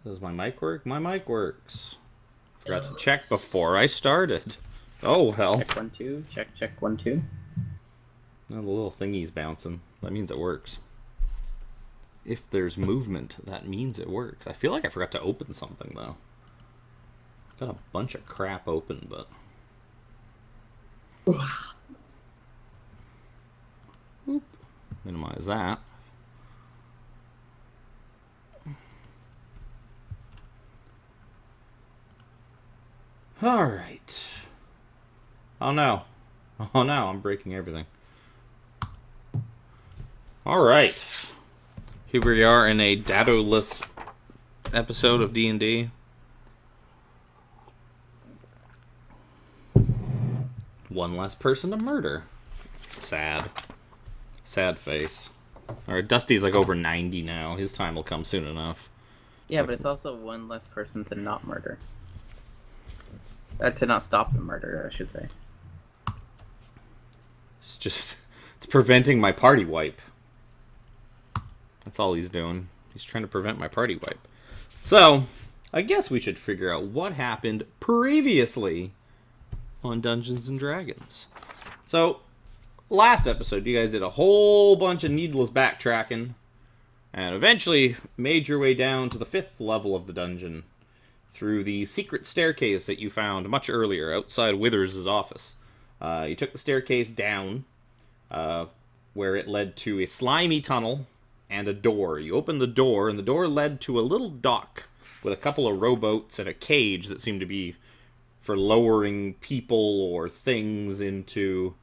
Does my mic work? My mic works. Forgot to check before I started. Oh, hell. Check 1 2. Check 1 2. Now the little thingy's bouncing. That means it works. If there's movement, that means it works. I feel like I forgot to open something, though. Got a bunch of crap open, but... Oop. Minimize that. Alright. Oh no. Oh no, I'm breaking everything. Alright. Here we are in a data-less episode of D&D. One less person to murder. Sad. Sad face. Alright, Dusty's like over 90 now. His time will come soon enough. Yeah, but it's also one less person to not murder. To not stop the murder, I should say. It's preventing my party wipe. That's all he's doing. He's trying to prevent my party wipe. So, I guess we should figure out what happened previously on Dungeons and Dragons. So, last episode, you guys did a whole bunch of needless backtracking, and eventually made your way down to the 5th level of the dungeon through the secret staircase that you found much earlier outside Withers' office. You took the staircase down, where it led to a slimy tunnel and a door. You opened the door, and the door led to a little dock with a couple of rowboats and a cage that seemed to be for lowering people or things into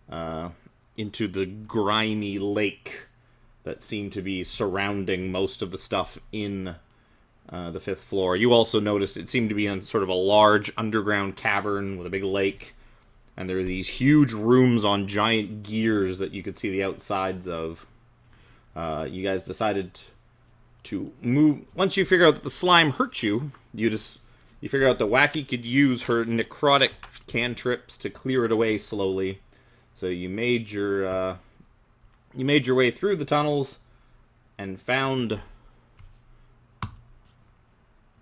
the grimy lake that seemed to be surrounding most of the stuff in the 5th floor. You also noticed it seemed to be in sort of a large underground cavern with a big lake, and there were these huge rooms on giant gears that you could see the outsides of. You guys decided to move. Once you figure out that the slime hurt you, you figure out that Wacky could use her necrotic cantrips to clear it away slowly. So you made your way through the tunnels and found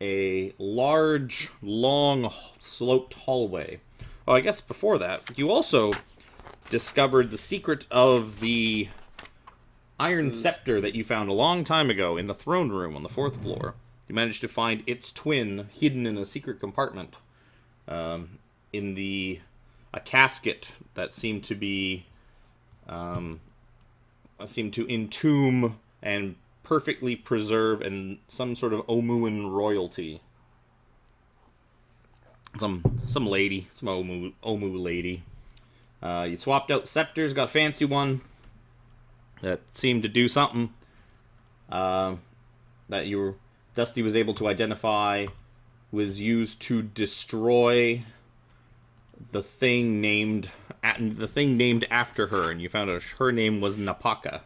a large, long, sloped hallway. Oh, I guess before that, you also discovered the secret of the iron scepter that you found a long time ago in the throne room on the 4th floor. You managed to find its twin hidden in a secret compartment in a casket that seemed to entomb and perfectly preserve and some sort of Omuan royalty. Some lady, some Omu lady. You swapped out scepters, got a fancy one that seemed to do something that Dusty was able to identify was used to destroy the thing named after her, and you found out her name was Napaka.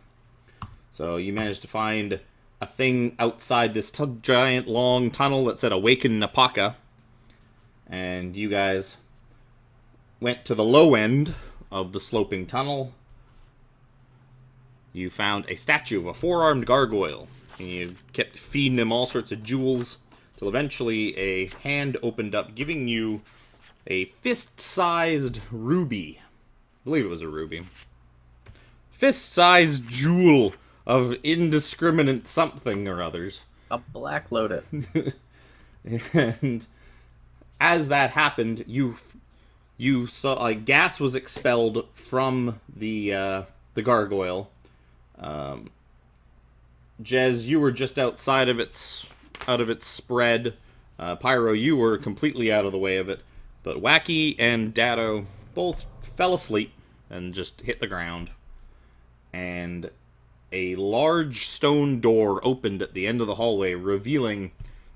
So you managed to find a thing outside this giant long tunnel that said "Awaken Napaka," and you guys went to the low end of the sloping tunnel. You found a statue of a 4-armed gargoyle, and you kept feeding him all sorts of jewels, till eventually a hand opened up, giving you a fist-sized ruby. I believe it was a ruby. Fist-sized jewel of indiscriminate something or others. A black lotus. And as that happened, you saw gas was expelled from the gargoyle. Jez, you were just outside of its spread. Pyro, you were completely out of the way of it. But Wacky and Dado both fell asleep and just hit the ground. And a large stone door opened at the end of the hallway, revealing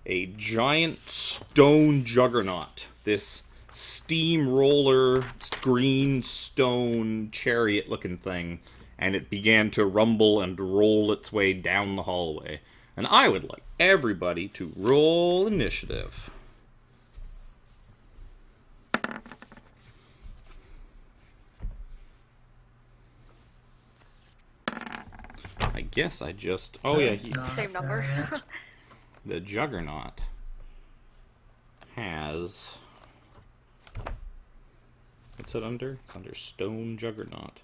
a giant stone juggernaut. This steamroller, green stone chariot-looking thing. And it began to rumble and roll its way down the hallway. And I would like everybody to roll initiative. I guess I just... Oh, yeah. Same number. the Juggernaut has... What's it under? It's under Stone Juggernaut.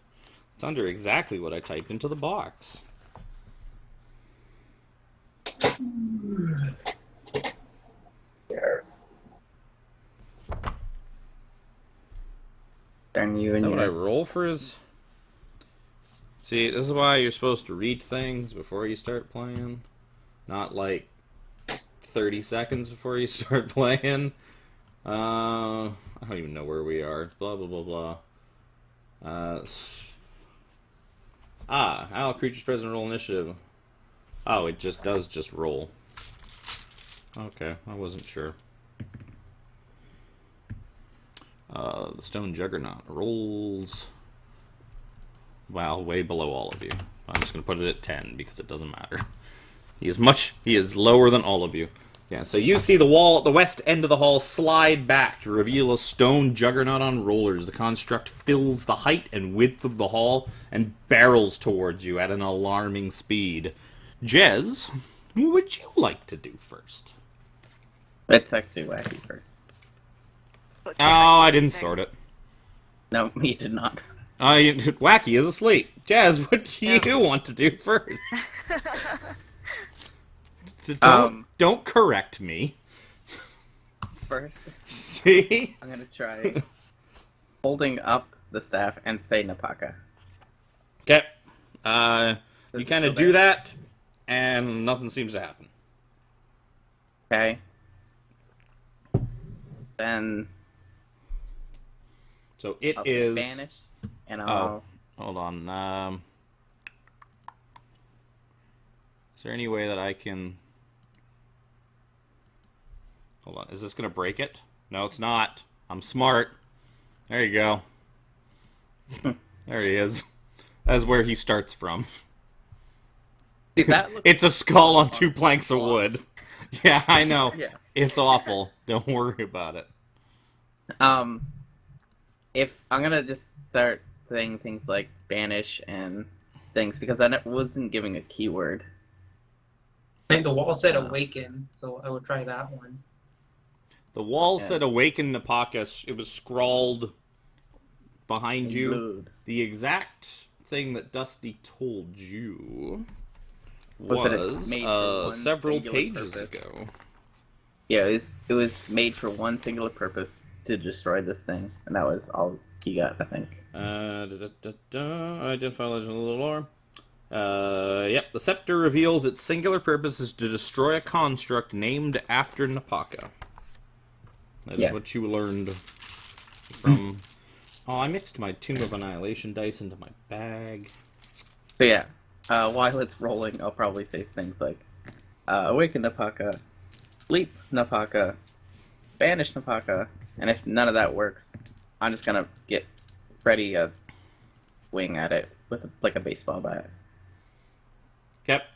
It's under exactly what I typed into the box. Darn you Is and that what I your... roll for his... See, this is why you're supposed to read things before you start playing. Not like 30 seconds before you start playing. I don't even know where we are. Blah, blah, blah, blah. All creatures present roll initiative. Oh, it does just roll. Okay, I wasn't sure. The Stone Juggernaut rolls... Well, way below all of you. I'm just going to put it at 10 because it doesn't matter. He is lower than all of you. Yeah, so you see the wall at the west end of the hall slide back to reveal a stone juggernaut on rollers. The construct fills the height and width of the hall and barrels towards you at an alarming speed. Jez, what would you like to do first? It's actually wacky first. Oh, I didn't sort it. No, you did not. Wacky is asleep. Jez, what do you want to do first? Don't correct me. First, see? I'm gonna try holding up the staff and say Napaka. Okay. You kind of do that, and nothing seems to happen. Okay. Then... So it I'll is... Spanish, and I'll... Oh, hold on. Is there any way that I can... Hold on. Is this going to break it? No, it's not. I'm smart. There you go. There he is. That's where he starts from. See, that looks It's a skull on 2 planks of wood. Yeah, I know. Yeah. It's awful. Don't worry about it. If I'm gonna just start saying things like banish and things, because I wasn't giving a keyword. I think the wall said awaken, so I would try that one. The wall said awaken Napaka. It was scrawled behind you. Blood. The exact thing that Dusty told you Was made for one several singular pages purpose? ago. Yeah, it was made for one singular purpose, to destroy this thing, and that was all he got, I think. Identify legend of the lore. Yep, the Scepter reveals its singular purpose is to destroy a construct named after Napaka. That is what you learned from... Oh, I mixed my Tomb of Annihilation dice into my bag. So yeah, while it's rolling, I'll probably say things like, awaken Napaka, sleep Napaka, banish Napaka, and if none of that works, I'm just gonna get Freddy a swing at it with like a baseball bat. Yep.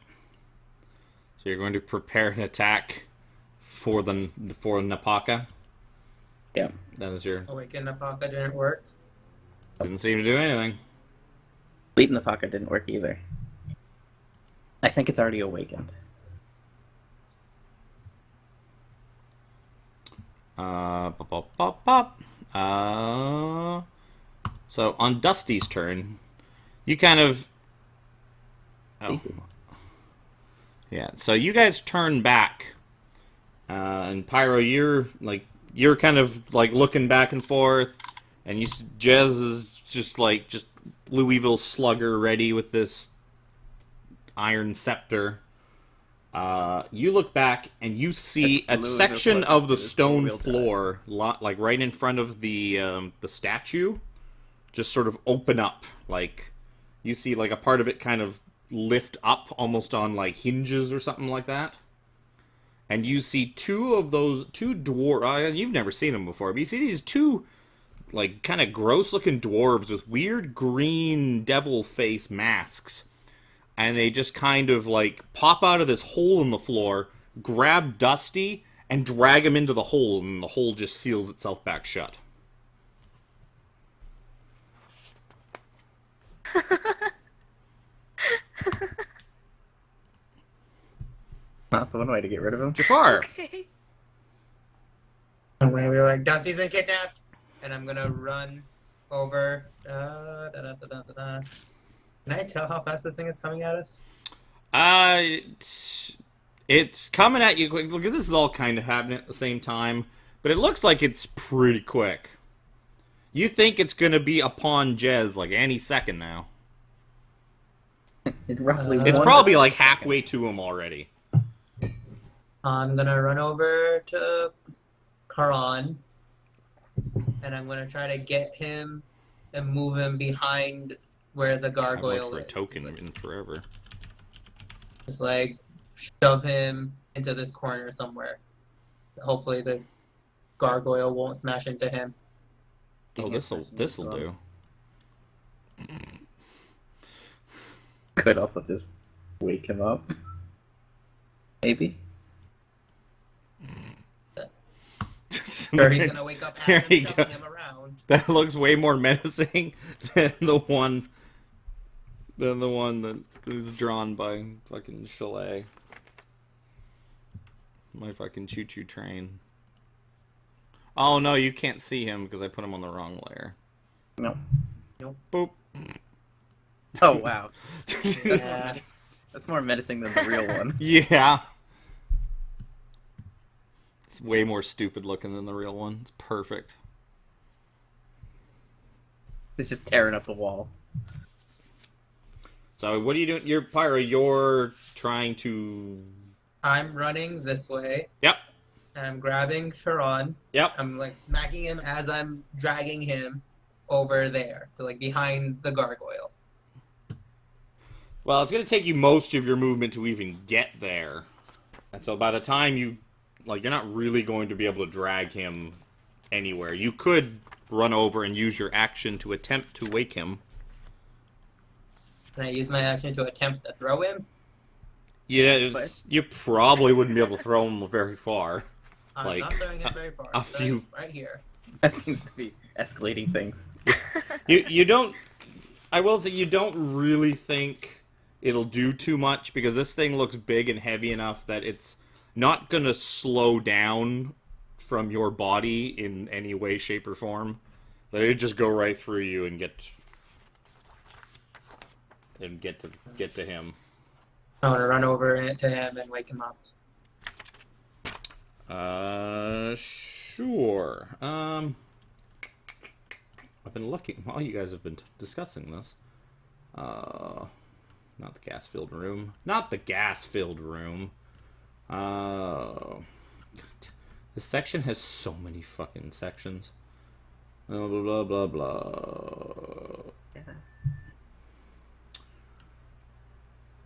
So you're going to prepare an attack for Napaka. Yeah. That is your... Awaken Napaka didn't work. Didn't seem to do anything. Sleep Napaka didn't work either. I think it's already awakened. So on Dusty's turn, you kind of... Oh. Yeah, so you guys turn back. And Pyro, you're kind of like looking back and forth, and Jez is just Louisville Slugger ready with this iron scepter. You look back and you see a section of the stone floor, like right in front of the statue, just sort of open up. Like you see like a part of it kind of lift up, almost on like hinges or something like that. And you see two dwarves. You've never seen them before, but you see these two, like, kind of gross-looking dwarves with weird green devil face masks. And they just kind of, like, pop out of this hole in the floor, grab Dusty, and drag him into the hole, and the hole just seals itself back shut. That's one way to get rid of him. Jafar! Okay. I'm gonna be like, Dusty's been kidnapped, and I'm gonna run over. Can I tell how fast this thing is coming at us? It's coming at you quick, because this is all kind of happening at the same time, but it looks like it's pretty quick. You think it's gonna be upon Jez, like, any second now. It's roughly It's one probably to like 6 halfway seconds. to him already. I'm gonna run over to Karan, and I'm gonna try to get him and move him behind where the I've gargoyle looked for a is. token in forever. Just like shove him into this corner somewhere. Hopefully the gargoyle won't smash into him. Oh, this'll do. Could also just wake him up. Maybe. Sure, he's gonna wake up There as you I'm go. shoving him around. That looks way more menacing than the one that is drawn by fucking Chalet. My fucking choo-choo train. Oh no, you can't see him because I put him on the wrong layer. No. Boop. Oh wow. Yeah. That's more menacing than the real one. Yeah. It's way more stupid looking than the real one. It's perfect. It's just tearing up the wall. So what are you doing? You're trying to... I'm running this way. Yep. And I'm grabbing Sharon. Yep. I'm like smacking him as I'm dragging him over there, to like behind the gargoyle. Well, it's going to take you most of your movement to even get there. And so by the time you're not really going to be able to drag him anywhere. You could run over and use your action to attempt to wake him. Can I use my action to attempt to throw him? Yeah, you probably wouldn't be able to throw him very far. I'm Like, not throwing him very far. a I'm throwing few- him right here. That seems to be escalating things. You don't... I will say you don't really think it'll do too much, because this thing looks big and heavy enough that it's not going to slow down from your body in any way, shape, or form. That it'd just go right through you and get to him. I want to run over to him and wake him up. Sure. I've been looking while you guys have been discussing this. Not the gas-filled room. Not the gas-filled room. God. This section has so many fucking sections. Blah, blah, blah, blah. Yeah.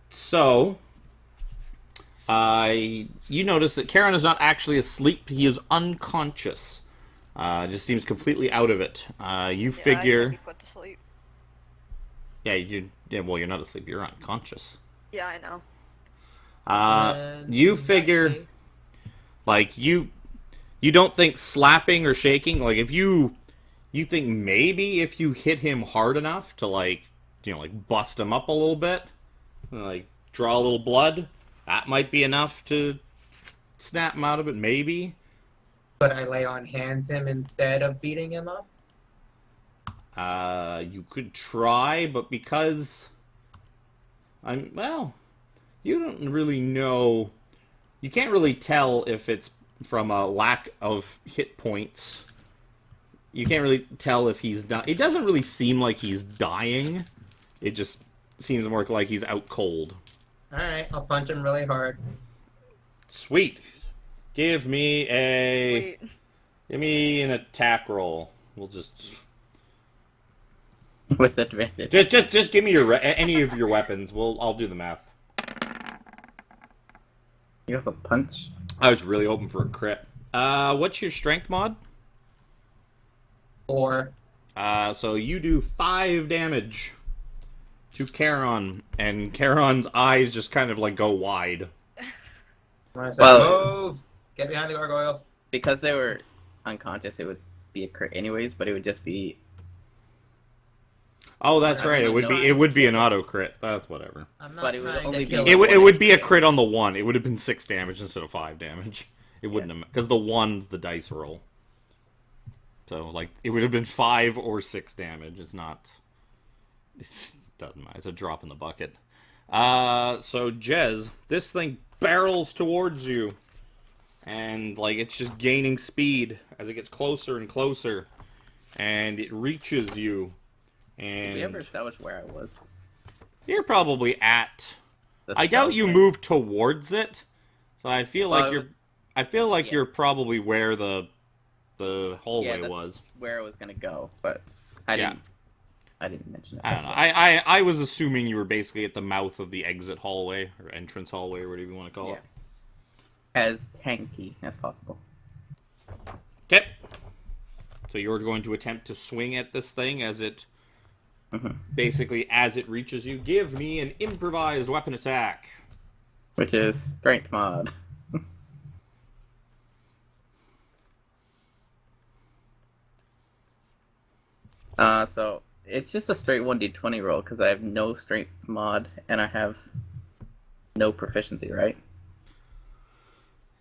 So, you notice that Karen is not actually asleep. He is unconscious. Just seems completely out of it. You Yeah, figure... I can't be put to sleep. Yeah, well, you're not asleep. You're unconscious. Yeah, I know. And You in that figure... case- Like, you don't think slapping or shaking, like, if you think maybe if you hit him hard enough to, like bust him up a little bit, like, draw a little blood, that might be enough to snap him out of it, maybe. But I lay on hands him instead of beating him up? You could try, but because... you don't really know... You can't really tell if it's from a lack of hit points. You can't really tell if he's dying. It doesn't really seem like he's dying. It just seems more like he's out cold. Alright, I'll punch him really hard. Sweet. Give me Wait. an attack roll. We'll just With advantage. just give me any of your weapons. I'll do the math. You have a punch? I was really hoping for a crit. What's your strength mod? 4. So you do 5 damage to Charon, and Charon's eyes just kind of like go wide. I'm gonna say, Well- move! Get behind the gargoyle. Because they were unconscious, it would be a crit anyways, but it would just be... Oh, that's I'm right. It not would be trying an to- auto crit. That's whatever. I'm not But it would trying only to be- kill It would be a hit. crit on the 1. It would have been 6 damage instead of 5 damage. It wouldn't have, because the 1's the dice roll. So like it would have been 5 or 6 damage. It's not. It doesn't matter. It's a drop in the bucket. So Jez, this thing barrels towards you, and like it's just gaining speed as it gets closer and closer, and it reaches you. And Did we ever establish where I was? you're probably at. The I doubt you skeleton? moved towards it, so I feel Well, like I you're. was- I feel like yeah. you're probably where the hallway Yeah, that's was. where I was gonna go, but I Yeah. didn't. I didn't mention it. I don't know. I was assuming you were basically at the mouth of the exit hallway or entrance hallway, or whatever you want to call Yeah. it. As tanky as possible. Okay. So you're going to attempt to swing at this thing as it basically as it reaches you. Give me an improvised weapon attack. Which is strength mod. So it's just a straight 1d20 roll because I have no strength mod and I have no proficiency, right?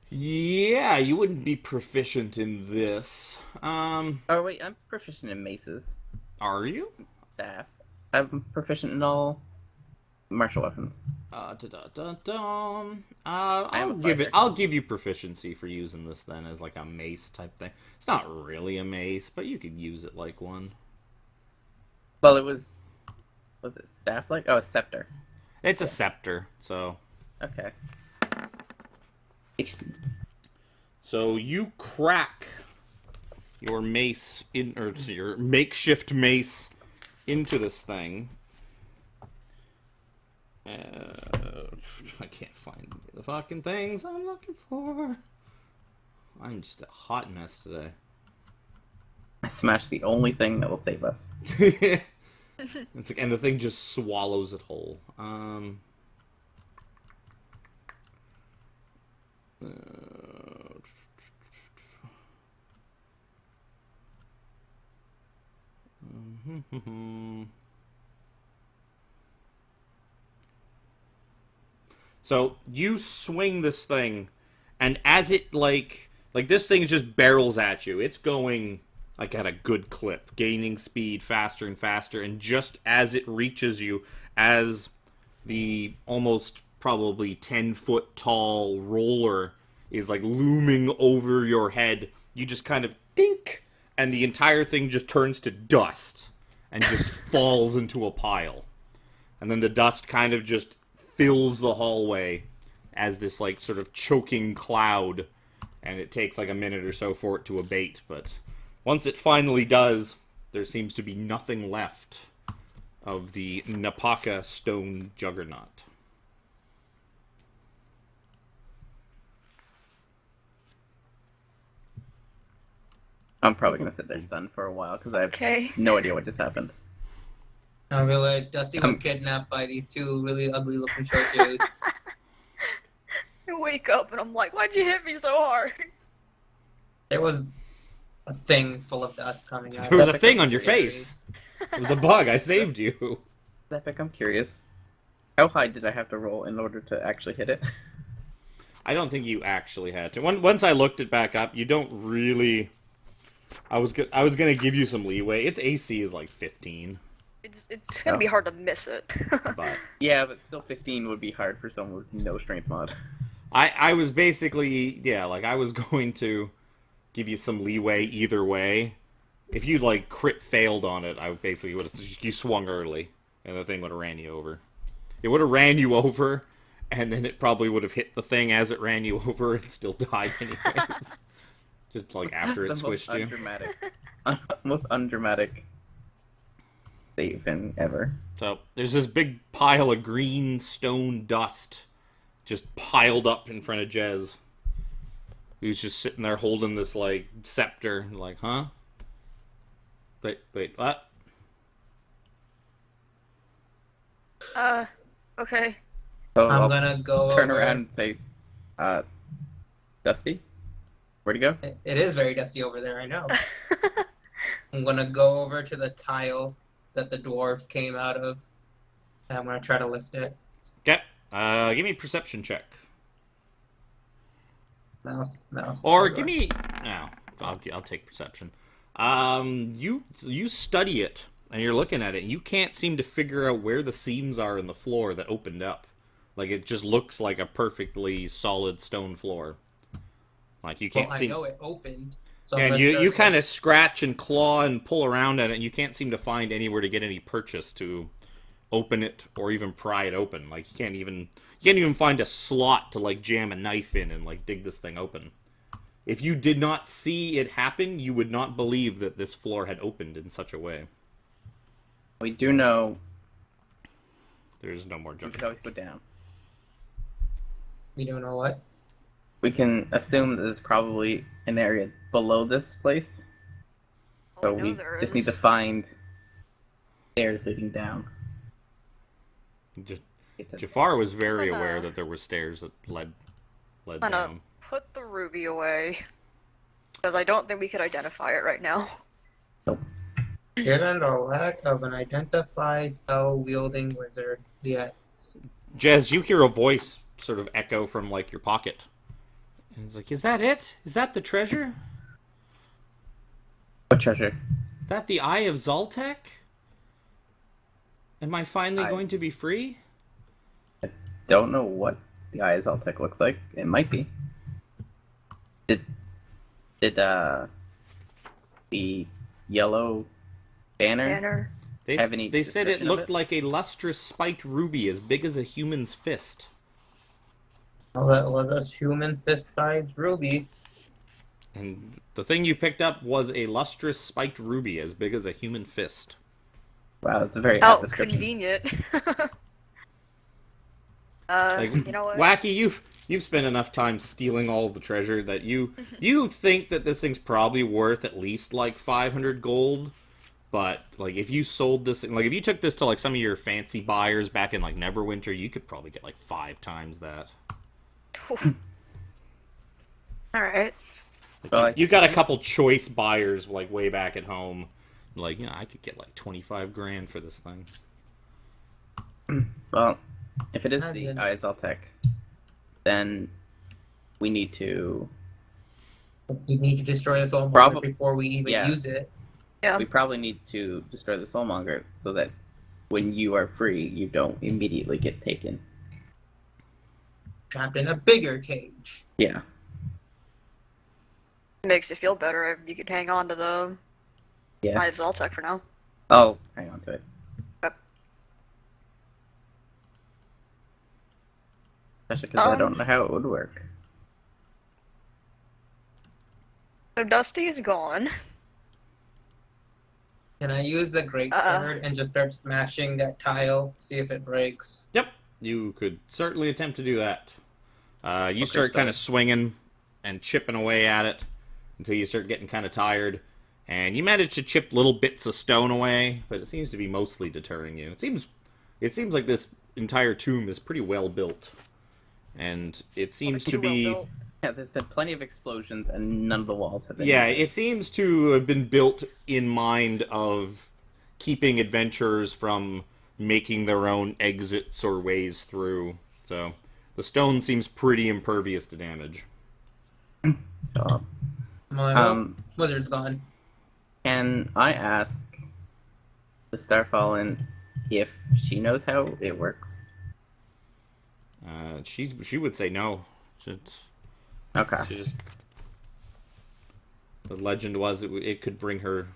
Yeah, you wouldn't be proficient in this. Oh wait, I'm proficient in maces, Are you? staffs. I'm proficient in all martial weapons. I'll give you proficiency for using this then as like a mace type thing. It's not really a mace, but you could use it like one. Well, was it staff like? Oh, a scepter. It's a scepter, so Okay. so you crack your mace or your makeshift mace into this thing. I can't find the fucking things I'm looking for. I'm just a hot mess today. I smashed the only thing that will save us. It's like, and the thing just swallows it whole. So you swing this thing, and as it like this thing just barrels at you. It's going like at a good clip, gaining speed faster and faster, and just as it reaches you, as the almost probably 10-foot tall roller is like looming over your head, you just kind of dink, and the entire thing just turns to dust and just falls into a pile. And then the dust kind of just fills the hallway as this like sort of choking cloud, and it takes like a minute or so for it to abate, but once it finally does, there seems to be nothing left of the Napaka stone juggernaut. I'm probably gonna sit there stunned for a while because I have Okay. no idea what just happened. I realized Dusty was kidnapped by these two really ugly looking short dudes. I wake up and I'm like, why'd you hit me so hard? There was a thing full of dust coming out. There was a That's thing on your scary. face. It was a bug. I saved you. Epic, I'm curious. How high did I have to roll in order to actually hit it? I don't think you actually had to. Once I looked it back up, you don't really. I was gonna give you some leeway. Its AC is like 15, It's gonna be hard to miss it. but Yeah, but still 15 would be hard for someone with no strength mod. I was basically I was going to give you some leeway either way. If you'd like crit failed on it, I basically would have you swung early, and the thing would have ran you over. It would have ran you over, and then it probably would have hit the thing as it ran you over and still died anyways. Just like after it The most squished you. most undramatic save in ever. So there's this big pile of green stone dust just piled up in front of Jez. He's just sitting there holding this like scepter, like, huh? Wait, what? Okay. So I'm I'll gonna go turn over. around and say, Dusty? Where'd he go? It is very dusty over there, I know. I'm gonna go over to the tile that the dwarves came out of. And I'm gonna try to lift it. Okay. Give me a perception check. Mouse. Or give me... No, I'll take perception. You study it, and you're looking at it, and you can't seem to figure out where the seams are in the floor that opened up. Like, it just looks like a perfectly solid stone floor. Like, you can't Well, see... I know it opened. So And you kind of scratch and claw and pull around at it, and you can't seem to find anywhere to get any purchase to open it or even pry it open. Like, you can't even find a slot to, like, jam a knife in and, like, dig this thing open. If you did not see it happen, you would not believe that this floor had opened in such a way. We do know There's no more we jumping. could always go down. We don't know what. We can assume that there's probably an area below this place. So I know we there just is. need to find stairs leading down. Jafar was very But, aware that there were stairs that led I'm gonna down. put the ruby away. Because I don't think we could identify it right now. Given the lack of an identified spell-wielding wizard, yes. Jez, you hear a voice sort of echo from, like, your pocket. And it's like, is that it? Is that the treasure? What treasure? Is that the Eye of Zolteck? Am I finally I- going to be free? Don't know what the Eye of Zolteck looks like. It might be. Did the yellow banner? Have any They said it description of looked it? like a lustrous spiked ruby as big as a human's fist. Well, that was a human fist-sized ruby. And the thing you picked up was a lustrous spiked ruby as big as a human fist. Wow, that's a very How apt description. convenient. Like, you know what? Wacky, you've spent enough time stealing all the treasure that you think that this thing's probably worth at least like 500 gold. But like, if you sold this, like if you took this to like some of your fancy buyers back in like Neverwinter, you could probably get like 5 times that. Alright. Well, You got a couple choice buyers like way back at home. Like, I could get like 25 grand for this thing. Well, if it is the Imagine. Eye of Zolteck, then we need to. We need to destroy the soul Probab- before we even yeah. use it. Yeah. We probably need to destroy the Soulmonger so that when you are free, you don't immediately get taken. Trapped in a bigger cage. Yeah. It makes you feel better if you could hang on to the Yeah. Eye of Zolteck for now. Oh, hang on to it. Yep. Especially because I don't know how it would work. So Dusty's gone. Can I use the great sword and just start smashing that tile, see if it breaks? Yep, you could certainly attempt to do that. You Okay, start so- kind of swinging and chipping away at it until you start getting kind of tired. And you manage to chip little bits of stone away, but it seems to be mostly deterring you. It seems like this entire tomb is pretty well built. And it seems to Too well be... built. Yeah, there's been plenty of explosions and none of the walls have been. Yeah, it seems to have been built in mind of keeping adventurers from making their own exits or ways through. So the stone seems pretty impervious to damage. So, My wizard's gone. can I ask the Starfallen if she knows how it works? She would say no. Okay. She just... The legend was it could bring her...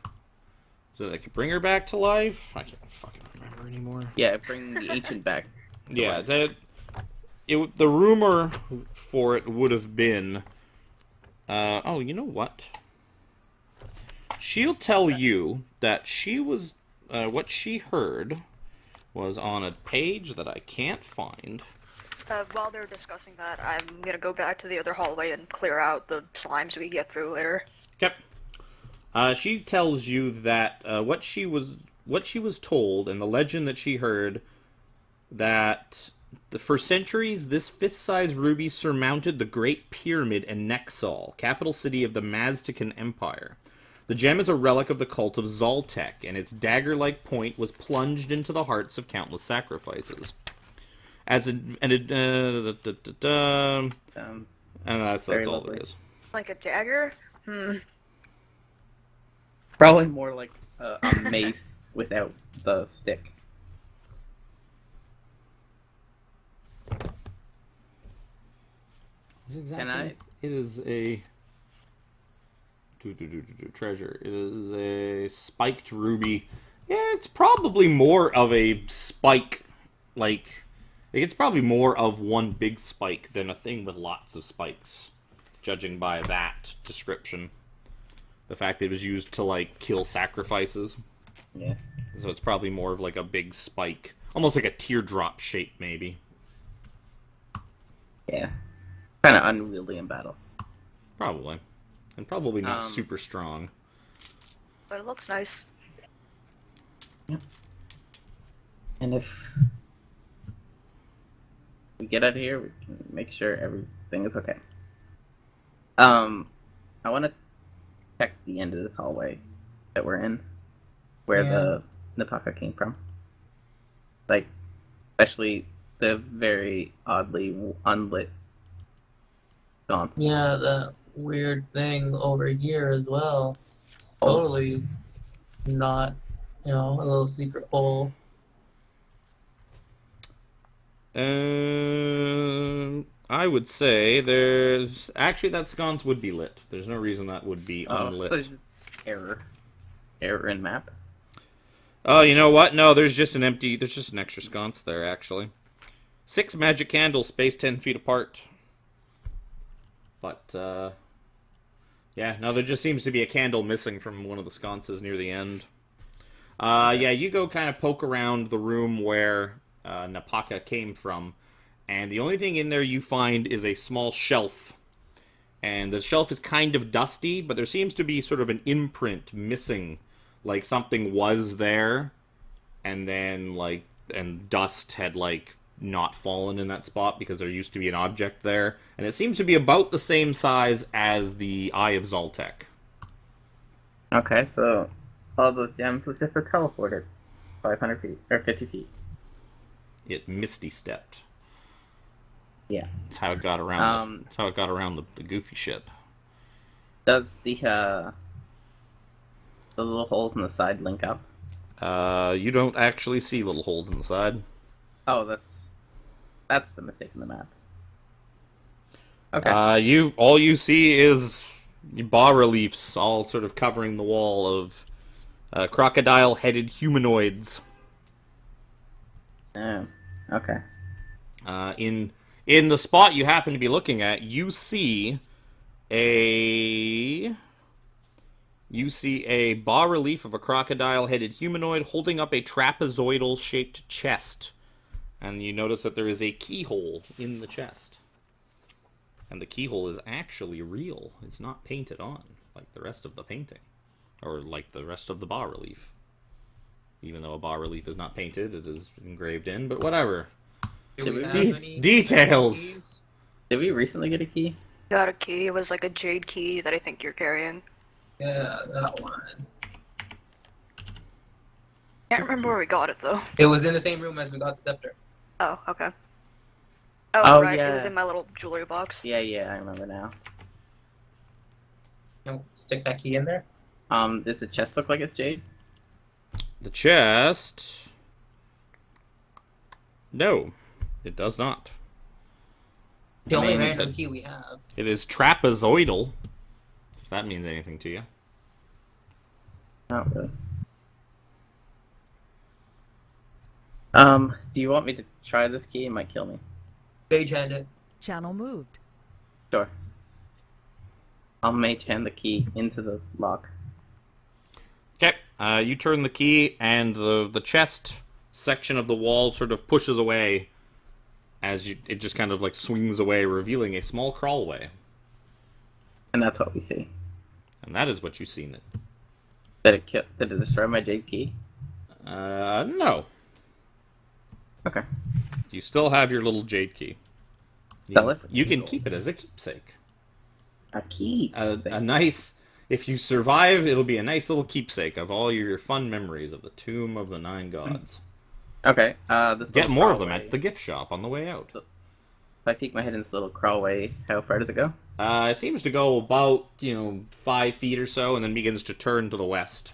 So that could bring her back to life? I can't fucking remember anymore. Yeah, bring the ancient back. to Yeah, life. the rumor for it would have been... oh, you know what? She'll tell you that she was... what she heard was on a page that I can't find. While they're discussing that, I'm gonna go back to the other hallway and clear out the slimes we get through later. Okay. She tells you that what she was told and the legend that she heard that for centuries this fist-sized ruby surmounted the Great Pyramid in Nexal, capital city of the Maztecan Empire. The gem is a relic of the cult of Zolteck, and its dagger-like point was plunged into the hearts of countless sacrifices. And that's very all lovely. there is. Like a dagger? Probably more like a mace without the stick. Exactly. Can I? It is a treasure. It is a spiked ruby. Yeah, it's probably more of a spike, like it's probably more of one big spike than a thing with lots of spikes, judging by that description. The fact that it was used to like kill sacrifices. Yeah. So it's probably more of like a big spike, almost like a teardrop shape, maybe. Yeah. Kind of unwieldy in battle. Probably. And probably not super strong. But it looks nice. Yep. And if we get out of here, we can make sure everything is okay. I want to check the end of this hallway that we're in, where the Napaka came from. Like, especially the very oddly unlit sconce. Yeah, the weird thing over here as well. It's totally not, a little secret hole. I would say there's actually that sconce would be lit. There's no reason that would be unlit. So it's just error in map. Oh, you know what? No, there's just an extra sconce there, actually. 6 magic candles spaced 10 feet apart. But, yeah, no, there just seems to be a candle missing from one of the sconces near the end. Yeah, you go kind of poke around the room where Napaka came from, and the only thing in there you find is a small shelf. And the shelf is kind of dusty, but there seems to be sort of an imprint missing. Like something was there, and then, and dust had, not fallen in that spot because there used to be an object there. And it seems to be about the same size as the Eye of Zolteck. Okay, so all those gems was just teleported 500 feet, or 50 feet. It misty stepped. Yeah. That's how it got around. That's how it got around the goofy shit. Does the little holes in the side link up? You don't actually see little holes in the side. Oh, that's the mistake in the map. Okay. All you see is bas reliefs all sort of covering the wall of crocodile-headed humanoids. Okay. In the spot you happen to be looking at, you see a bas relief of a crocodile-headed humanoid holding up a trapezoidal-shaped chest. And you notice that there is a keyhole in the chest. And the keyhole is actually real. It's not painted on, like the rest of the painting. Or like the rest of the bas relief. Even though a bas relief is not painted, it is engraved in, but whatever. Do we have any Details! keys? Did we recently get a key? Got a key. It was like a jade key that I think you're carrying. Yeah, that one. Can't remember where we got it though. It was in the same room as we got the scepter. Oh, okay. Oh, Oh, right. yeah. It was in my little jewelry box. Yeah, I remember now. Stick that key in there. Does the chest look like it's jade? The chest... No, it does not. The only mean, random key we have. It is trapezoidal, if that means anything to you. Not really. Do you want me to try this key? It might kill me. Mage hand it. Channel moved. Sure. I'll mage hand the key into the lock. Okay, you turn the key, and the chest section of the wall sort of pushes away as it just kind of swings away, revealing a small crawlway. And that's what we see. And that is what you see in it. Did it destroy my jade key? No. Okay. You still have your little jade key. Sell it for You can gold. keep it as a keepsake. A key. A nice... If you survive, it'll be a nice little keepsake of all your fun memories of the Tomb of the Nine Gods. Okay. This Get little more of them crawlway- at the gift shop on the way out. If I peek my head in this little crawlway, how far does it go? It seems to go about, 5 feet or so, and then begins to turn to the west.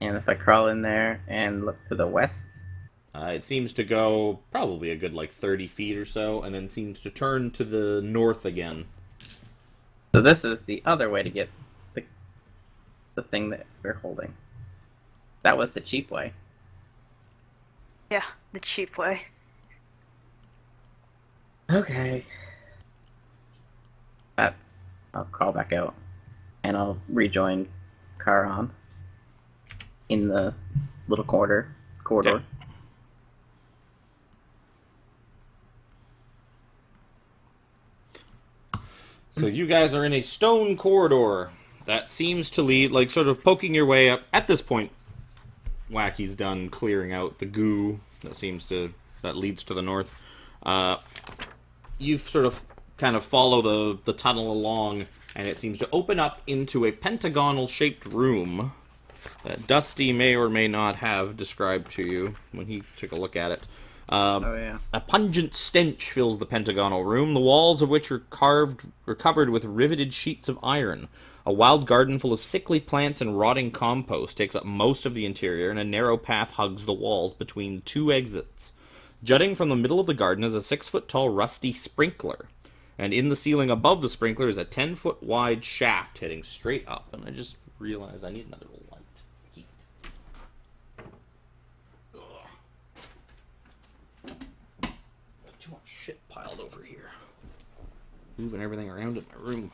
And if I crawl in there and look to the west, It seems to go probably a good, 30 feet or so, and then seems to turn to the north again. so this is the other way to get the thing that we're holding. That was the cheap way. Yeah, the cheap way. Okay. I'll crawl back out, and I'll rejoin Charon in the little corridor. Okay. So you guys are in a stone corridor that seems to lead, sort of poking your way up. At this point, Wacky's done clearing out the goo that leads to the north. You sort of kind of follow the tunnel along, and it seems to open up into a pentagonal-shaped room that Dusty may or may not have described to you when he took a look at it. Oh yeah. A pungent stench fills the pentagonal room, the walls of which are covered with riveted sheets of iron. A wild garden full of sickly plants and rotting compost takes up most of the interior, and a narrow path hugs the walls between 2 exits. Jutting from the middle of the garden is a 6-foot-tall rusty sprinkler, and in the ceiling above the sprinkler is a 10-foot-wide shaft heading straight up. And I just realized I need another light. Heat. Too much shit piled over here. Moving everything around in my room.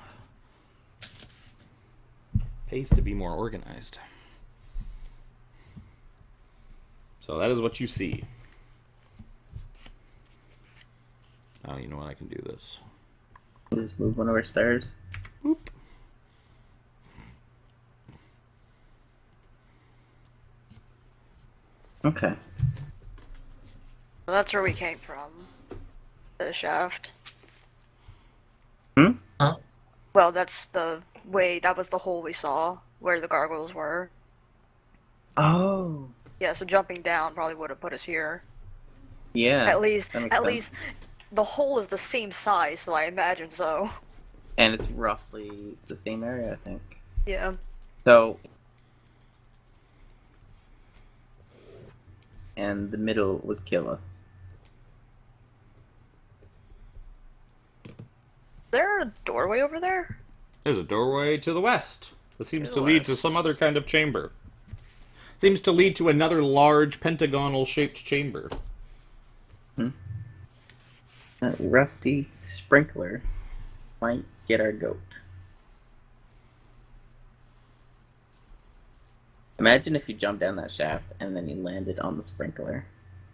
Pays to be more organized. So that is what you see. Oh, you know what? I can do this. Just move one of our stairs. Whoop. Okay. So that's where we came from. The shaft. Hmm? Huh? Well, that's the way, that was the hole we saw, where the gargoyles were. Oh. Yeah, so jumping down probably would have put us here. Yeah. At least, that makes sense. the hole is the same size, so I imagine so. And it's roughly the same area, I think. Yeah. So. And the middle would kill us. Is there a doorway over there? There's a doorway to the west. That seems To to the lead west. to some other kind of chamber. Seems to lead to another large pentagonal-shaped chamber. That rusty sprinkler might get our goat. Imagine if you jumped down that shaft and then you landed on the sprinkler.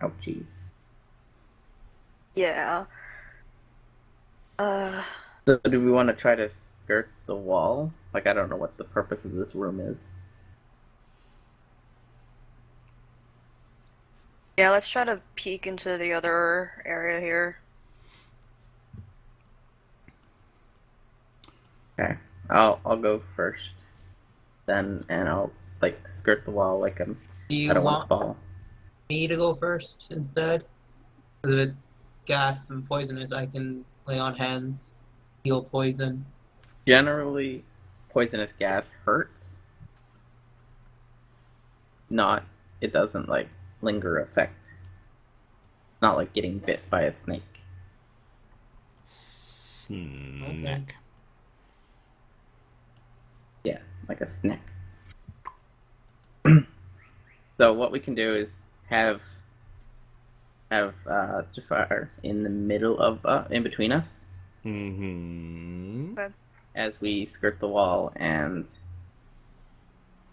Oh, jeez. Yeah. So do we want to try to skirt the wall? Like, I don't know what the purpose of this room is. Yeah, let's try to peek into the other area here. Okay, I'll go first, then, and I'll skirt the wall like Do you I don't want want to fall. me to go first instead? Because if it's gas and poisonous, I can lay on hands, heal poison. Generally, poisonous gas hurts. It doesn't linger effect. Not like getting bit by a snake. Snack. Yeah, like a snake. So what we can do is have Jafar in the middle of in between us Mm-hmm. as we skirt the wall, and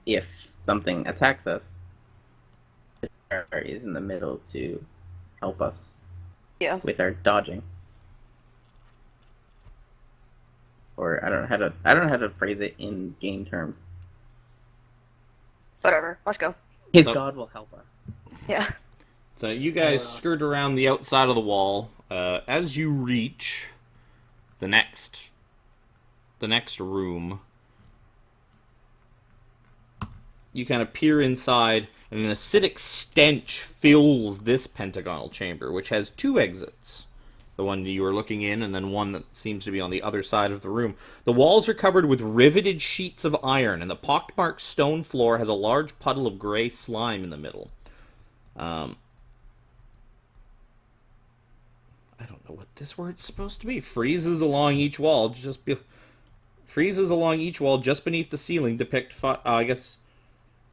if something attacks us, Jafar is in the middle to help us Yeah. with our dodging. Or I don't know how to phrase it in game terms. Whatever. Let's go. His So- god will help us. Yeah. So you guys skirt around the outside of the wall. As you reach the next room, you kind of peer inside, and an acidic stench fills this pentagonal chamber, which has 2 exits. The one you were looking in, and then one that seems to be on the other side of the room. The walls are covered with riveted sheets of iron, and the pockmarked stone floor has a large puddle of gray slime in the middle. I don't know what this word's supposed to be. Freezes along each wall just beneath the ceiling depict I guess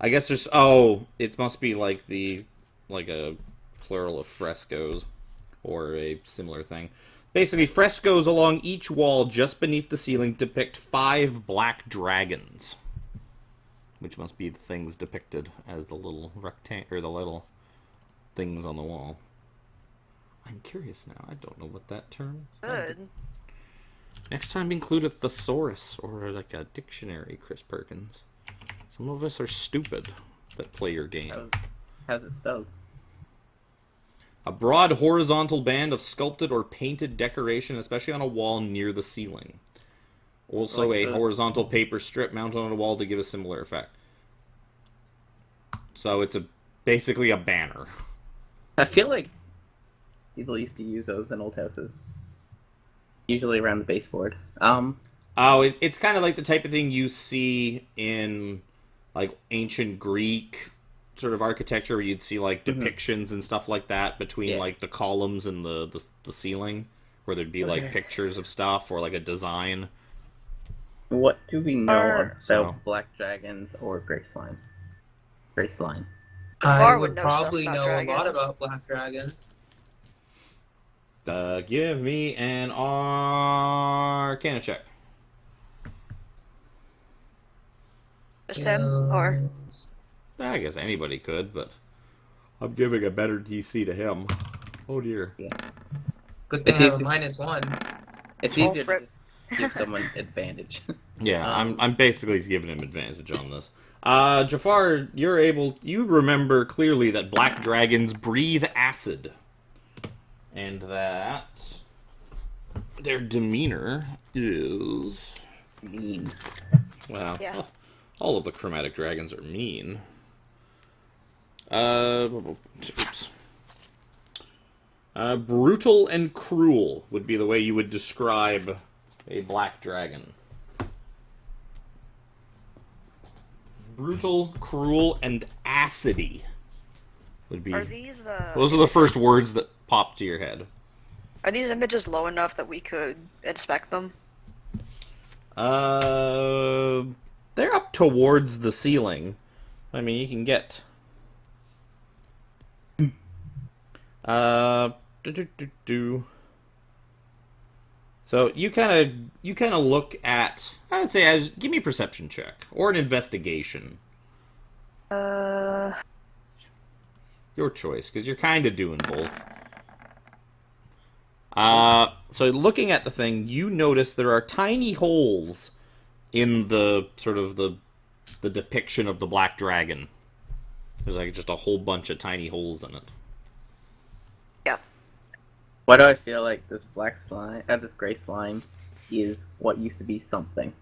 there's it must be like a plural of frescoes or a similar thing. Basically, frescoes along each wall just beneath the ceiling depict 5 black dragons, which must be the things depicted as the little rectangle or the little things on the wall. I'm curious now. I don't know what that term is. Good. Next time include a thesaurus or like a dictionary, Chris Perkins. Some of us are stupid that play your game. How's it spelled? A broad horizontal band of sculpted or painted decoration, especially on a wall near the ceiling. Also Like a this. horizontal paper strip mounted on a wall to give a similar effect. So it's basically a banner. I feel like people used to use those in old houses. Usually around the baseboard. It's kind of like the type of thing you see in like ancient Greek sort of architecture, where you'd see like depictions and stuff like that between like the columns and the ceiling, where there'd be like pictures of stuff or like a design. What do we know about So- black dragons or gray slime? Gray slime. I Var would would know probably stuff know about a lot dragons. about black dragons. Give me an Arcana check. Just him, or I guess anybody could, but I'm giving a better DC to him. Oh dear. Good thing It's I have easy. a -1. It's Oh, easier to frick. just give someone advantage. Yeah, Um, I'm basically giving him advantage on this. Jafar, you remember clearly that black dragons breathe acid. And that their demeanor is... Mean. Well, Yeah. all of the chromatic dragons are mean. Oops. Brutal and cruel would be the way you would describe a black dragon. Brutal, cruel, and acidy would be... are these Those are the first words that pop to your head. are these images low enough that we could inspect them? They're up towards the ceiling. I mean, you can get... So you kind of look at... I would say, give me a perception check. Or an investigation. Your choice, because you're kind of doing both. So looking at the thing, you notice there are tiny holes in the sort of the depiction of the black dragon. There's like just a whole bunch of tiny holes in it. Yeah. Why do I feel like this black slime, this gray slime, is what used to be something?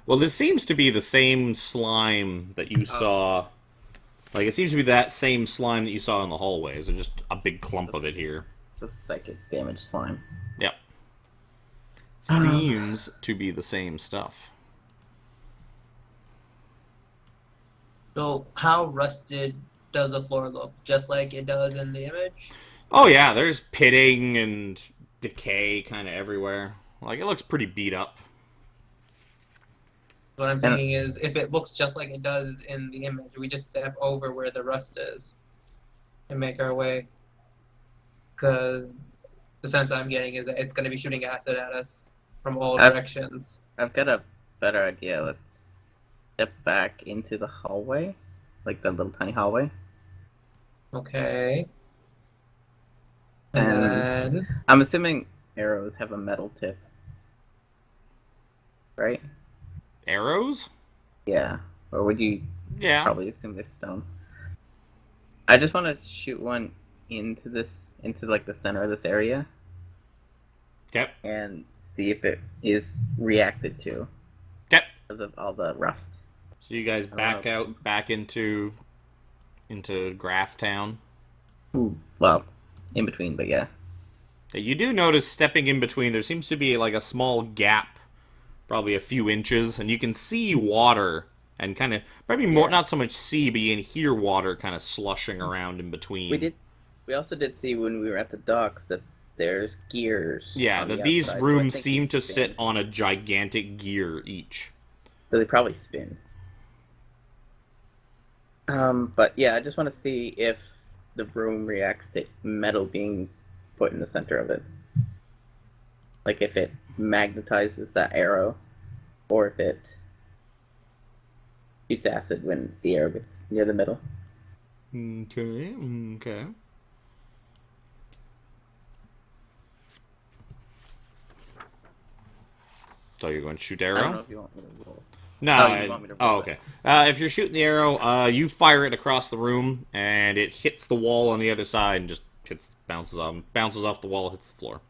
Well, this seems to be the same slime that you saw. Like, it seems to be that same slime that you saw in the hallways. There's just a big clump of it here. The psychic damage slime. Yep. Seems to be the same stuff. So, how rusted does the floor look? Just like it does in the image? Oh, yeah, there's pitting and decay kind of everywhere. Like, it looks pretty beat up. What I'm thinking is, if it looks just like it does in the image, we just step over where the rust is and make our way. Because the sense I'm getting is that it's going to be shooting acid at us from all directions. I've got a better idea. Let's step back into the hallway, like the little tiny hallway. Okay. And And- then... I'm assuming arrows have a metal tip, right? Arrows? Yeah. Or would you Yeah. probably assume they're stone? I just want to shoot one into like the center of this area Okay. and see if it is reacted to Okay. because of all the rust. So you guys back out, back into Grass Town. Ooh, well, in between, but yeah. You do notice stepping in between, there seems to be like a small gap, probably a few inches, and you can see water, and kind of, probably more, not so much see, but you can hear water kind of slushing around in between. We also did see when we were at the docks that there's gears. Yeah, on the these outside, rooms so I think seem they to spin. sit on a gigantic gear each. So they probably spin. But yeah, I just want to see if the room reacts to metal being put in the center of it. Like if it magnetizes that arrow, or if it shoots acid when the arrow gets near the middle. Okay. So you're going to shoot arrow? I don't know if you want me to roll. No. You want me to roll okay. If you're shooting the arrow, you fire it across the room, and it hits the wall on the other side and just bounces off the wall, hits the floor.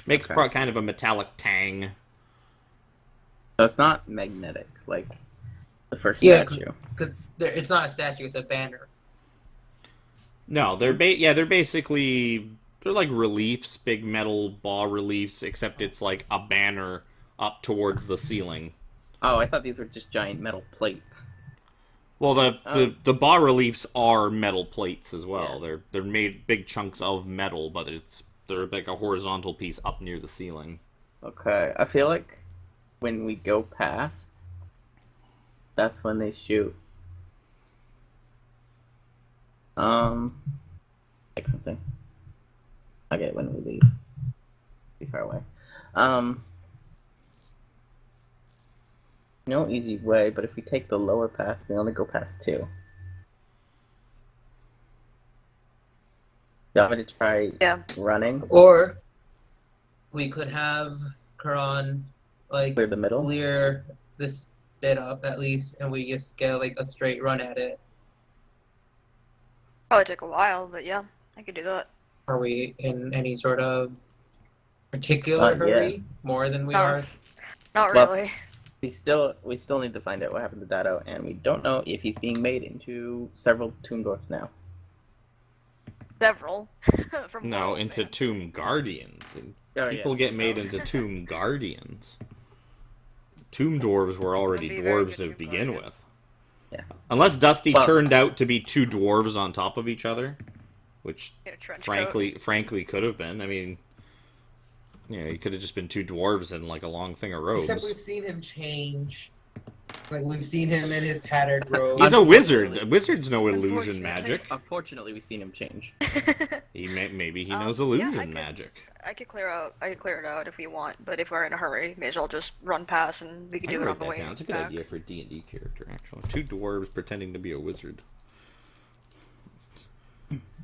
Makes kind of a metallic tang. So it's not magnetic like the first Yeah, statue. because it's not a statue; it's a banner. No, they're basically like reliefs, big metal bas reliefs, except it's like a banner up towards the ceiling. Oh, I thought these were just giant metal plates. Well, the bas reliefs are metal plates as well. Yeah. They're made big chunks of metal, but they're like a horizontal piece up near the ceiling. Okay, I feel like when we go past, that's when they shoot. Like something. Okay, when we leave. Be far away. No easy way, but if we take the lower path, we only go past 2. Do you want me to try running? Or we could have Karan like Clear the middle? clear this bit up at least, and we just get like a straight run at it. Probably take a while, but yeah, I could do that. Are we in any sort of particular hurry? More than we No. are? Not Well- really. We still need to find out what happened to Dado, and we don't know if he's being made into several tomb dwarfs now. Several. From No, World into Band. Tomb Guardians. Oh, People get made into Tomb Guardians. Tomb dwarves were already That'd be a very dwarves good to Tomb begin Guardian. with. Yeah. Unless Dusty Well- turned out to be 2 dwarves on top of each other, which Get a trench frankly could have been. I mean, he could have just been 2 dwarves in like a long thing of robes. Except we've seen him change. Like we've seen him in his tattered robe. He's a wizard. Unfortunately- Wizards know illusion Unfortunately. magic. Unfortunately, we've seen him change. coat. Maybe he Um, knows yeah, illusion I could- magic. I could clear it out if we want, but if we're in a hurry, may as well just run past and we can I do can it write on the that way down. It's a good back. idea for a D&D character, actually. 2 dwarves pretending to be a wizard.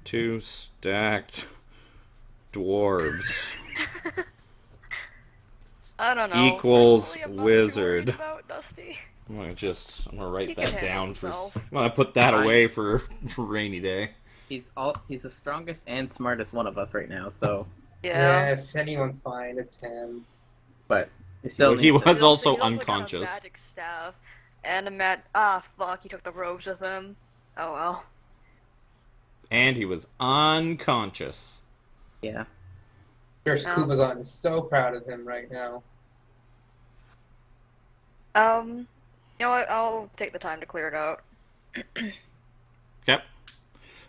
2 stacked dwarves I don't know. equals Personally, I'm not too wizard. worried about Dusty. I'm gonna write He can that handle down for. himself. I'm gonna put that Fine. away for rainy day. He's the strongest and smartest one of us right now. So, Yeah. if anyone's fine, it's him. but he still He needs to- was also he's got a unconscious. magic staff and fuck, he took the robes with him. Oh well. And he was unconscious. Yeah. Church No. Kubazan is so proud of him right now. You know what? I'll take the time to clear it out. Yep.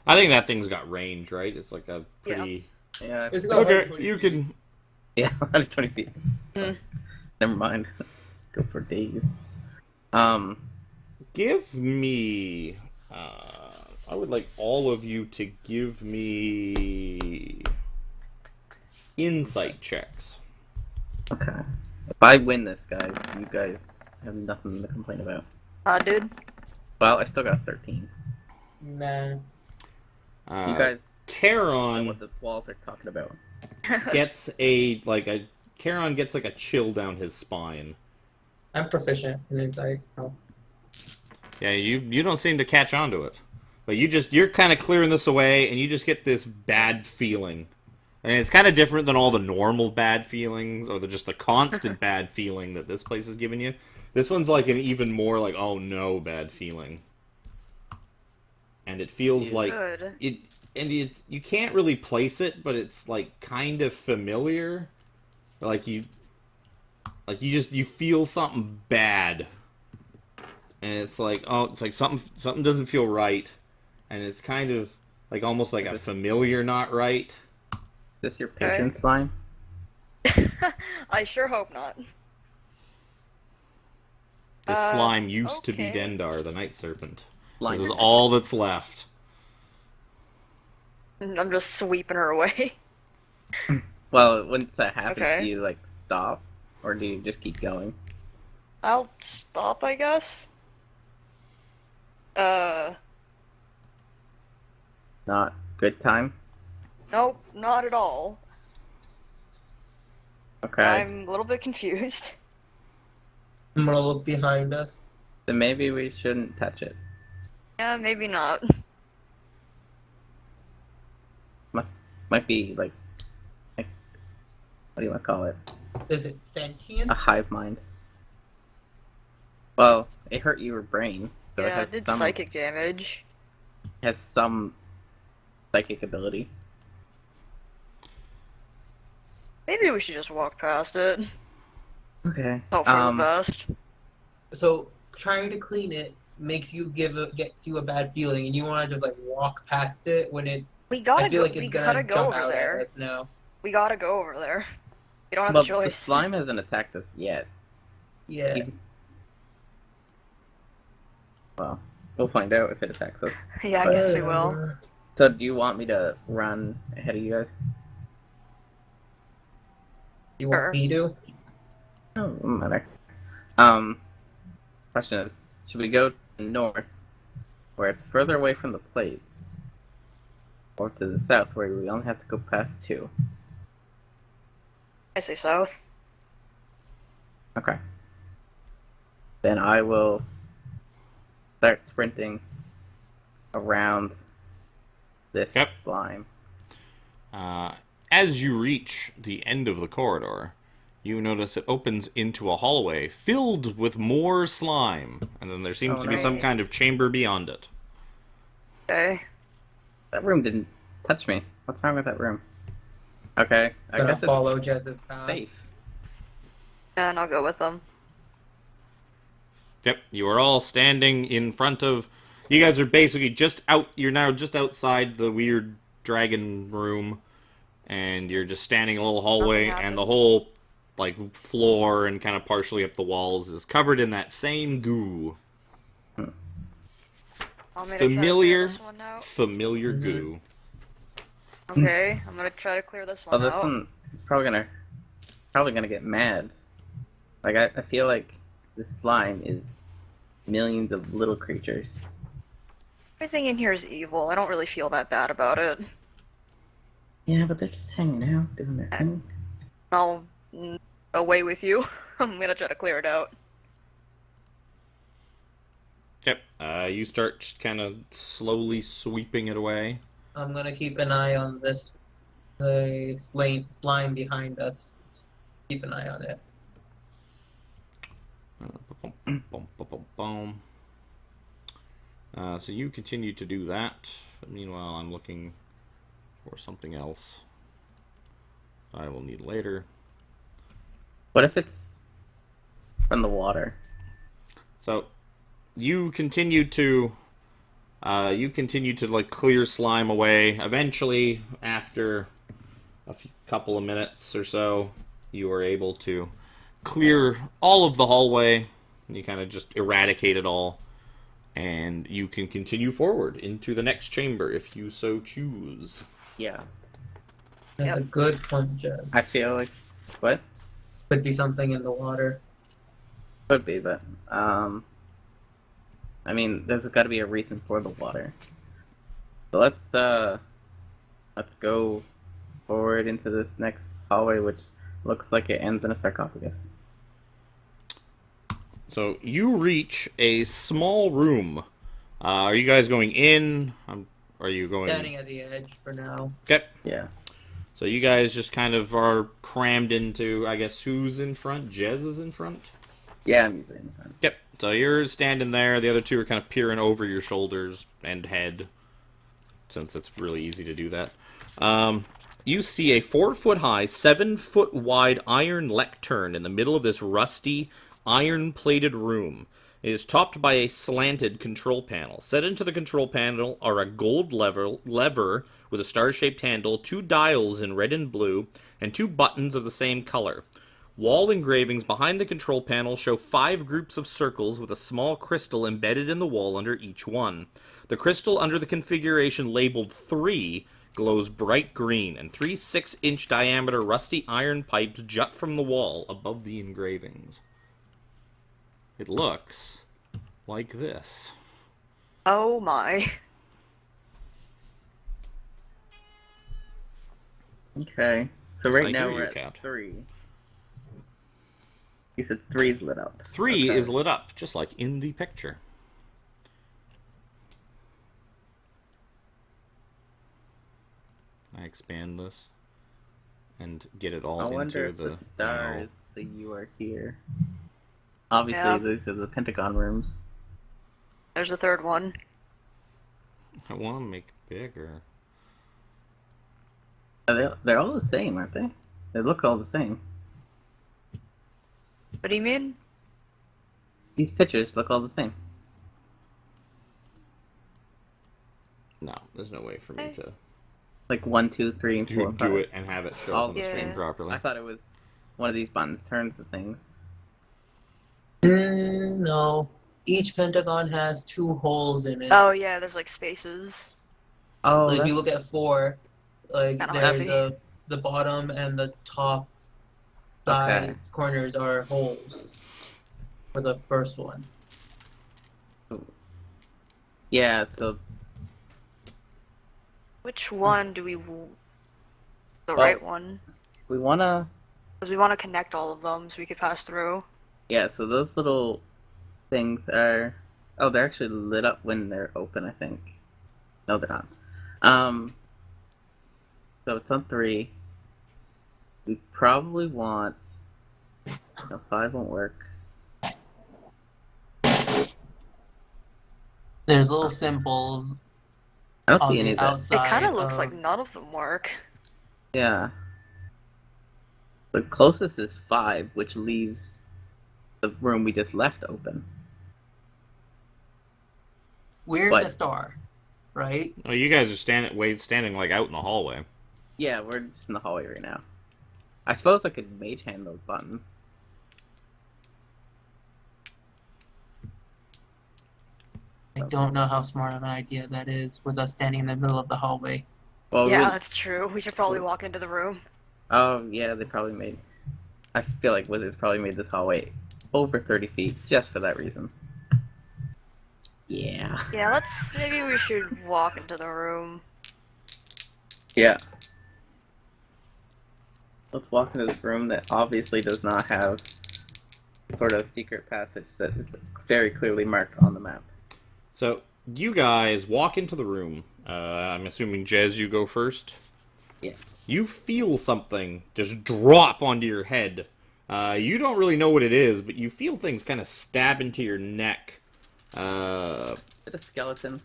I think that thing's got range, right? It's like a pretty. Yeah. It's got Okay, 120 you feet. can. Yeah. 120 feet. Hmm. Never mind. Go for days. Give me. I would like all of you to give me insight checks. Okay. If I win this, guys, you guys have nothing to complain about. Dude. Well, I still got 13. Nah. You guys know Charon what the walls are talking about. gets Charon gets like a chill down his spine. I'm proficient in insight. Oh. Yeah, you don't seem to catch on to it. But you're kind of clearing this away, and you just get this bad feeling. And it's kind of different than all the normal bad feelings, or just the constant bad feeling that this place is giving you. This one's like an even more like, oh no, bad feeling. And it feels like Good. you can't really place it, but it's like kind of familiar. Like you feel something bad. And it's like, oh, it's like something doesn't feel right. And it's kind of like almost like a familiar not right. Is this your patron Okay. slime? I sure hope not. This slime used to be okay. Dendar, the night serpent. Slime. This is all that's left. I'm just sweeping her away. Well, once that happens, Okay. do you like stop, or do you just keep going? I'll stop, I guess. Not good time. Nope, not at all. Okay. I'm a little bit confused. I'm gonna look behind us. Then maybe we shouldn't touch it. Yeah, maybe not. Might be like what do you want to call it? Is it sentient? A hive mind. Well, it hurt your brain, so it Yeah, has it did some psychic damage. psychic ability. Maybe we should just walk past it. Okay. Hope for the best. So trying to clean it gets you a bad feeling, and you want to just like walk past it when it. We gotta I feel go. like We it's gotta gonna go jump over out there. at us now. We gotta go over there. We don't have Well, a choice. the slime hasn't attacked us yet. Yeah. Well, we'll find out if it attacks us. Yeah, I guess we will. So, do you want me to run ahead of you guys? You want Sure. me to? No, it doesn't matter. Question is, should we go north, where it's further away from the plates, or to the south, where we only have to go past 2? I say south. Okay. Then I will start sprinting around this Yep. slime. As you reach the end of the corridor, you notice it opens into a hallway filled with more slime, and then there seems Oh, to be no. some kind of chamber beyond it. Okay. That room didn't touch me. What's wrong with that room? Okay, I Gonna guess follow it's Jez's path. safe. And I'll go with them. Yep, you are all standing in front of... You guys are basically just out... You're now just outside the weird dragon room, and you're just standing in a little hallway, Nothing and the happened. whole, like, floor and kind of partially up the walls is covered in that same goo. Want me to try to Familiar, clear this one out? familiar goo. Okay, I'm gonna try to clear this Well, one this out. one is probably gonna get mad. Like I feel like this slime is millions of little creatures. Everything in here is evil. I don't really feel that bad about it. Yeah, but they're just hanging out, doing their thing. I'll away with you. I'm gonna try to clear it out. Yep, you start just kind of slowly sweeping it away. I'm gonna keep an eye on the slime behind us. Keep an eye on it. Boom, boom, boom, boom. So you continue to do that. Meanwhile, I'm looking for something else I will need later. What if it's from the water? So you continue to like clear slime away. Eventually, after a couple of minutes or so, you are able to clear all of the hallway. And you kind of just eradicate it all, and you can continue forward into the next chamber if you so choose. Yeah. That's a Yep. good point, Jez. I feel like what? Could be something in the water. Could be, but I mean, there's got to be a reason for the water. So let's go forward into this next hallway, which looks like it ends in a sarcophagus. So you reach a small room. Are you guys going in? Are you going? Standing at the edge for now. Okay. Yeah. So you guys just kind of are crammed into, I guess, who's in front? Jez is in front? Yeah, I'm usually in the front. Yep. So you're standing there. The other two are kind of peering over your shoulders and head, since it's really easy to do that. You see a 4-foot-high, 7-foot-wide iron lectern in the middle of this rusty, iron-plated room. It is topped by a slanted control panel. Set into the control panel are a gold lever with a star-shaped handle, 2 dials in red and blue, and 2 buttons of the same color. Wall engravings behind the control panel show 5 groups of circles with a small crystal embedded in the wall under each one. The crystal under the configuration labeled 3 glows bright green, and 3 6-inch diameter rusty iron pipes jut from the wall above the engravings. It looks like this. Oh my. Okay. So It's right like now your we're at count. 3. You said 3's lit up. 3 Okay. is lit up, just like in the picture. I expand this and get it all I wonder into if the the star panel. is the you are here. Obviously, Yeah. these are the Pentagon rooms. There's a third one. I want to make it bigger. They're all the same, aren't they? They look all the same. What do you mean? These pictures look all the same. No, there's no way for me to Like 1, 2, 3, and 4. do it and have it show up on the Yeah. screen properly. I thought it was one of these buttons turns the things. No. Each pentagon has 2 holes in it. Oh yeah, there's like spaces. Oh, Like, if you that's- look at 4, like Kinda there's heavy. the bottom and the top side Okay. corners are holes for the first one. yeah. So Which one do we? The Well- right one, we wanna. because we want to connect all of them so we could pass through. Yeah. So those little things are. Oh, they're actually lit up when they're open. I think. No, they're not. So it's on 3. We probably want. No, 5 won't work. There's little symbols I don't on see any the of that. outside. It kind of looks like none of them work. Yeah. The closest is 5, which leaves the room we just left open. We're What? the star, right? Oh, you guys are standing like out in the hallway. Yeah, we're just in the hallway right now. I suppose I could mage hand those buttons. I don't know how smart of an idea that is with us standing in the middle of the hallway. Well, Yeah, we- that's true. We should probably walk into the room. oh yeah, they probably made. I feel like Wizards probably made this hallway over 30 feet just for that reason. Yeah. Yeah, maybe we should walk into the room. Yeah. Let's walk into this room that obviously does not have sort of secret passage that is very clearly marked on the map. So you guys walk into the room. I'm assuming Jez, you go first. Yeah. You feel something just drop onto your head. You don't really know what it is, but you feel things kind of stab into your neck. Is it a skeleton?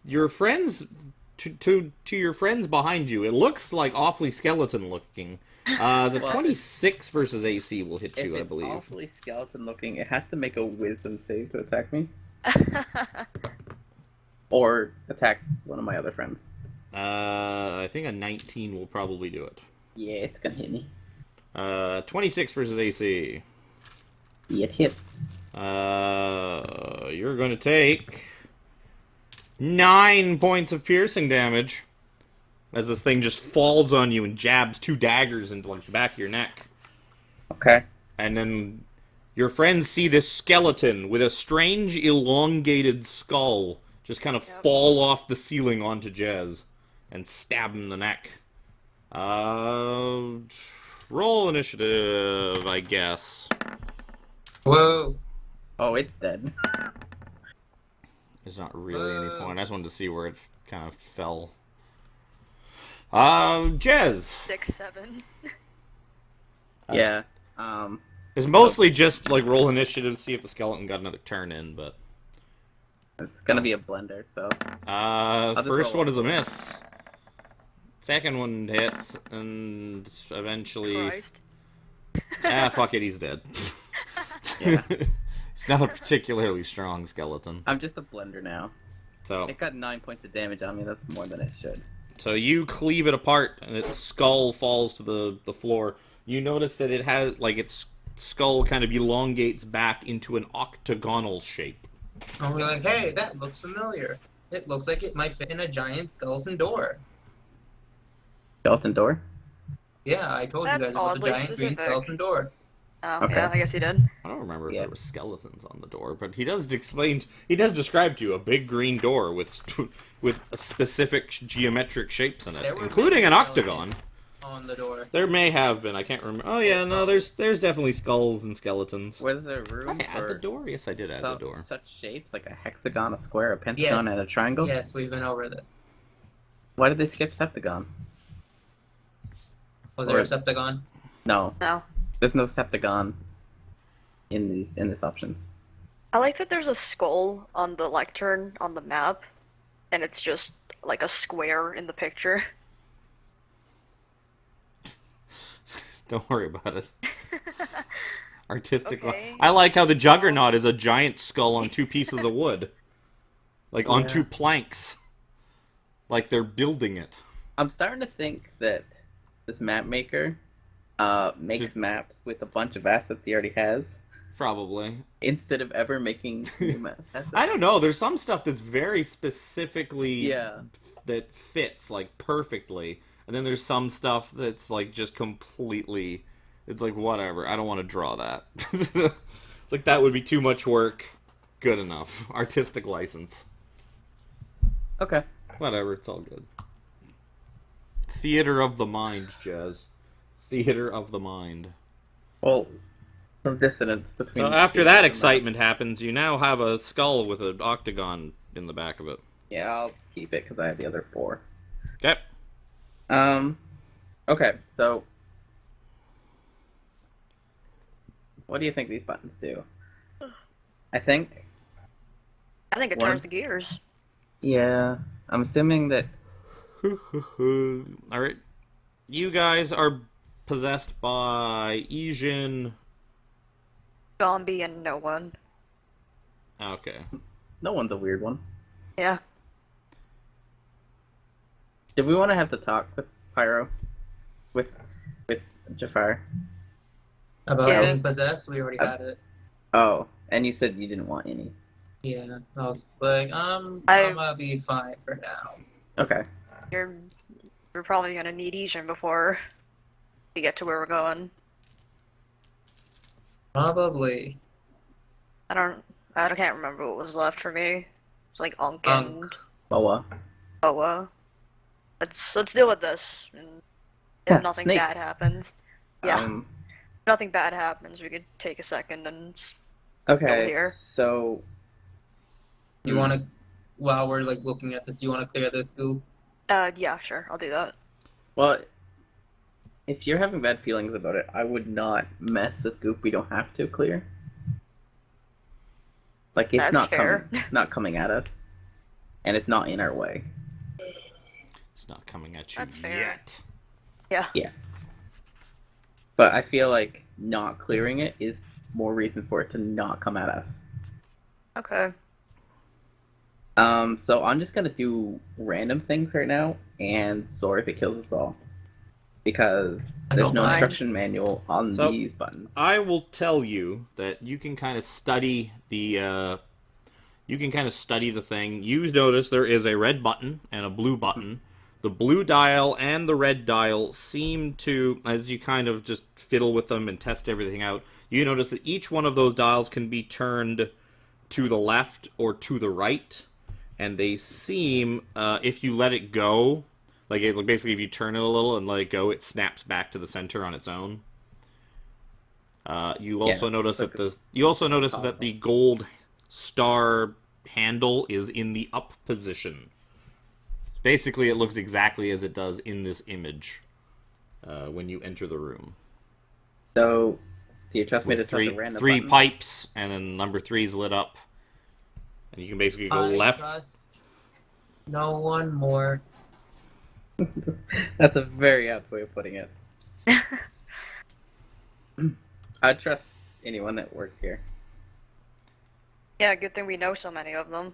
Your friends to your friends behind you. It looks like awfully skeleton looking. The Well, 26 versus AC will hit If you, I it's believe. awfully skeleton looking, it has to make a wisdom save to attack me. Or attack one of my other friends. I think a 19 will probably do it. Yeah, it's gonna hit me. 26 versus AC. Yeah, it hits. You're going to take 9 points of piercing damage as this thing just falls on you and jabs 2 daggers into like the back of your neck. Okay. And then your friends see this skeleton with a strange elongated skull just kind of fall off the ceiling onto Jez and stab him in the neck. Roll initiative, I guess. Whoa. Oh, it's dead. There's not really any point. I just wanted to see where it kind of fell. Jez. 6, 7. Yeah. It's mostly just like roll initiative, see if the skeleton got another turn in, but It's gonna be a blender, so just first roll one is a one. miss. Second one hits, and eventually, Christ. fuck it, he's dead. Yeah. It's not a particularly strong skeleton. I'm just a blender now. So, It got 9 points of damage on me. That's more than it should. so you cleave it apart, and its skull falls to the floor. You notice that it has, like, its skull kind of elongates back into an octagonal shape. I'll be like, hey, that looks familiar. It looks like it might fit in a giant skeleton door. Skeleton door? Yeah, I told That's you guys about the oddly giant green specific. skeleton door. Oh, Okay. yeah, I guess he did. I don't remember if Yeah. there were skeletons on the door, but he does describe to you a big green door with specific geometric shapes in it, There were including an many octagon. skeletons on the door. There may have been. I can't remember. Oh yeah, no, there's definitely skulls and skeletons. Was there room I add for the door? Yes, I did add the door. such shapes like a hexagon, a square, a pentagon, Yes. and a triangle? Yes, we've been over this. Why did they skip septagon? Was there a Or- septagon? No, No. there's no septagon in this options. I like that there's a skull on the lectern on the map, and it's just like a square in the picture. Don't worry about it. Artistic. Okay. I like how the juggernaut is a giant skull on two pieces of wood, like on Yeah. two planks, like they're building it. I'm starting to think that this map maker makes Just- maps with a bunch of assets he already has Probably. instead of ever making new maps. I don't know. There's some stuff that's very specifically Yeah. that fits like perfectly, and then there's some stuff that's like just completely. It's like whatever. I don't want to draw that. It's like that would be too much work. Good enough. Artistic license. Okay. Whatever. It's all good. Theater of the mind, Jazz. Theater of the mind. Well, some dissonance between. So after that excitement happens, you now have a skull with an octagon in the back of it. Yeah, I'll keep it because I have the other 4. Okay. Okay, so what do you think these buttons do? I think, I think it One. turns the gears. yeah, I'm assuming that. Alright. You guys are possessed by Ijin. Zombie and no one. Okay. No one's a weird one. Yeah. Did we want to have the talk with Pyro? With Jafar? About Yeah. being possessed? We already had it. Oh, and you said you didn't want any. Yeah. I was like, I'm I- gonna be fine for now. Okay. We're probably gonna need Ejin before we get to where we're going. Probably. I can't remember what was left for me. It's like Unk Unk. and Boa. Boa. Let's deal with this. And if Yeah, nothing Snake. bad happens. Yeah. Um, If nothing bad happens, we could take a second and okay. here. So. You wanna, while we're like looking at this, you wanna clear this goo? yeah, sure, I'll do that. Well, if you're having bad feelings about it, I would not mess with goop we don't have to clear. Like it's That's not fair. not coming at us, and it's not in our way. It's not coming at you That's fair. yet. Yeah. But I feel like not clearing it is more reason for it to not come at us. Okay. So I'm just gonna do random things right now, and sorry if it kills us all, because I there's don't no mind. instruction manual on So- these buttons. I will tell you that you can kind of study the thing. You notice there is a red button and a blue button. The blue dial and the red dial seem to, as you kind of just fiddle with them and test everything out, you notice that each one of those dials can be turned to the left or to the right, and they seem, if you let it go, like basically if you turn it a little and let it go, it snaps back to the center on its own. You also Yeah, notice it's that that the gold star handle is in the up position. Basically, it looks exactly as it does in this image when you enter the room. So Do you trust me to with touch a random three button? pipes, and then number 3's lit up. And you can basically go I left. trust no one more. That's a very apt way of putting it. I trust anyone that works here. Yeah, good thing we know so many of them.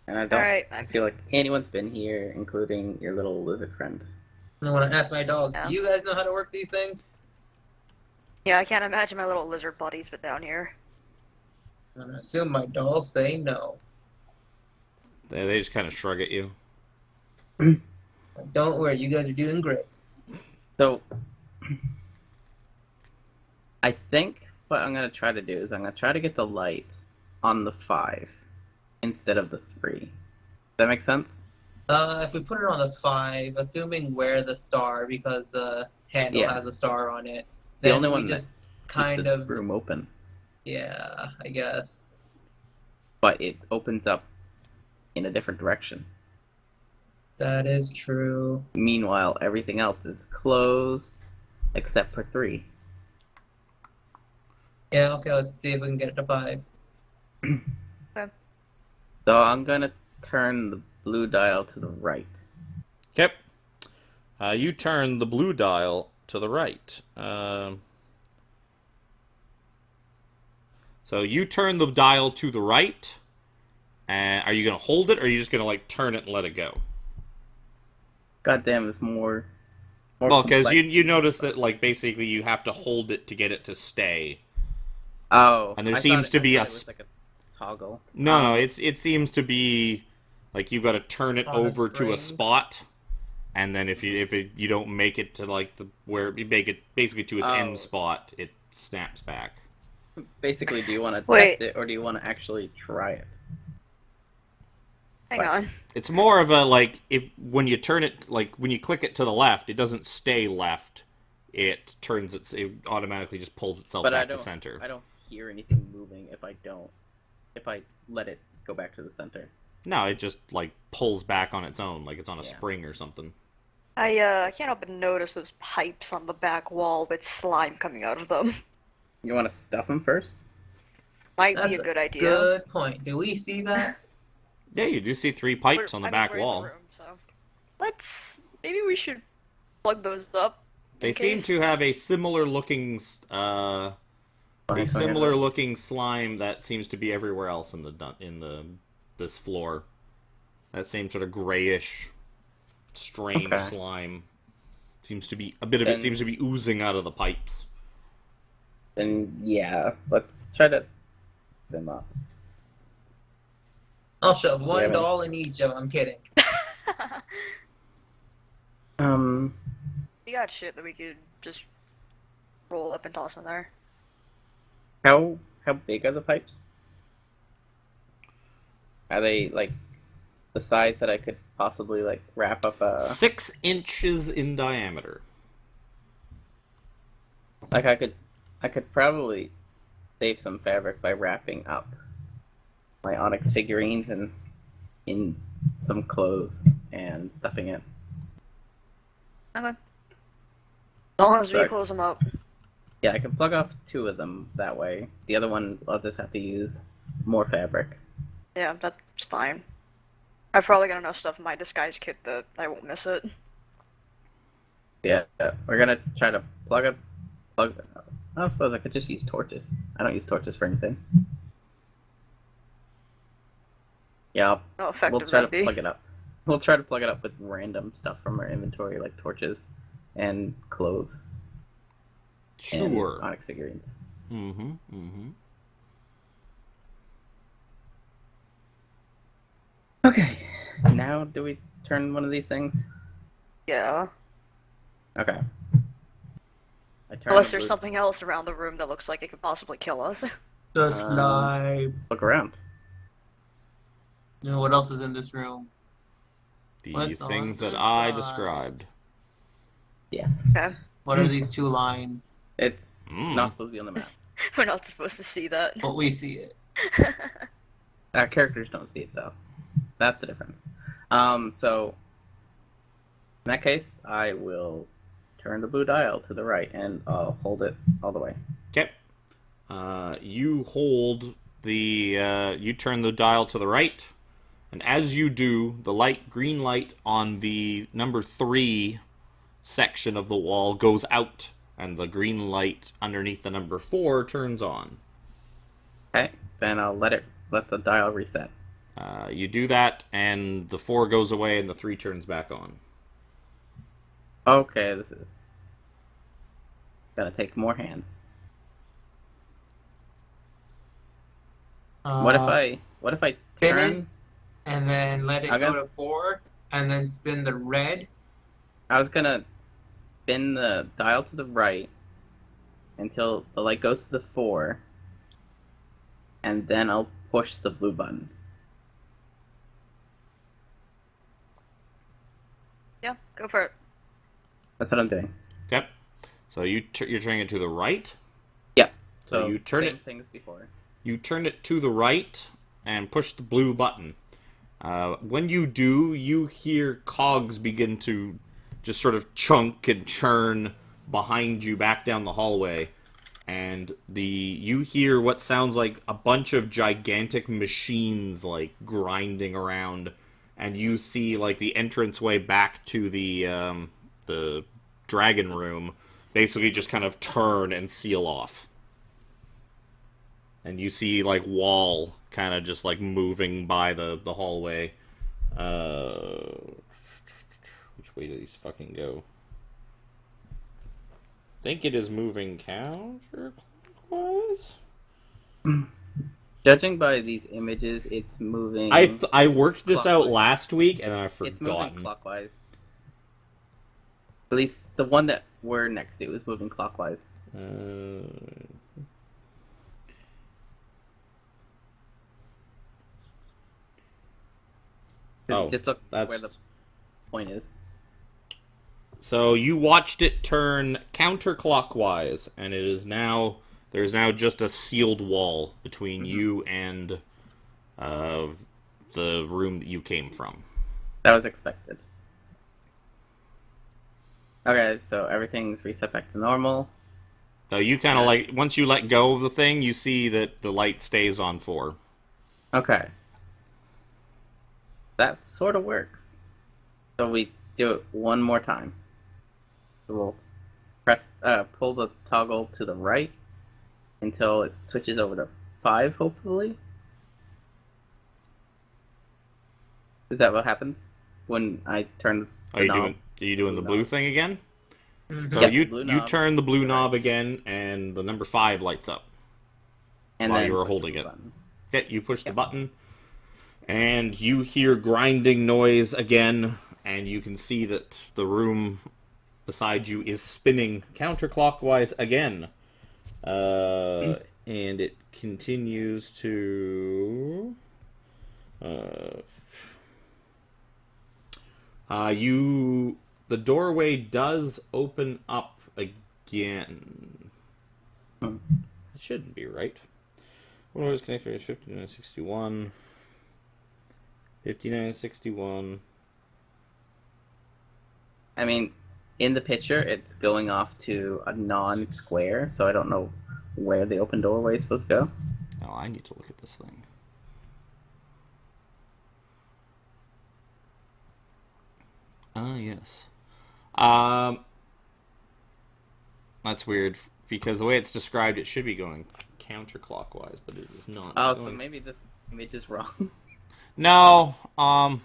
And I don't Alright, feel like anyone's been here, including your little lizard friend. I want to ask my dog, Yeah. do you guys know how to work these things? yeah, I can't imagine my little lizard buddies but down here. I'm going to assume my dolls say no. They just kind of shrug at you. Don't worry, you guys are doing great. So, I think what I'm going to try to do is I'm going to try to get the light on the 5 instead of the 3. Does that make sense? If we put it on the 5, assuming we're the star because the handle Yeah. has a star on it, The then only we one just Keeps kind the of, room open, yeah, I guess. but it opens up in a different direction. That is true. Meanwhile, everything else is closed except for 3. Yeah, okay, let's see if we can get it to 5. So I'm going to turn the blue dial to the right. Okay. You turn the blue dial to the right. So you turn the dial to the right. And are you going to hold it, or are you just going to like turn it and let it go? God damn, it's more Well, because complex. you notice that like basically you have to hold it to get it to stay. Oh, And there I seems thought to be I a thought it was like a toggle. No, it seems to be like you've got to turn it On a over to a string. spot, and then if you don't make it to like the where you make it basically to its Oh. end spot, it snaps back. Basically, do you want to Wait. test it or do you want to actually try it? Hang What? on. It's more of a like if when you turn it like when you click it to the left, it doesn't stay left. It automatically just pulls itself But back to center. I don't hear anything moving if I let it go back to the center. No, it just like pulls back on its own, like it's on a Yeah. spring or something. I can't help but notice those pipes on the back wall with slime coming out of them. You want to stuff them first? Might That's be a good idea. Good point. Do we see that? Yeah, you do see 3 pipes on the back we're in wall. room, so maybe we should plug those up. They in seem case. to have a similar looking slime that seems to be everywhere else in this floor. That same sort of grayish, strange Okay. slime seems to be a bit of it Then- seems to be oozing out of the pipes. Then yeah, let's try to them up. I'll shove one Yeah, man. doll in each of them. I'm kidding. We got shit that we could just roll up and toss in there. How big are the pipes? Are they like the size that I could possibly like wrap up a 6 inches in diameter. like I could probably save some fabric by wrapping up my Onyx figurines and in some clothes and stuffing it. Okay. As long as we Sorry. close them up. Yeah, I can plug off 2 of them that way. The other one I'll just have to use more fabric. Yeah, that's fine. I've probably got enough stuff in my disguise kit that I won't miss it. Yeah, we're gonna try to plug. I suppose I could just use torches. I don't use torches for anything. Yeah, How we'll effective try to that'd be. plug it up. We'll try to plug it up with random stuff from our inventory, like torches and clothes and Sure. Onyx figurines. Mm-hmm. Okay, now do we turn one of these things? Yeah. Okay. I turn Unless the there's blue- something else around the room that looks like it could possibly kill us. The slime. Let's look around. You know what else is in this room? The What's on things that the I side? described. Okay. What are these 2 lines? It's not supposed to be on the map. We're not supposed to see that. But we see it. Our characters don't see it though. That's the difference. So in that case, I will turn the blue dial to the right, and I'll hold it all the way. Okay. You hold the, you turn the dial to the right, and as you do, the green light on the number 3 section of the wall goes out, and the green light underneath the number 4 turns on. Okay, then I'll let the dial reset. You do that, and the 4 goes away, and the 3 turns back on. Okay, this is gonna take more hands. What if I spin it, turn? and then let it Okay. go to 4, and then spin the red? I was gonna spin the dial to the right until the light goes to the 4, and then I'll push the blue button. Yeah, go for it. That's what I'm doing. Okay. So you're turning it to the right. Yeah. So So you turn same it. things before. You turn it to the right and push the blue button. When you do, you hear cogs begin to just sort of chunk and churn behind you back down the hallway. And you hear what sounds like a bunch of gigantic machines like grinding around, and you see like the entranceway back to the dragon room basically just kind of turn and seal off. And you see like Wall kind of just like moving by the hallway. Which way do these fucking go? I think it is moving counterclockwise. Judging by these images, it's moving. I worked this out Clockwise. last week and I've It's moving forgotten. clockwise. At least the one that we're next to is moving clockwise. Oh, Just look that's- where the point is. So you watched it turn counterclockwise, and there's now just a sealed wall between you and the room that you came from. That was expected. Okay, so everything's reset back to normal. So you kind of like, once you let go of the thing, you see that the light stays on 4. Okay. That sort of works. So we do it one more time. So we'll pull the toggle to the right until it switches over to 5, hopefully. Is that what happens when I turn the knob? Are you doing the blue thing again? Mhm. So Yeah, you blue you knob turn the blue to the knob right. again, and the number 5 lights up. And while then you were push the holding blue it. button. Okay, you push the Yep. button, and you hear grinding noise again, and you can see that the room beside you is spinning counterclockwise again. And it continues to... The doorway does open up again. That shouldn't be right. One was connected is 5961. 5961. I mean, in the picture, it's going off to a non-square, so I don't know where the open doorway is supposed to go. Oh, I need to look at this thing. Ah, yes. That's weird, because the way it's described, it should be going counterclockwise, but it is not. Oh, It's so going- maybe this image is wrong. No, I'm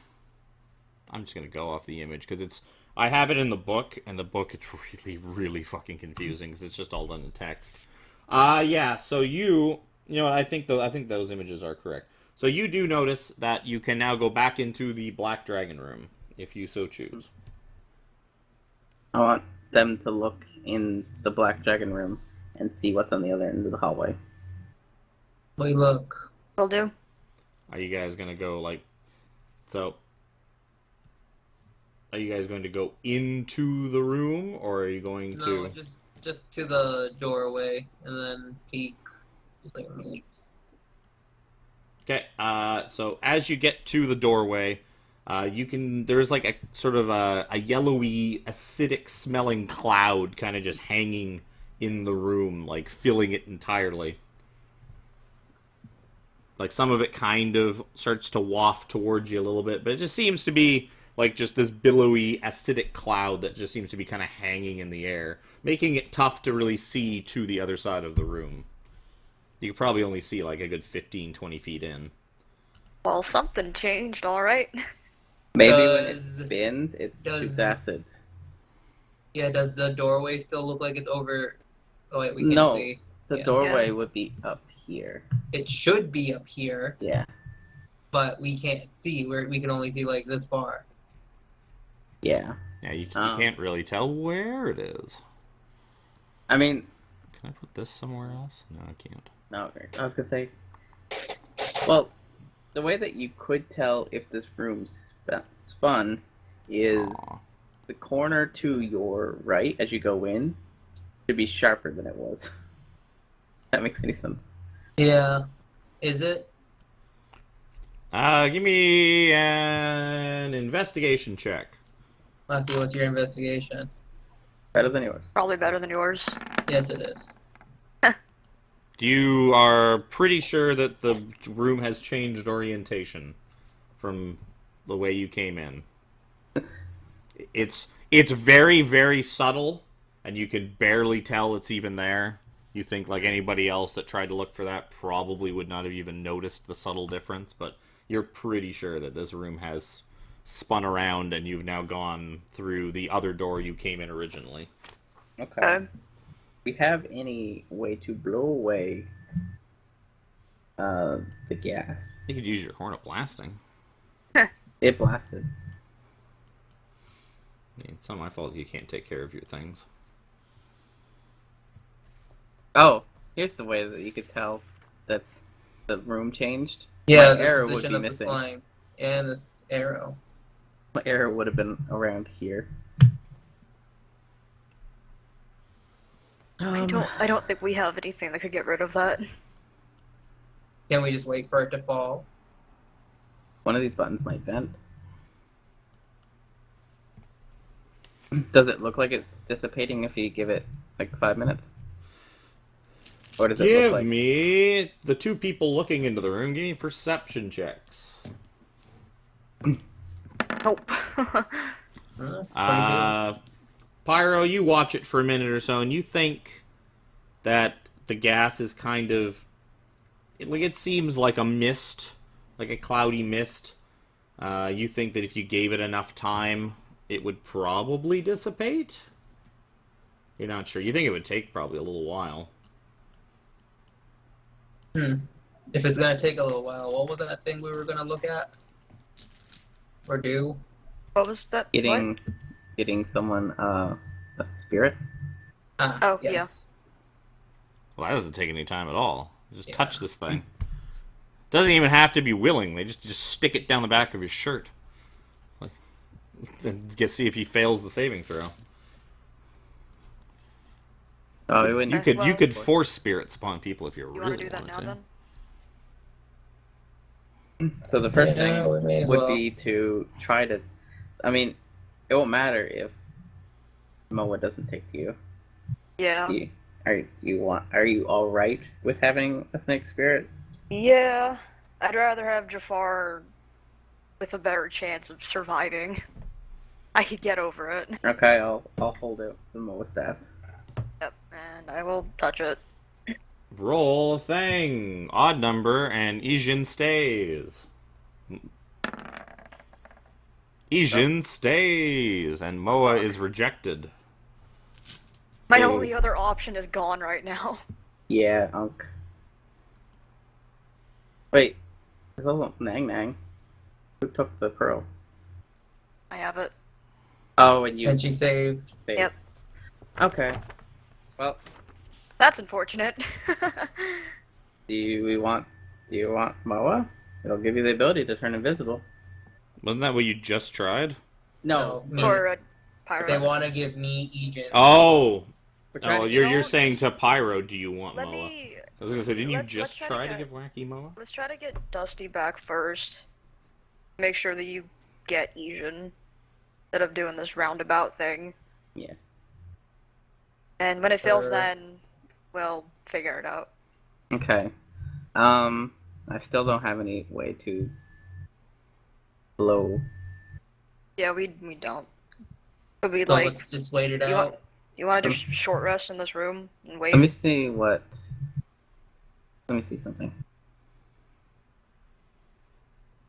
just gonna go off the image, because it's... I have it in the book, and the book it's really, really fucking confusing, because it's just all done in text. Yeah, so you know what, I think those images are correct. So you do notice that you can now go back into the Black Dragon room, if you so choose. I want them to look in the Black Dragon room and see what's on the other end of the hallway. Wait, look. Will do. Are you guys gonna go, like... So... Are you guys going to go into the room, or are you going No, to... just to the doorway, and then peek. Just like, Okay, so as you get to the doorway, There's like a sort of a yellowy, acidic smelling cloud kind of just hanging in the room, like filling it entirely. Like some of it kind of starts to waft towards you a little bit, but it just seems to be like just this billowy, acidic cloud that just seems to be kind of hanging in the air, making it tough to really see to the other side of the room. You could probably only see like a good 15, 20 feet in. Well, something changed, alright. Maybe when it spins, it shoots acid. Yeah, does the doorway still look like it's over? Oh wait, we can't No, see. the doorway Yes. would be up here. It should be up here, Yeah. but we can't see. We can only see like this far. Yeah. Yeah, you can't really tell where it is. I mean, Can I put this somewhere else? No, I can't. no, okay. I was gonna say, well, the way that you could tell if this room spun is Aw. the corner to your right as you go in should be sharper than it was. If that makes any sense. Yeah. Is it? Give me an investigation check. Lucky, what's your investigation? Better than yours. Probably better than yours. Yes, it is. You are pretty sure that the room has changed orientation from the way you came in. It's very, very subtle, and you can barely tell it's even there. You think like anybody else that tried to look for that probably would not have even noticed the subtle difference, but you're pretty sure that this room has spun around and you've now gone through the other door you came in originally. Okay. We have any way to blow away the gas? You could use your horn of blasting. It blasted. I mean, it's not my fault you can't take care of your things. Oh, here's the way that you could tell that the room changed. Yeah, My the arrow would position be of the missing. slime and this arrow. My arrow would have been around here. I don't think we have anything that could get rid of that. Can we just wait for it to fall? One of these buttons might bend. Does it look like it's dissipating if you give it like 5 minutes? Or does it Give look like... me the two people looking into the room. Give me perception checks. Nope. Pyro, you watch it for a minute or so, and you think that the gas is kind of... it seems like a mist, like a cloudy mist. You think that if you gave it enough time, it would probably dissipate? You're not sure. You think it would take probably a little while. If it's gonna take a little while, what was that thing we were gonna look at? Or do? What was that? What? Getting someone a spirit. Oh, yes. Well, that doesn't take any time at all. Just Yeah. touch this thing. Doesn't even have to be willing. They just stick it down the back of your shirt. Like, and see if he fails the saving throw. Oh, it wouldn't. You could force spirits upon people if you You really want to do that now, wanted to. then? So the first Yeah, we may thing as would well. be to try to. I mean, it won't matter if Moa doesn't take you. Yeah. Are you all right with having a snake spirit? Yeah. I'd rather have Jafar with a better chance of surviving. I could get over it. Okay, I'll hold it the Moa staff. Yep, and I will touch it. Roll a thing. Odd number, and Ijin stays. Ijin stays, and Moa is rejected. My Ooh. only other option is gone right now. Yeah, Unk. Wait, there's also Nang Nang. Who took the pearl? I have it. Oh, and you. And she saved. saved. Yep. Okay. Well, That's unfortunate. do you want Moa? It'll give you the ability to turn invisible. Wasn't that what you just tried? No, me. Or a pyro. They want to give me Ejin. Oh! we're trying Oh, to- you're saying to Pyro, do you want Let Moa? me... I was gonna say, didn't you let's just try try to to get- give Wacky Moa? Let's try to get Dusty back first. Make sure that you get Asian instead of doing this roundabout thing. Yeah. And when it fails, Sure. then we'll figure it out. Okay. I still don't have any way to blow. Yeah, we don't. Could we So like let's just wait it you want out. you want to just short rest in this room and wait? Let me see what. Let me see something.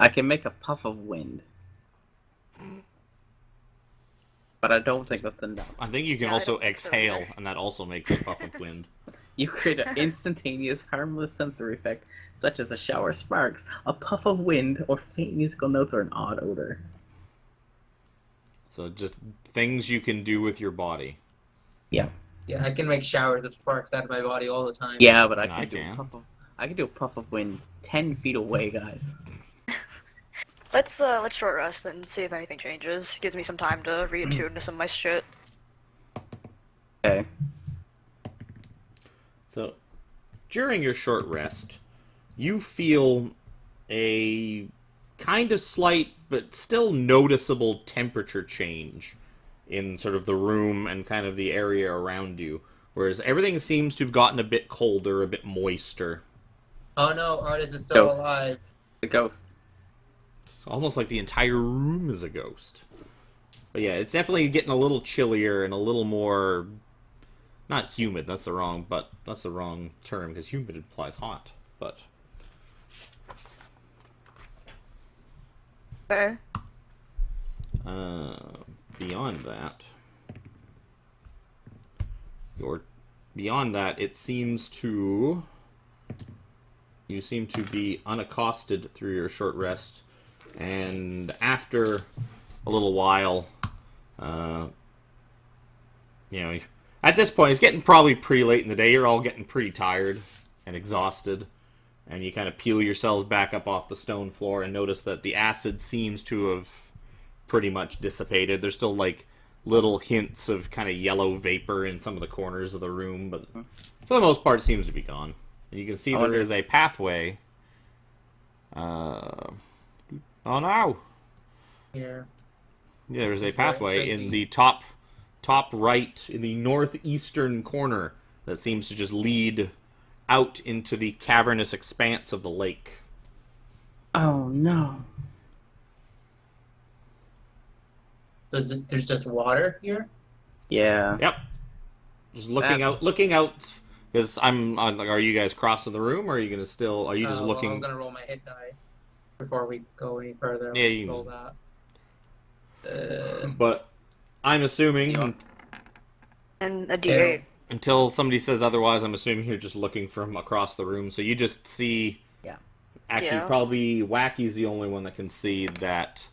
I can make a puff of wind. But I don't think that's enough. I think you can Yeah, I also don't think so exhale, either. and that also makes a puff of wind. You create an instantaneous, harmless sensory effect, such as a shower of sparks, a puff of wind, or faint musical notes, or an odd odor. So just things you can do with your body. Yeah. Yeah, I can make showers of sparks out of my body all the time. Yeah, but I No, can I do can. a puff of. I can do a puff of wind 10 feet away, guys. Let's short rest and see if anything changes. Gives me some time to reattune to some of my shit. Okay. So, during your short rest, you feel a kind of slight but still noticeable temperature change in sort of the room and kind of the area around you. Whereas everything seems to have gotten a bit colder, a bit moister. Oh no, Artis is still Ghost. alive. The ghost. It's almost like the entire room is a ghost. But yeah, it's definitely getting a little chillier and a little more... Not humid, that's the wrong term, because humid implies hot. But Okay. beyond that, it seems to... You seem to be unaccosted through your short rest, and after a little while, at this point, it's getting probably pretty late in the day. You're all getting pretty tired and exhausted, and you kind of peel yourselves back up off the stone floor and notice that the acid seems to have pretty much dissipated. There's still like little hints of kind of yellow vapor in some of the corners of the room, but for the most part, it seems to be gone. And you can see there is a pathway. Oh no! Here. Yeah, there's a That's where it pathway should in be. the top right, in the northeastern corner, that seems to just lead out into the cavernous expanse of the lake. Oh no. There's just water here? Yeah. Yep. Just looking out. Because are you guys crossing the room, or are you gonna still? Are you just Well, I was looking? gonna roll my hit die before we go any further. Yeah, Let's you can roll that. But I'm assuming Yeah. And a D8. until somebody says otherwise, I'm assuming you're just looking from across the room. So you just see. Yeah. Actually, Yeah. probably Wacky's the only one that can see that.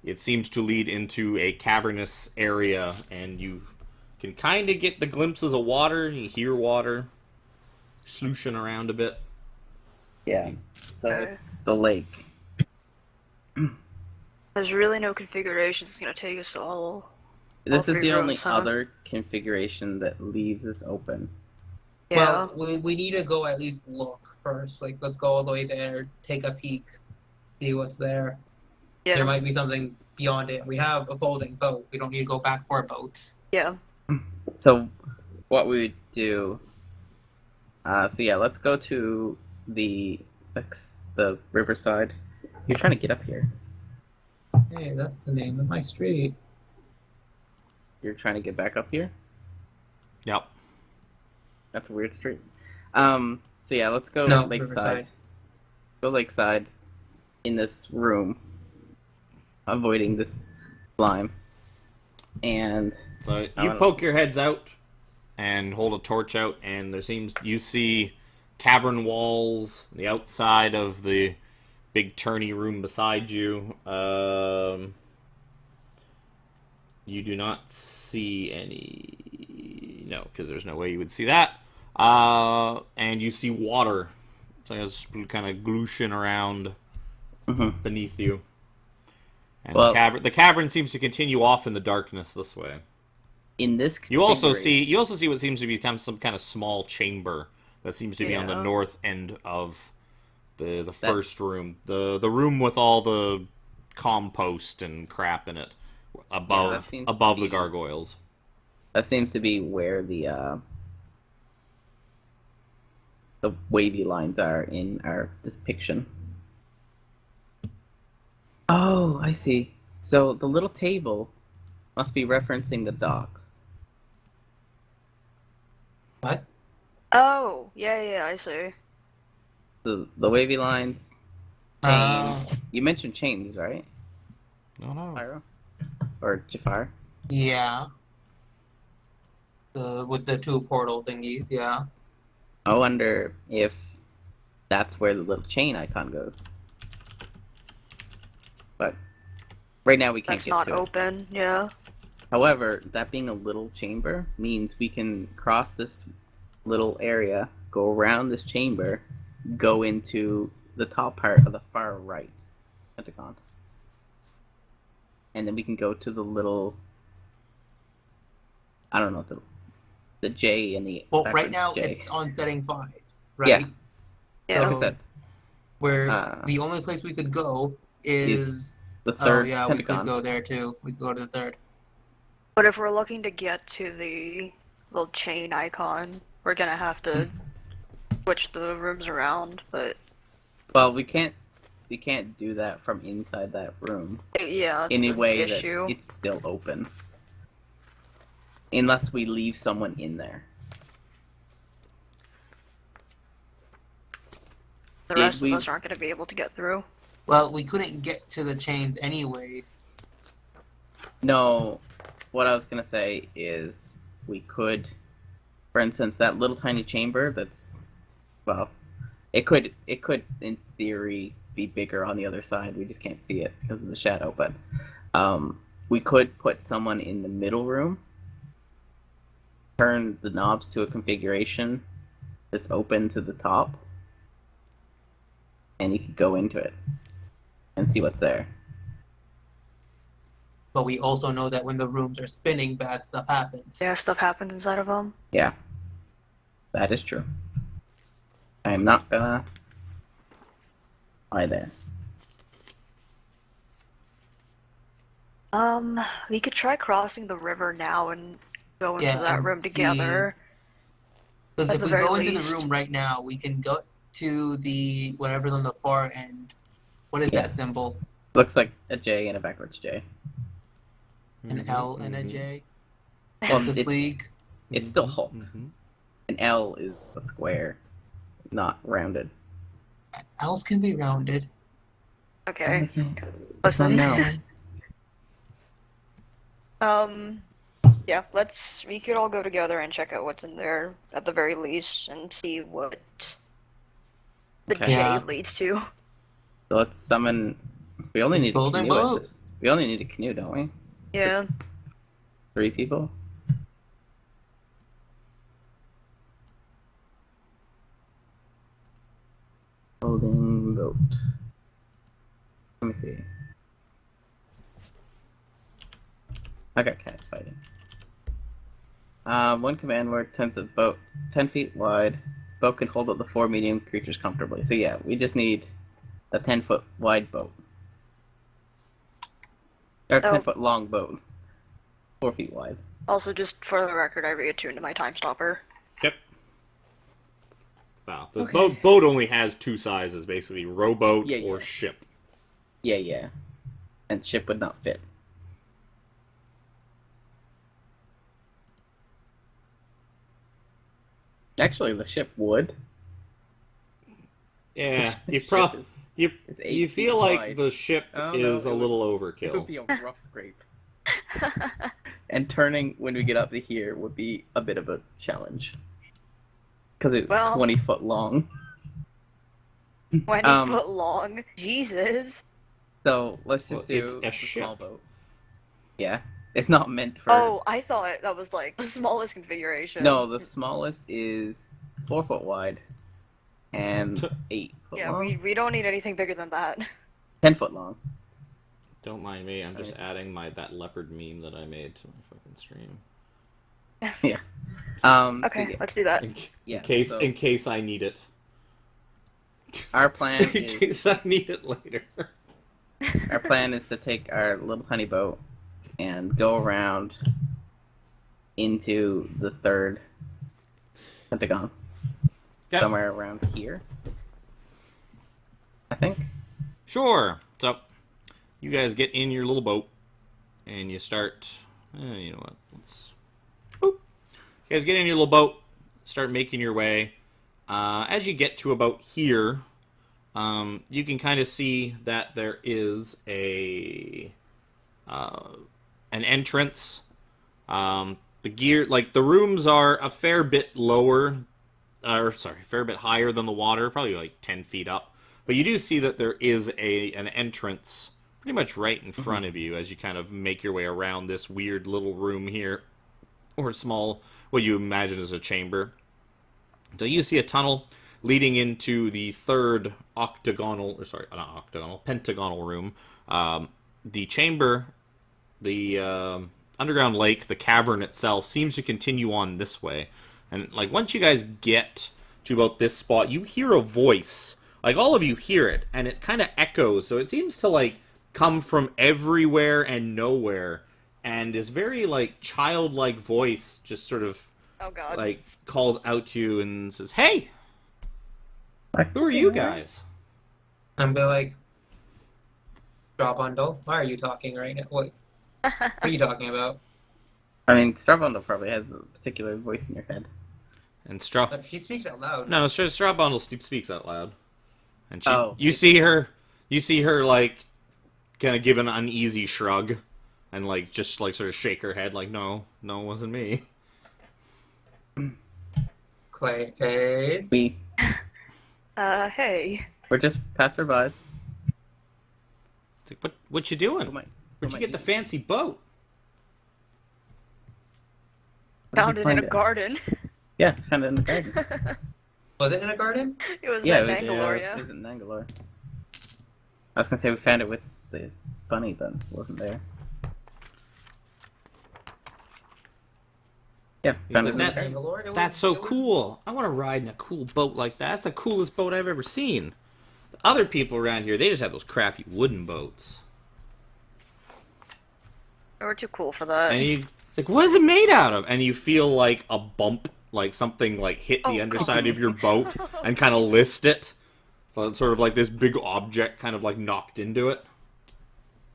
It seems to lead into a cavernous area, and you can kind of get the glimpses of water. You hear water slooshing around a bit. Yeah. So Okay. it's the lake. There's really no configurations. It's gonna take us all. This is three the only rooms, huh? other configuration that leaves this open. Yeah. Well, we need to go at least look first. Like, let's go all the way there, take a peek, see what's there. yeah. There might be something beyond it. We have a folding boat. We don't need to go back for boats. Yeah. So, what we would do. So yeah, let's go to the riverside. You're trying to get up here. Hey, that's the name of my street. You're trying to get back up here. Yep. That's a weird street. So yeah, let's go No, lakeside. Riverside. Go lakeside in this room, avoiding this slime. And So I you wanna- poke your heads out and hold a torch out, and you see cavern walls, the outside of the big turny room beside you. You do not see any... No, because there's no way you would see that. And you see water. So it's kind of glooshing around Mhm. beneath you. And Well- the cavern seems to continue off in the darkness this way. in this, You also configuration- see what seems to be kind of some kind of small chamber that seems to be on the Yeah. north end of the first room. The room with all the compost and crap in it that above seems to above the be- gargoyles. That seems to be where the wavy lines are in our depiction. Oh, I see. So the little table must be referencing the docks. What? Oh, yeah, I see. The wavy lines, chains. You mentioned chains, right? No. Pyro? Or Jafar? Yeah. With the 2 portal thingies, yeah. I wonder if that's where the little chain icon goes. But right now we can't That's get not to it. open, yeah. However, that being a little chamber means we can cross this little area, go around this chamber, go into the top part of the far right pentagon. And then we can go to the little, I don't know, the J and the Well, right backwards now J. it's on setting 5, right? Yeah. Yeah. Like I So- said, Where the only place we could go is... the third Oh, yeah, pentagon. we could go there, too. We could go to the 3rd. But if we're looking to get to the little chain icon, we're gonna have to switch the rooms around, but Well, we can't do that from inside that room yeah, that's in a the way issue. that it's still open. Unless we leave someone in there. The Did rest we- of us aren't gonna be able to get through. Well, we couldn't get to the chains anyways. No, what I was gonna say is we could, for instance, that little tiny chamber that's, well, it could in theory be bigger on the other side. We just can't see it because of the shadow. But we could put someone in the middle room, turn the knobs to a configuration that's open to the top, and you could go into it and see what's there. But we also know that when the rooms are spinning, bad stuff happens. Yeah, stuff happens inside of them. Yeah, that is true. I am not gonna lie there. We could try crossing the river now and go into Yeah, that and room see- together. Because At if the we very go into least. the room right now, we can go to the whatever's on the far end. What is Yeah. that symbol? Looks like a J and a backwards J. An L and a J? Well, Justice it's- League? It's still Hulk. Mhm. An L is a square, not rounded. L's can be rounded. Okay. Oh, Listen. no. Yeah, we could all go together and check out what's in there at the very least and see what the Okay. J Yeah. leads to. So let's summon. We only need a Golden canoe. boat. We only need a canoe, don't we? Yeah. 3 people. Golden boat. Let me see. I got cats fighting. One command word, 10 feet wide. Boat can hold up to 4 medium creatures comfortably. So yeah, we just need a 10-foot wide boat. Or 10-foot long boat. 4 feet wide. Also, just for the record, I reattuned to my time stopper. Yep. Wow. The Okay. boat only has 2 sizes, basically rowboat Yeah, or yeah. ship. Yeah. And ship would not fit. Actually, the ship would. Yeah, you Ship you is 8 you feet feel like wide. the ship Oh, no, is it a would- little It would overkill. be a rough scrape. And turning when we get up to here would be a bit of a challenge. Because it's Well- 20 foot long. 20 foot long. Jesus. So let's just Well, do it's a the ship. small boat. Yeah. It's not meant for. Oh, I thought that was like the smallest configuration. No, the smallest is 4 foot wide and 8 foot Yeah, long. we don't need anything bigger than that. 10 foot long. Don't mind me, I'm just Nice. adding that leopard meme that I made to my fucking stream. Yeah. So Okay, yeah, let's do that. yeah, so In case I need it. our plan In is case I need it later. Our plan is to take our little tiny boat and go around into the third pentagon. Yep. Somewhere around here, I think. Sure. So, you guys get in your little boat, and you start... you know what? Let's... Boop. You guys get in your little boat, start making your way. As you get to about here, you can kind of see that there is an entrance. The rooms are a fair bit lower, a fair bit higher than the water, probably like 10 feet up. But you do see that there is an entrance pretty much right in front of you as you kind of make your way around this weird little room here, or small, what you imagine is a chamber. So you see a tunnel leading into the third pentagonal room. The chamber, the underground lake, the cavern itself seems to continue on this way. And like once you guys get to about this spot, you hear a voice. Like all of you hear it, and it kind of echoes. So it seems to like come from everywhere and nowhere, and this very like childlike voice just sort of Oh god. like calls out to you and says, "Hey, who are you guys?" I'm gonna like draw bundle. Why are you talking right now? What are you talking about? I mean, Starbundle probably has a particular voice in your head. And Straw... She speaks out loud. No, Straw Bundle speaks out loud. And she, Oh. you see her like kind of give an uneasy shrug and like just like sort of shake her head like, no, it wasn't me. Clayface. Hey. We're just passerbys. It's like, what you doing? Where'd you get the fancy boat? Found it in a garden. Yeah, found it in the garden. Was it in a garden? It was Yeah, in it was, Bangalore, it yeah. was in Bangalore. I was gonna say we found it with the bunny, but it wasn't there. Yeah, found like, it in the garden. Bangalore? That's so cool. I want to ride in a cool boat like that. That's the coolest boat I've ever seen. The other people around here, they just have those crappy wooden boats. We're too cool for that. And it's like, what is it made out of? And you feel like a bump, like something like hit the Oh, underside God. of your boat and kind of list it. So it's sort of like this big object kind of like knocked into it.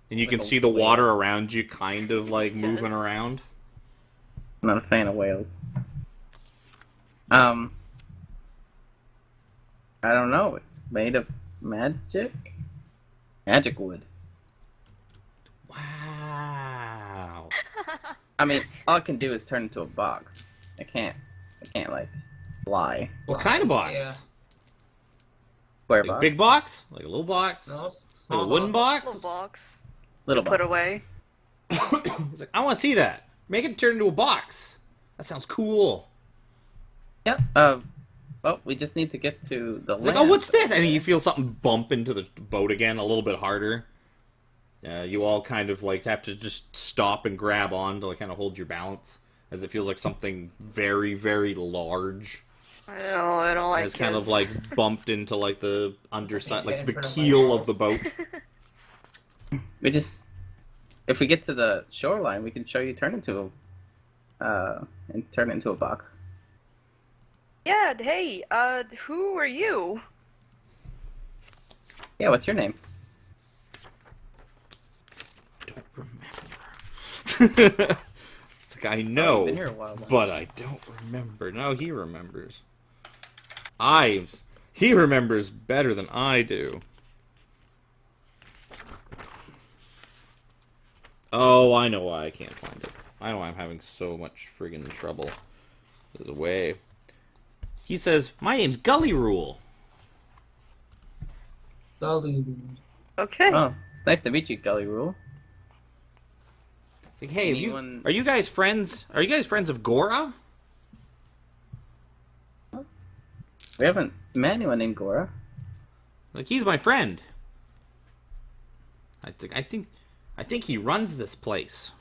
And you Like can a see the whale. water around you kind of like moving Yes. around. I'm not a fan of whales. I don't know. It's made of magic? Magic wood. Wow. I mean, all I can do is turn into a box. I can't like fly. What kind of box? Yeah. Square Like box. big box? Like a little box? No, Like small a wooden box. box? Little box. Little Put box. away. He's like, I want to see that. Make it turn into a box. That sounds cool. Yep. Well, we just need to get to the It's land. like, oh, what's this? And you feel something bump into the boat again a little bit harder. You all kind of like have to just stop and grab on to like kind of hold your balance, as it feels like something very, very large I don't like has kind of kids. like bumped into like the underside, like in the front of my keel of house. the boat. We just, if we get to the shoreline, we can show you turn into a box. Yeah, hey, who are you? Yeah, what's your name? Don't remember. It's like, I You've know, been here a while. Then. but I don't remember. No, he remembers. He remembers better than I do. Oh, I know why I can't find it. I know why I'm having so much friggin' trouble. There's a way. He says, my name's Gully Rule. Golly. Okay. Oh, it's nice to meet you, Gully Rule. It's like, hey, Anyone- are you guys friends? Are you guys friends of Gora? We haven't met anyone named Gora. Like, he's my friend. I think he runs this place.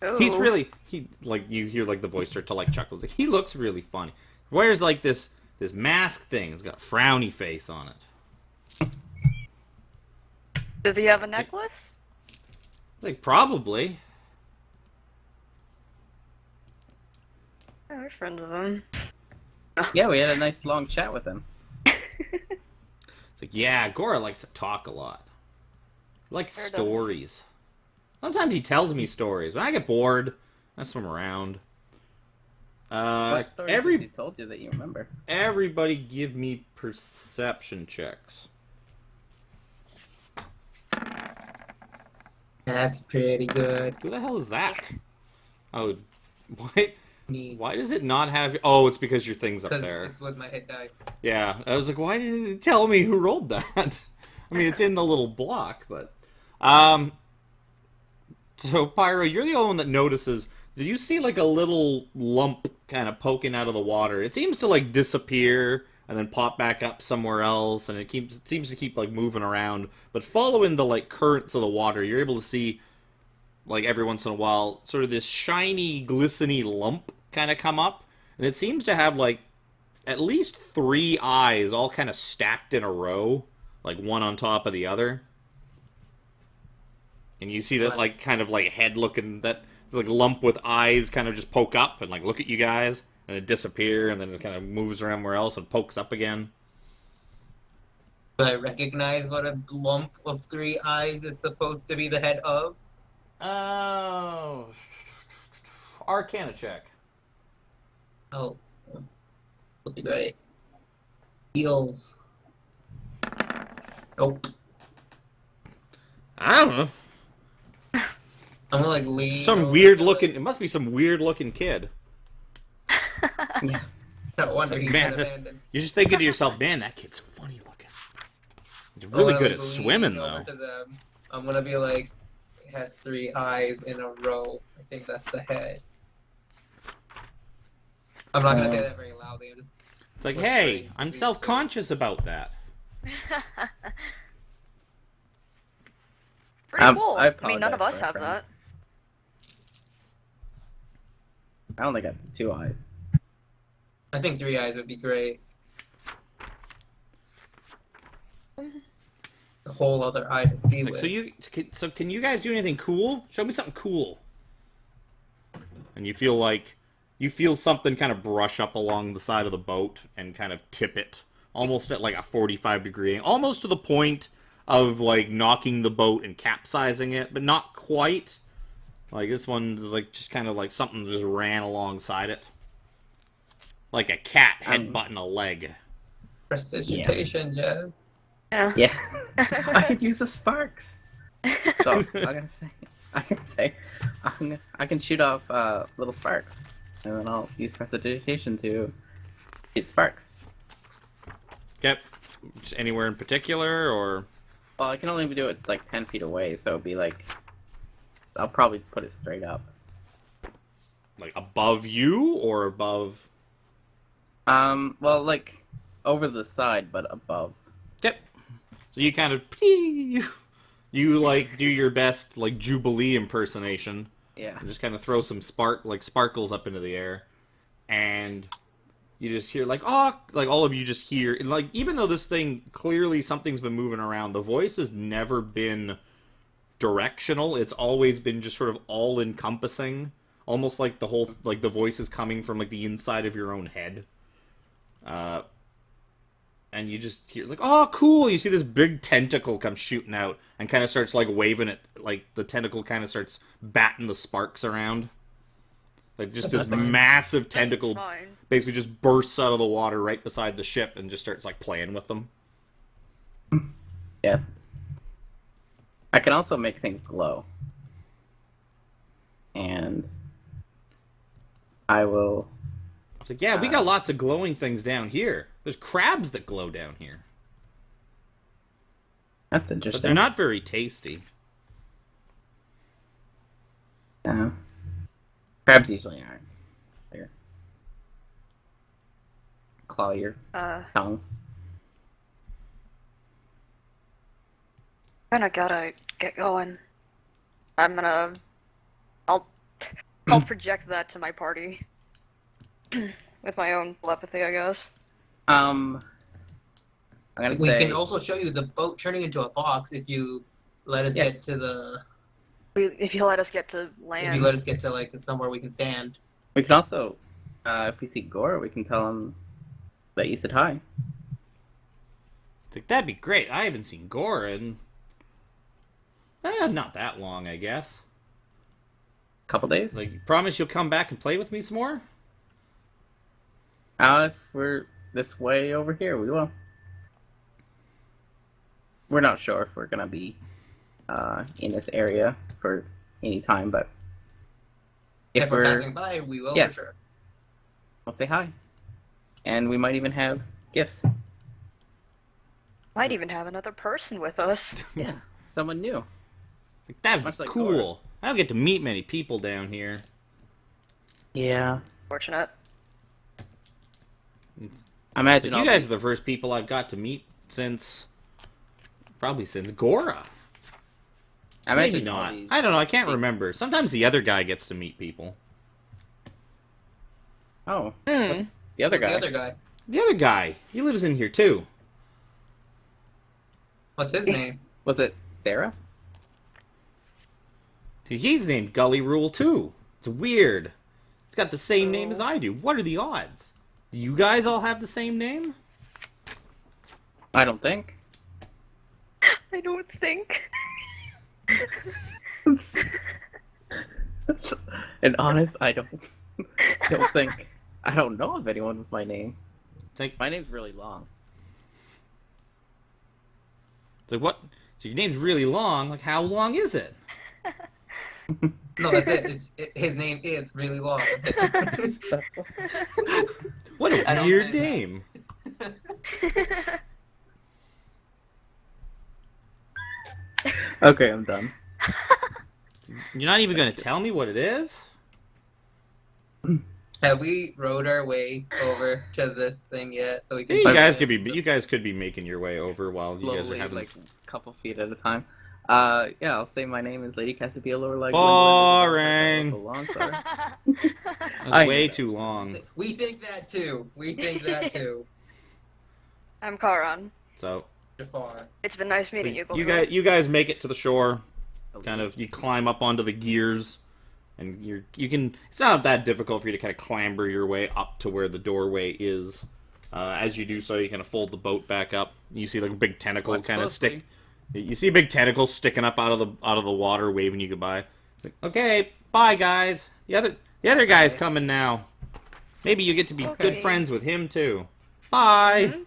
Oh. He's really like you hear like the voice start to like chuckles. Like, he looks really funny. Wears like this mask thing. It's got a frowny face on it. Does he have a necklace? Like, probably. Yeah, we're friends with him. Yeah, we had a nice long chat with him. It's like, yeah, Gora likes to talk a lot. He likes Sure does. stories. Sometimes he tells me stories. When I get bored, I swim around. What story has he told you that you remember? Everybody give me perception checks. That's pretty good. Who the hell is that? Oh, why? Neat. Why does it not have... Oh, it's because your thing's up Because there. it's with my hit dice. Yeah, I was like, why didn't it tell me who rolled that? I mean, it's in the little block, but... So, Pyro, you're the only one that notices... Did you see, like, a little lump kind of poking out of the water? It seems to, like, disappear and then pop back up somewhere else, and it seems to keep, like, moving around. But following the, like, currents of the water, you're able to see, like, every once in a while, sort of this shiny, glistening lump kind of come up. And it seems to have, like, at least 3 eyes all kind of stacked in a row, like, one on top of the other. And you see that, like, kind of, like, head-looking... that like lump with eyes kind of just poke up and like look at you guys and it disappear and then it kind of moves around somewhere else and pokes up again. Do I recognize what a lump of 3 eyes is supposed to be the head of? Oh, Arcana check. Oh, that'll be great. Eels. Nope. I don't know. I'm gonna like lean. Some over weird to, looking. like- It must be some weird looking kid. Yeah. No wonder Like, he's man, been abandoned. You're just thinking to yourself, man, that kid's funny looking. He's I'm really gonna, good like, at swimming lean though. over to them. I'm gonna be like, it has 3 eyes in a row. I think that's the head. I'm not gonna say that very loudly. I'm just. It's like, whispering hey, to I'm be self-conscious about that. Pretty cool. I I mean, none of us apologize have for my that. I only got 2 eyes. I think 3 eyes would be great. A whole other eye to see Like, with. so can you guys do anything cool? Show me something cool. And you feel something kind of brush up along the side of the boat and kind of tip it almost at like a 45 degree, almost to the point of like knocking the boat and capsizing it, but not quite. Like this one is like just kind of like something just ran alongside it. Like a cat headbutting a leg. Prestidigitation, Jazz. Yeah. Yeah. I can use the sparks. So I can say, I can shoot off little sparks, and then I'll use prestidigitation to shoot sparks. Yep. Just anywhere in particular, or Well, I can only do it like 10 feet away, so it'd be like, I'll probably put it straight up. like above you or above? Well, like over the side, but above. Yep. So you kind of you like do your best like Jubilee impersonation. Yeah. And just kind of throw some sparkles up into the air, and you just hear like, oh, like all of you just hear, and like even though this thing clearly something's been moving around, the voice has never been directional. It's always been just sort of all encompassing, almost like the whole like the voice is coming from like the inside of your own head. And you just hear like, oh, cool. You see this big tentacle come shooting out and kind of starts like waving it, like the tentacle kind of starts batting the sparks around. Like just this massive tentacle Fine. basically just bursts out of the water right beside the ship and just starts like playing with them. Yeah. I can also make things glow. And I will... It's like, yeah, we got lots of glowing things down here. There's crabs that glow down here. That's But interesting. they're not very tasty. Crabs usually aren't. They're... Claw your tongue. Kinda gotta get going. I'll project that to my party. With my own telepathy, I guess. I'm gonna We say... can also show you the boat turning into a box if you let us Yeah. get to the. If you let us get to If land. you let us get to like somewhere we can stand. We can also, if we see Gore, we can tell him that you said hi. Like, that'd be great. I haven't seen Gore in not that long, I guess. Couple days. Like, you promise you'll come back and play with me some more? If we're this way over here, we will. We're not sure if we're gonna be in this area for any time, but If we're passing by, we will Yeah. for sure. we'll say hi, and we might even have gifts. Might even have another person with us. Yeah, someone new. Like, that'd Much be like cool. Gore. I don't get to meet many people down here. Yeah, Fortunate. I imagine But you all guys these- are the first people I've got to meet since Gora. I Maybe imagine all not. these- I don't know. I can't remember. Sometimes the other guy gets to meet people. Oh, Hmm. the other Who's guy. the other guy? The other guy, he lives in here too. What's his name? Was it Sarah? He's named Gully Rule too. It's weird. He's got the same name as I do. What are the odds? Do you guys all have the same name? I don't think. I don't think. And honest, I don't think. I don't know of anyone with my name. It's like, My name's really long. it's like what? So your name's really long. Like, how long is it? No, that's it. His name is really long. What I a don't weird think name. Okay, I'm done. You're not even gonna tell me what it is? Have we rode our way over to this thing yet? So we can. You But- guys could be making your way over while you guys are Slowly, having. like a couple feet at a time. Yeah, I'll say my name is Lady Casabia or like Boring. Sorry. That's I way know. too long. We think that too. We think that too. I'm Karan. So Jafar. It's been nice meeting you. you guys make it to the shore. Kind of, you climb up onto the gears, and you can. It's not that difficult for you to kind of clamber your way up to where the doorway is. As you do so, you kind of fold the boat back up. You see like a big tentacle Watch kind of closely. stick. You see a big tentacle sticking up out of the water, waving you goodbye. Like, okay, bye guys. The other guy's coming now. Maybe you get to be good Okay. friends with him too. Bye. Mhm.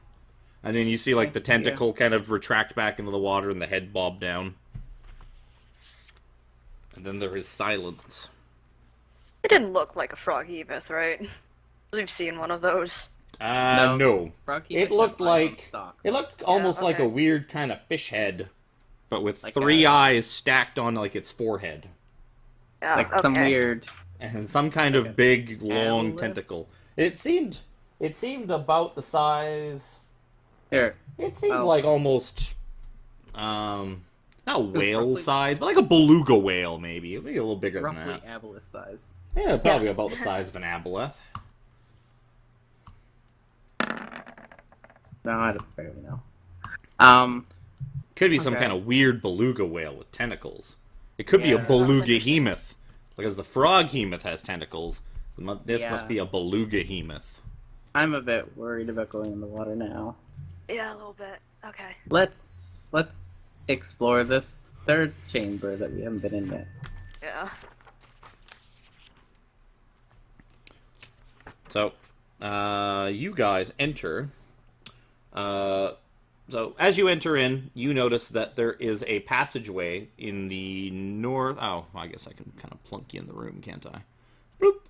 And then you see like the tentacle kind of retract back into the water and the head bob down. And then there is silence. It didn't look like a froggy myth, right? We've seen one of those. No. Rocky It Fish looked have eyes on like stalks. it looked almost like a okay. weird kind of fish head, but with Like 3 a- eyes stacked on like its forehead, Yeah, like some okay. weird. and some kind Like of a big long aboleth? tentacle. It seemed about the size. Here, It seemed Oh. like almost not whale roughly- size, but like a beluga whale maybe. Maybe a little bigger than roughly that. aboleth size. Yeah, probably about the size of an aboleth. No, I don't barely know. Could be some Okay. kind of weird beluga whale with tentacles. It could be a Yeah, beluga sounds interesting. hemoth. Because the frog hemoth has tentacles. This Yeah. must be a beluga hemoth. I'm a bit worried about going in the water now. Yeah, a little bit. Okay. Let's explore this third chamber that we haven't been in yet. Yeah. So, you guys enter. So, as you enter in, you notice that there is a passageway in the north. Oh, I guess I can kind of plunk you in the room, can't I? Bloop.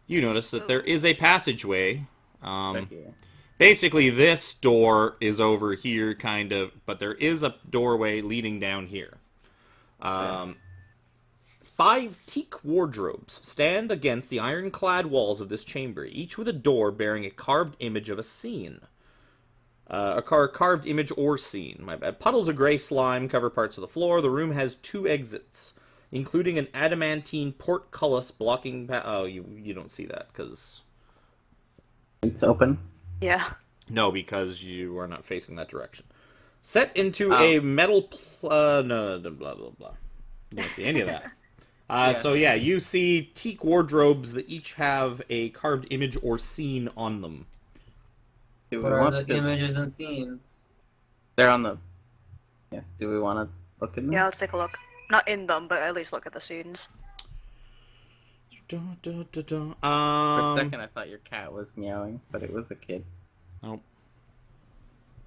You notice that there is a passageway. Right here. Basically, this door is over here, kind of, but there is a doorway leading down here. 5 teak wardrobes stand against the ironclad walls of this chamber, each with a door bearing a carved image of a scene. A carved image or scene. My bad. Puddles of gray slime cover parts of the floor. The room has 2 exits, including an adamantine portcullis blocking. Oh, you don't see that because It's open. Yeah. no, because you are not facing that direction. Set into a metal... no, blah, blah, blah. You don't see any of that. So yeah, you see teak wardrobes that each have a carved image or scene on them. What are the images and scenes? They're on the... Yeah, do we want to look in them? Yeah, let's take a look. Not in them, but at least look at the scenes. For a second, I thought your cat was meowing, but it was a kid. Nope.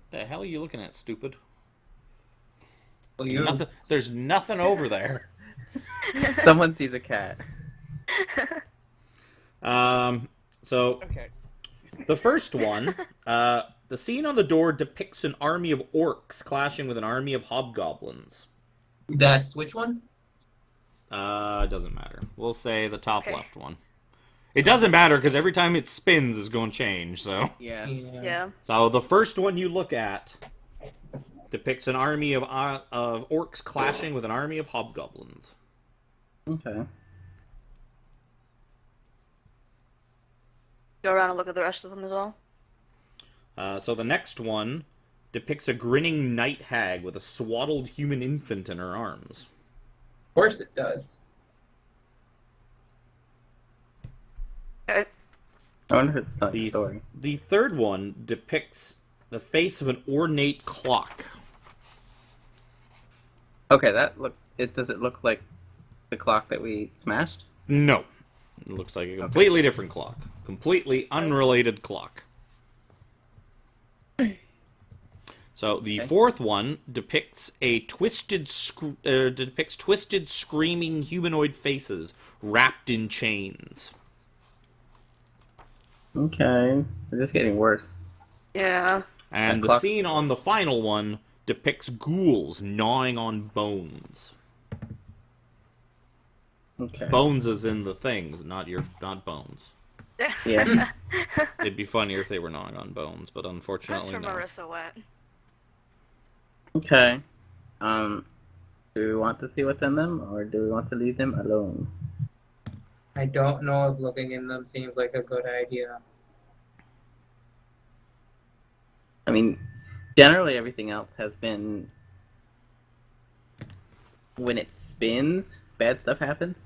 The hell are you looking at, stupid? Well, you. There's nothing over there. Someone sees a cat. So, the first one, the scene on the door depicts an army of orcs clashing with an army of hobgoblins. That's which one? Doesn't matter. We'll say the top left one. It doesn't matter because every time it spins is going to change, so. Yeah. So the first one you look at depicts an army of orcs clashing with an army of hobgoblins. Okay. Go around and look at the rest of them as well. So the next one depicts a grinning night hag with a swaddled human infant in her arms. Of course it does. Okay. I wonder if it's telling a story. The third one depicts the face of an ornate clock. Okay, does it look like the clock that we smashed? No. It looks like a completely different clock. Completely unrelated clock. So the fourth one depicts twisted screaming humanoid faces wrapped in chains. Okay, they're just getting worse. Yeah. And the scene on the final one depicts ghouls gnawing on bones. Okay. Bones as in the things, not bones. Yeah. It'd be funnier if they were gnawing on bones, but That's unfortunately from no. Marissa Wet. Okay. Do we want to see what's in them, or do we want to leave them alone? I don't know if looking in them seems like a good idea. I mean, generally everything else has been... When it spins, bad stuff happens.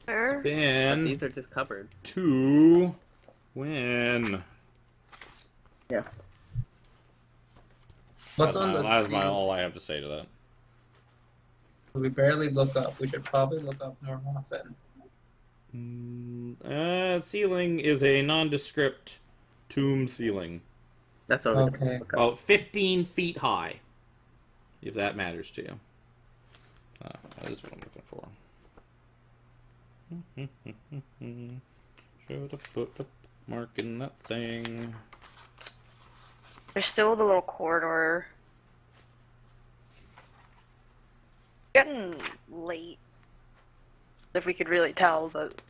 Sure. But Spin these are just cupboards. to win. Yeah. What's on the That's scene? all I have to say to that. We barely look up. We should probably look up more often. Ceiling is a nondescript tomb ceiling. That's all we Okay. can look up. About 15 feet high, if that matters to you. That is what I'm looking for. Should have put a mark in that thing. There's still the little corridor. Getting late. If we could really tell, but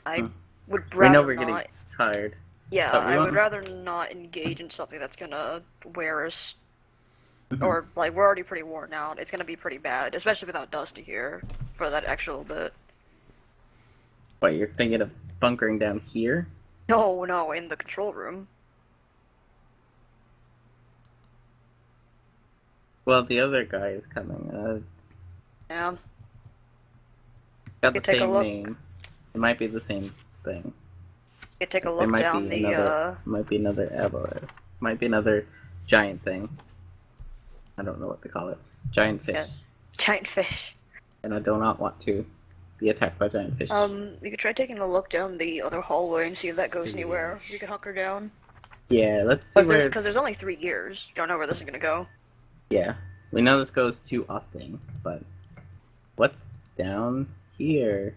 I would rather We know we're not. getting tired. Yeah, but we I would won't- rather not engage in something that's gonna wear us. Or, like, we're already pretty worn out. It's gonna be pretty bad, especially without Dusty here for that extra little bit. What, you're thinking of bunkering down here? No, in the control room. Well, the other guy is coming. Yeah. Got the take a same look. name. It might be the same thing. You could take a There look might down be the, another. Might be another avalanche. Might be another giant thing. I don't know what to call it. Giant fish. Yeah. Giant fish. And I do not want to be attacked by giant fish. You could try taking a look down the other hallway and see if that goes anywhere. You can hunker down. Yeah, let's see where. Because there's only 3 gears. You don't know where this is gonna go. Yeah, we know this goes to a thing, but what's down here?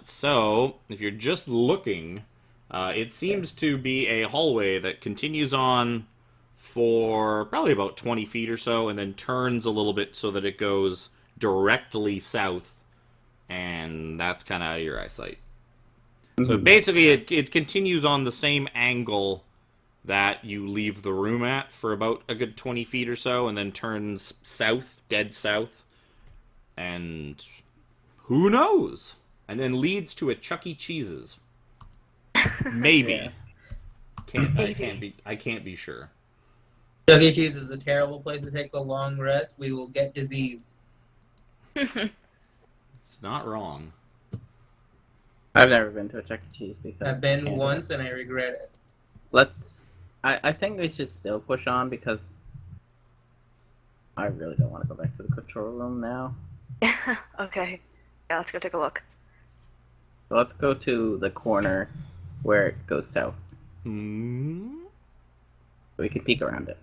So, if you're just looking, it seems to be a hallway that continues on for probably about 20 feet or so, and then turns a little bit so that it goes directly south, and that's kind of out of your eyesight. So basically, it continues on the same angle that you leave the room at for about a good 20 feet or so, and then turns south, dead south, and who knows? And then leads to a Chuck E. Cheese's. Maybe. Yeah. I can't be sure. Chuck E. Cheese is a terrible place to take a long rest. We will get disease. It's not wrong. I've never been to a Chuck E. Cheese because I've been Canada. once and I regret it. I think we should still push on because I really don't want to go back to the control room now. Okay. Yeah, let's go take a look. So let's go to the corner where it goes south. Hmm. So we can peek around it.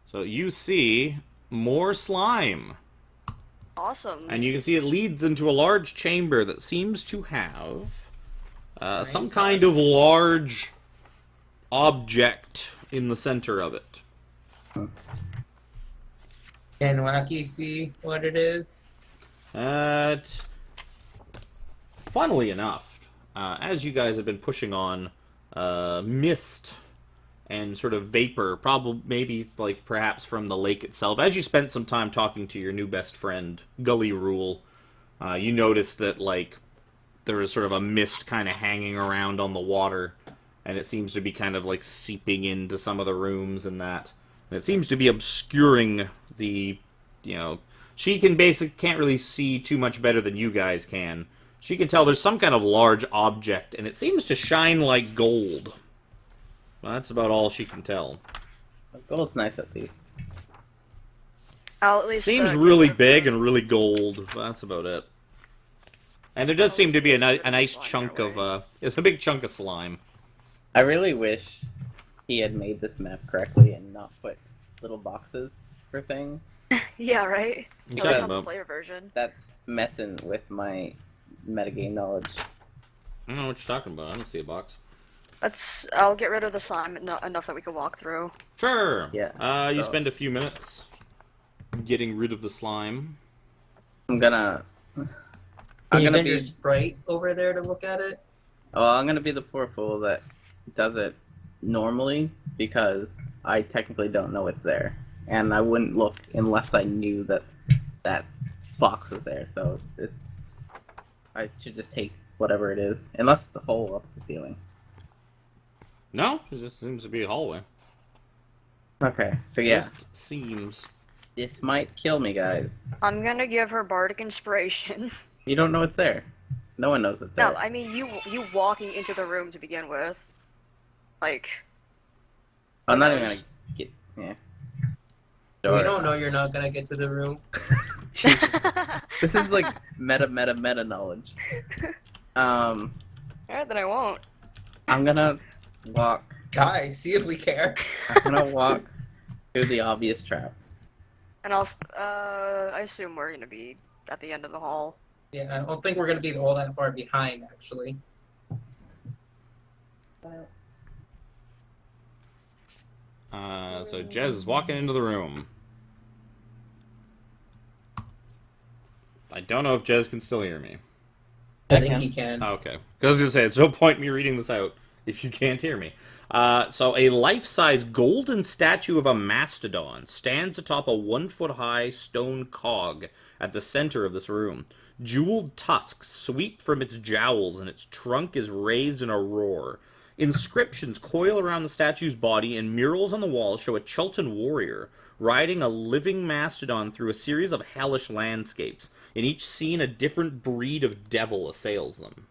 So you see more slime. Awesome. And you can see it leads into a large chamber that seems to have some kind of large object in the center of it. Can Wacky see what it is? Funnily enough, as you guys have been pushing on, mist and sort of vapor, probably maybe like perhaps from the lake itself. As you spent some time talking to your new best friend, Gully Rule, you noticed that like there is sort of a mist kind of hanging around on the water, and it seems to be kind of like seeping into some of the rooms and that. And it seems to be obscuring the, she can't really see too much better than you guys can. She can tell there's some kind of large object, and it seems to shine like gold. Well, that's about all she can tell. Gold's nice at least. I'll at least, Seems really big and really gold, but that's about it. And there does seem to be a nice chunk of, it's a big chunk of slime. I really wish he had made this map correctly and not put little boxes for things. Yeah, right? You At talking least on the about? player version. That's messing with my metagame knowledge. I don't know what you're talking about. I don't see a box. I'll get rid of the slime enough that we can walk through. Sure. Yeah, You so- spend a few minutes getting rid of the slime. I'm gonna Send be your sprite over there to look at it. I'm gonna be the poor fool that does it normally because I technically don't know it's there, and I wouldn't look unless I knew that box was there. So I should just take whatever it is, unless it's a hole up the ceiling. No, it just seems to be a hallway. Okay, so yeah, Just seems. this might kill me, guys. I'm gonna give her bardic inspiration. You don't know it's there. No one knows it's there. No, I mean you walking into the room to begin with. Like, I'm not even gonna get. Yeah. You don't know you're not gonna get to the room. This is like meta knowledge. alright, then I won't. I'm gonna walk. Die, see if we care. I'm gonna walk through the obvious trap. And I assume we're gonna be at the end of the hall. Yeah, I don't think we're gonna be all that far behind, actually. So Jez is walking into the room. I don't know if Jez can still hear me. I think he can. Oh, okay. 'Cause I was going to say, it's no point me reading this out if you can't hear me. So a life-size golden statue of a mastodon stands atop a 1-foot-high stone cog at the center of this room. Jeweled tusks sweep from its jowls, and its trunk is raised in a roar. Inscriptions coil around the statue's body, and murals on the wall show a Chultan warrior riding a living mastodon through a series of hellish landscapes. In each scene, a different breed of devil assails them.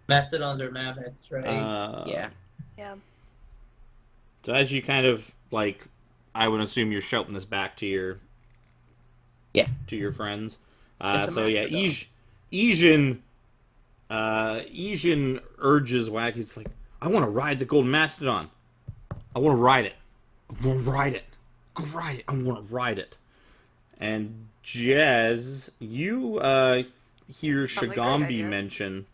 Mastodons are mammoths, right? Yeah. Yeah. So as you kind of, like, I would assume you're shouting this back to your friends. It's a So yeah, mastodon. Ijin urges Wack. He's like, I want to ride the golden mastodon. I want to ride it. I want to ride it. Go ride it. I want to ride it. And Jez, you hear Sounds like a great Shagambi idea. mention,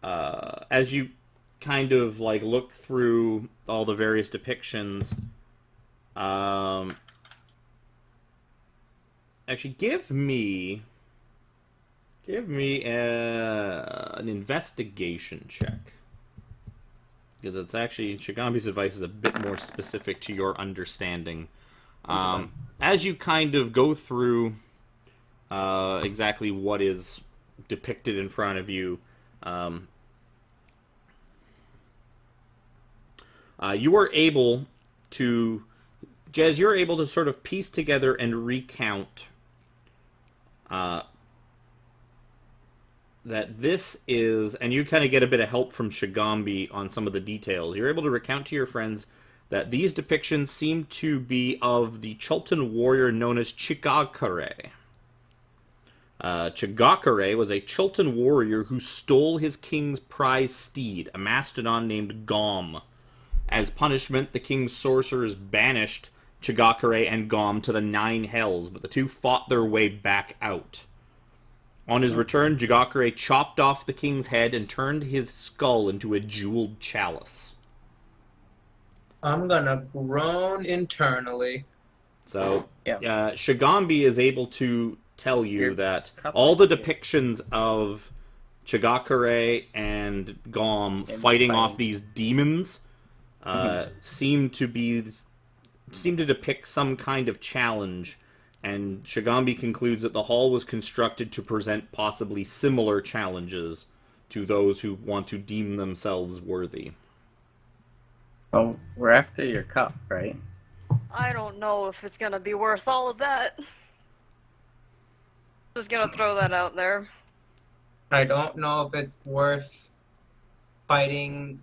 as you kind of like look through all the various depictions. Actually, give me an investigation check. Because it's actually, Shigambi's advice is a bit more specific to your understanding. As you kind of go through exactly what is depicted in front of you, You are able to, Jez, you're able to sort of piece together and recount that this is, and you kind of get a bit of help from Shigambi on some of the details. You're able to recount to your friends that these depictions seem to be of the Chultan warrior known as Chigakare. Chigakare was a Chultan warrior who stole his king's prize steed, a Mastodon named Gom. As punishment, the king's sorcerers banished Chigakare and Gom to the Nine Hells, but the two fought their way back out. On his return, Chigakare chopped off the king's head and turned his skull into a jeweled chalice. I'm gonna groan internally. So, Yeah. Shigambi is able to tell you Your that couple all the here. depictions of Chigakare and Gom And fighting off fighting. these demons seem to depict some kind of challenge, and Shigambi concludes that the hall was constructed to present possibly similar challenges to those who want to deem themselves worthy. Oh, we're after your cup, right? I don't know if it's gonna be worth all of that. Just gonna throw that out there. I don't know if it's worth fighting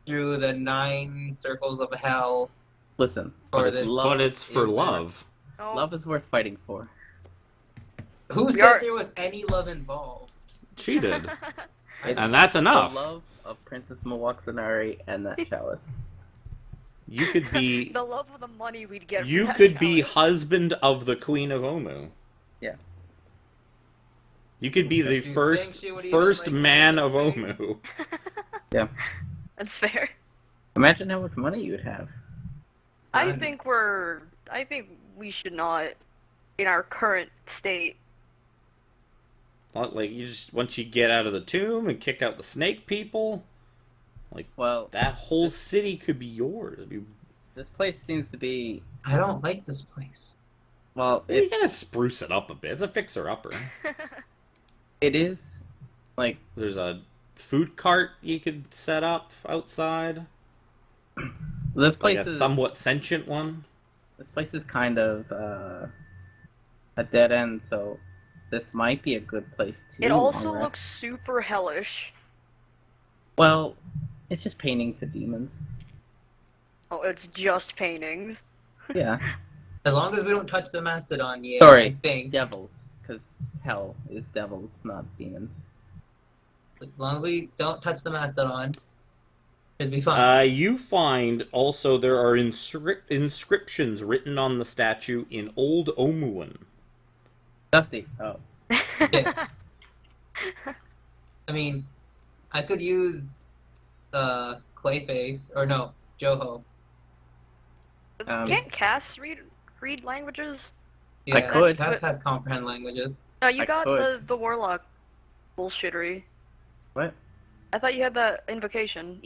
through the 9 circles of hell Listen, for but this. But it's for is this. love. Oh, love is worth fighting for. Who We said are- there was any love involved? She did. It's And that's enough. The love of Princess Mawaksanari and that chalice. You could be the love of the money we'd get. you from that could be challenge. husband of the Queen of Omu. Yeah. You could be the Do you first think she would even first like man of Princess Omu. Yeah. That's fair. Imagine how much money you would have. I Fun. think we should not, in our current state. Like you just once you get out of the tomb and kick out the snake people, Well, that whole city could be yours. It'd be, this place seems to be. I don't like this place. Well, you gotta spruce it up a bit. It's a fixer-upper. it is like There's a food cart you could set up outside, this place like a is somewhat sentient one. This place is kind of a dead end, so this might be a good place to. It also long rest. looks super hellish. Well, it's just paintings of demons. Oh, it's just paintings. Yeah, As long as we don't touch the Mastodon yet, Sorry. I think. devils, because hell is devils, not demons. As long as we don't touch the Mastodon, it'd be fine. You find also there are inscriptions written on the statue in Old Omuan. Dusty. Oh, Yeah. I mean, I could use Clayface, or no, Joho. Can't Cass read languages? Yeah, could. Cass has comprehend languages. No, you I got could. the warlock bullshittery. what? I thought you had that evocation.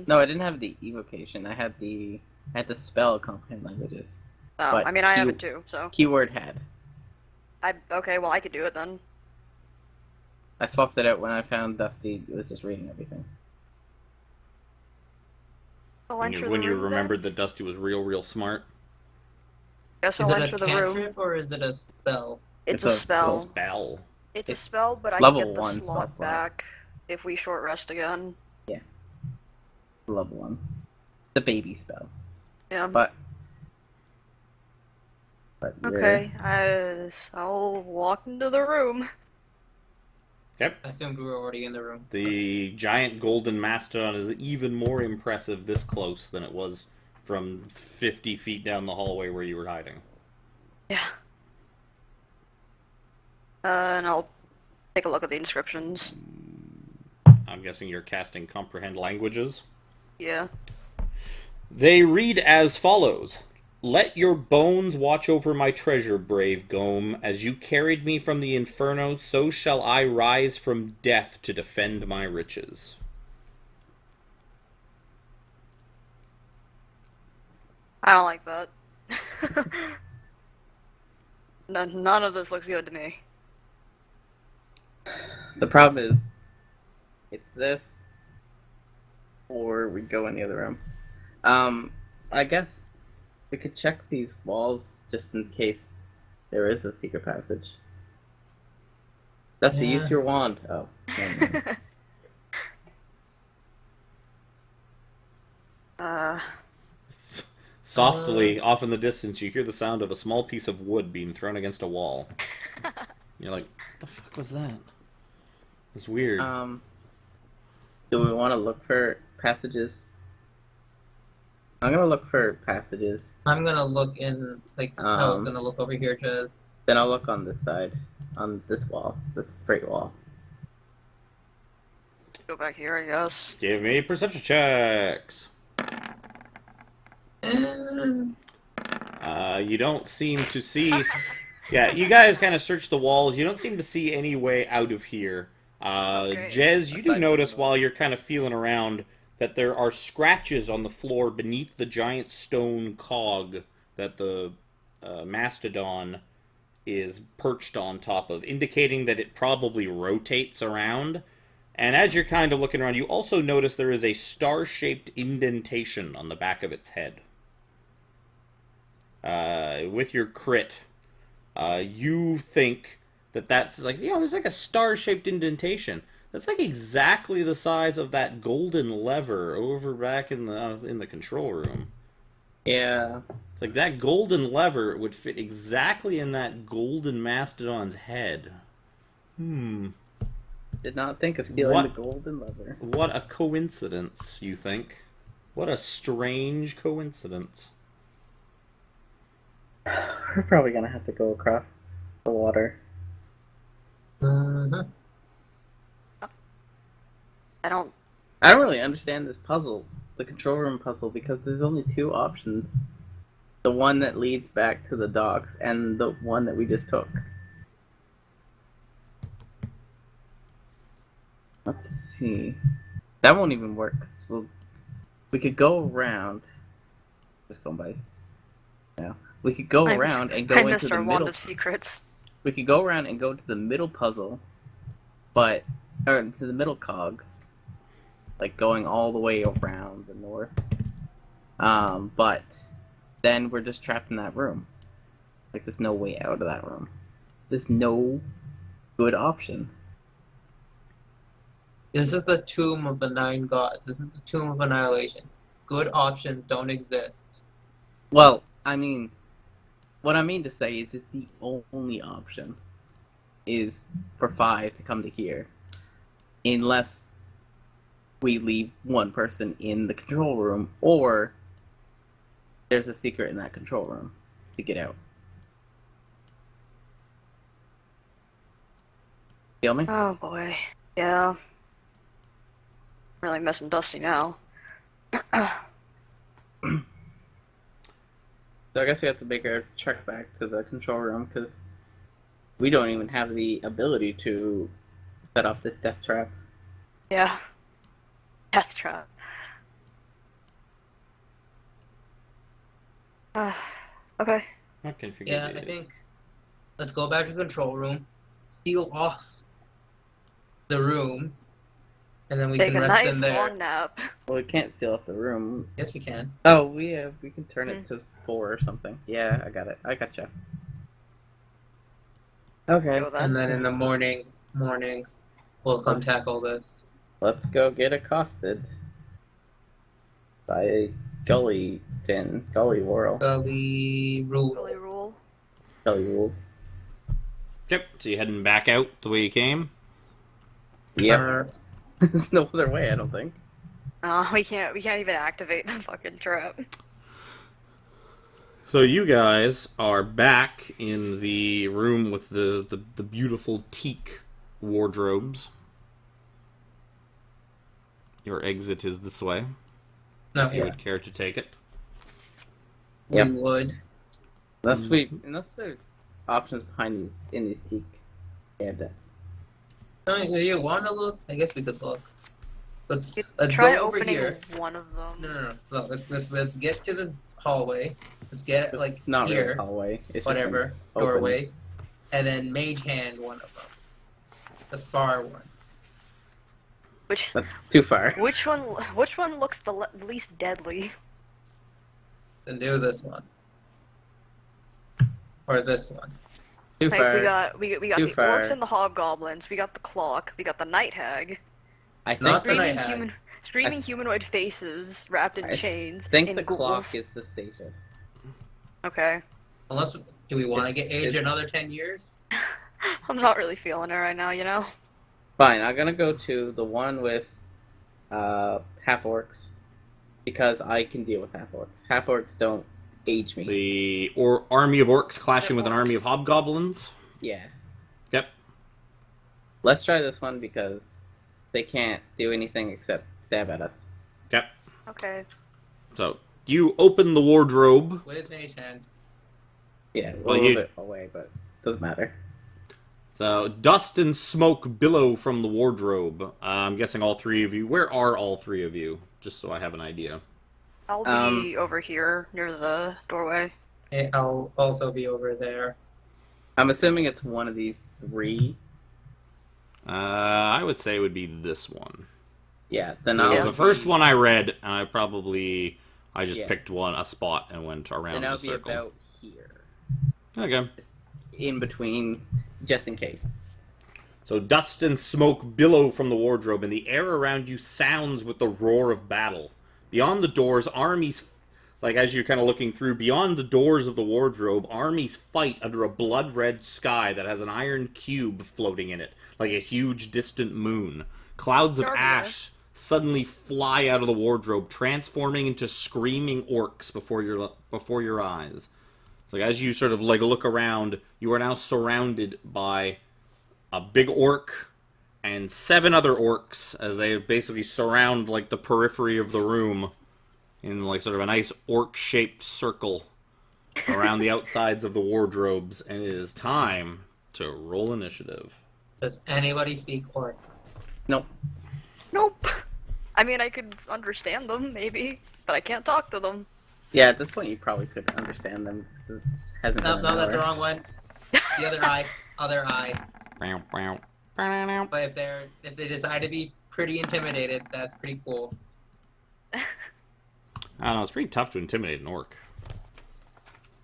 No, I didn't have the evocation. I had the spell comprehend languages. Oh, but I mean, I have you- it too. So Keyword had. okay, well I could do it then. I swapped it out when I found Dusty. It was just reading everything. I'll When enter you, when the you room, remembered that Dusty was real smart. Guess Is I'll it enter a the room. cantrip or is it a spell? It's It's a a spell. Spell. It's a It's spell, but I level can get the 1 slot spell slot. back if we short rest again. Level 1. The baby spell. Yeah. But Okay, I'll walk into the room. Yep. I assumed we were already in the room. The giant golden mastodon is even more impressive this close than it was from 50 feet down the hallway where you were hiding. Yeah. And I'll take a look at the inscriptions. I'm guessing you're casting comprehend languages. Yeah. They read as follows. Let your bones watch over my treasure, brave Gome. As you carried me from the inferno, so shall I rise from death to defend my riches. I don't like that. None of this looks good to me. the problem is, it's this, or we go in the other room. I guess we could check these walls just in case there is a secret passage. Dusty, use your wand. Oh. Never mind. Softly, off in the distance, you hear the sound of a small piece of wood being thrown against a wall. You're like, what the fuck was that? It's weird. Do we want to look for passages? I'm gonna look for passages. I'm gonna look in, like, I was gonna look over here, just... Then I'll look on this side. On this wall. This straight wall. Go back here, I guess. Give me perception checks. You don't seem to see... Yeah, you guys kind of search the walls. You don't seem to see any way out of here. Okay. Jez, you do Aside notice from- while you're kind of feeling around that there are scratches on the floor beneath the giant stone cog that the Mastodon is perched on top of, indicating that it probably rotates around. And as you're kind of looking around, you also notice there is a star-shaped indentation on the back of its head. With your crit, you think that that's like, there's like a star-shaped indentation. That's like exactly the size of that golden lever over back in the control room. Yeah. It's like that golden lever would fit exactly in that golden Mastodon's head. Did not think of stealing the golden lever. What a coincidence, you think? What a strange coincidence. We're probably gonna have to go across the water. Mhm. I don't. I don't really understand this puzzle, the control room puzzle, because there's only two options. The one that leads back to the docks and the one that we just took. Let's see. That won't even work. So we could go around. Just going by. Yeah. We could go around and go I into missed the our middle. wand of secrets. We could go around and go to the middle puzzle, or to the middle cog, like going all the way around the north. But then we're just trapped in that room. Like, there's no way out of that room. There's no good option. This is the Tomb of the Nine Gods. This is the Tomb of Annihilation. Good options don't exist. Well, I mean, what I mean to say is it's the only option is for 5 to come to here. Unless we leave one person in the control room, or there's a secret in that control room to get out. Feel me? Oh boy. Yeah. Really missing Dusty now. So I guess we have to make our trek back to the control room, because we don't even have the ability to set off this death trap. Yeah. Death trap. Okay. Not configured. Yeah, I think let's go back to the control room, seal off the room, and then we Take can a rest nice in there. long nap. Well, we can't seal off the room. Yes, we can. Oh, we can turn it to 4 or something. Yeah, I got it. I gotcha. Okay, Go with that. And then in the morning, we'll come tackle this. let's go get accosted by a gully worrel. Gully rule. Really rule. Gully wolf. Yep, so you heading back out the way you came? Yep. There's no other way, I don't think. We can't even activate the fucking trap. So you guys are back in the room with the beautiful teak wardrobes. Your exit is this way, No, if you yeah, would care to take it. Yep. we would. Unless there's options behind these teak cabinets. No, you want to look? I guess we could look. Let's Try go over opening here. one of them. No. Look, let's get to this hallway. Let's get It's like not really here, a hallway. It's just whatever an open- doorway, and then mage hand one of them, the far one. Which That's too far. which one looks the least deadly? Then do this one. Or this one. Too Like, far. we got Too the far. orcs and the hobgoblins. We got the clock. We got the night hag. I think Not the Screaming, night hag. screaming humanoid faces wrapped in I chains. think and the ghouls. clock is the safest. Okay. Unless, do we want to get aged It's- another 10 years? I'm not really feeling it right now, you know? Fine, I'm gonna go to the one with half orcs because I can deal with half orcs. Half orcs don't age me. The army of orcs clashing with an army of hobgoblins. Yeah. Yep. Let's try this one because they can't do anything except stab at us. Yep. Okay. So you open the wardrobe. With Mage Hand. Yeah, a Well, little you- bit away, but doesn't matter. So dust and smoke billow from the wardrobe. I'm guessing all three of you. Where are all three of you? Just so I have an idea. I'll be over here near the doorway. I'll also be over there. I'm assuming it's one of these three. I would say it would be this one. Yeah, then It was I'll the first be- one I read, and I just Yeah. picked a spot and went around Then in a I'll be circle. about here, Okay. just in between, just in case. So dust and smoke billow from the wardrobe, and the air around you sounds with the roar of battle. Beyond the doors, armies, like as you're kind of looking through, beyond the doors of the wardrobe, armies fight under a blood-red sky that has an iron cube floating in it, like a huge distant moon. Clouds of Dark ash suddenly fly out of the wardrobe, transforming into screaming orcs before your eyes. So as you sort of like look around, you are now surrounded by a big orc and 7 other orcs as they basically surround like the periphery of the room in like sort of a nice orc-shaped circle around the outsides of the wardrobes, and it is time to roll initiative. Does anybody speak Orc? Nope. Nope. I mean, I could understand them, maybe, but I can't talk to them. Yeah, at this point you probably could understand them because it hasn't No, been no, an that's the hour. wrong one. The other eye. Other eye. Bow, bow, bow, bow. But if they decide to be pretty intimidated, that's pretty cool. I don't know, it's pretty tough to intimidate an orc.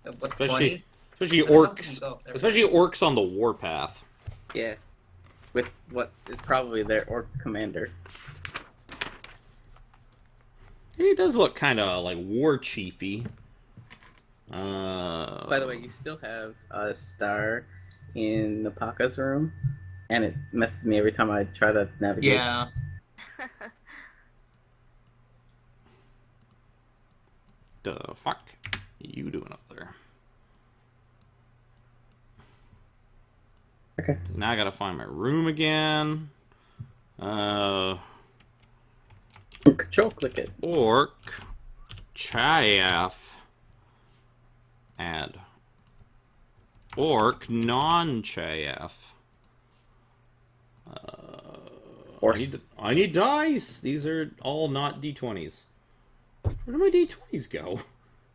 What, Especially 20? especially Where the hell did orcs you go? There we especially orcs on the warpath. Yeah, with what is probably their orc commander. He does look kind of like war chiefy. By the way, you still have a star in Napaka's room, and it messes me every time I try to navigate. Yeah. The fuck you doing up there? Okay. So now I gotta find my room again. Control click it. Orc Chiaf. Add. Orc non-Chiaf. I need dice. These are all not D20s. Where do my D20s go?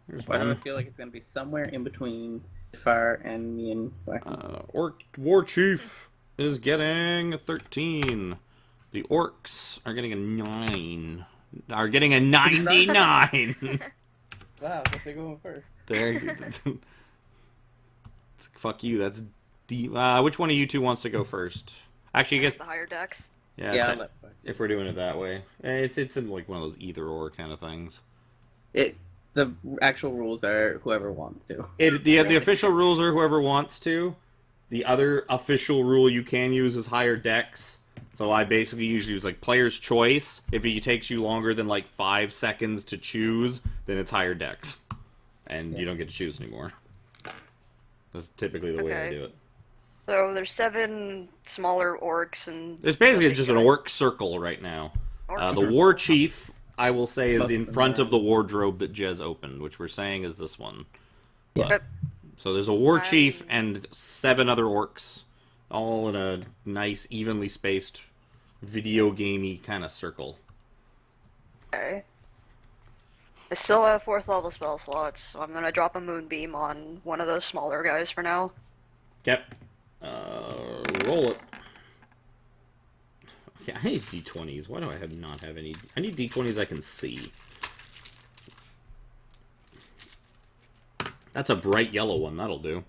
There's Why do I one. feel like it's gonna be somewhere in between Fire and me and Orc War Chief is getting a 13. The orcs are getting a 9. Are getting a 99. Wow, guess they're going first. There. Fuck you. That's D. Which one of you two wants to go first? Actually, I guess The higher decks. yeah. Yeah, I'll let- if we're doing it that way, it's in like one of those either or kind of things. the actual rules are whoever wants to. The official rules are whoever wants to. The other official rule you can use is higher decks. So I basically usually use like player's choice. If it takes you longer than like 5 seconds to choose, then it's higher decks, and you don't get to choose anymore. That's typically the way I Okay. do it. So there's 7 smaller orcs and. There's basically the big just an guy. orc circle right now. Orc The war chief, I will say, is Must in have front been of the wardrobe that Jez opened, which we're saying is this one. But, Yep. so there's a war chief I'm- and 7 other orcs, all in a nice, evenly spaced, video gamey kind of circle. Okay. I still have 4th level spell slots, so I'm gonna drop a moonbeam on one of those smaller guys for now. Yep. Roll it. Okay, I need d20s. Why do I not have any? I need d20s I can see. That's a bright yellow one. That'll do.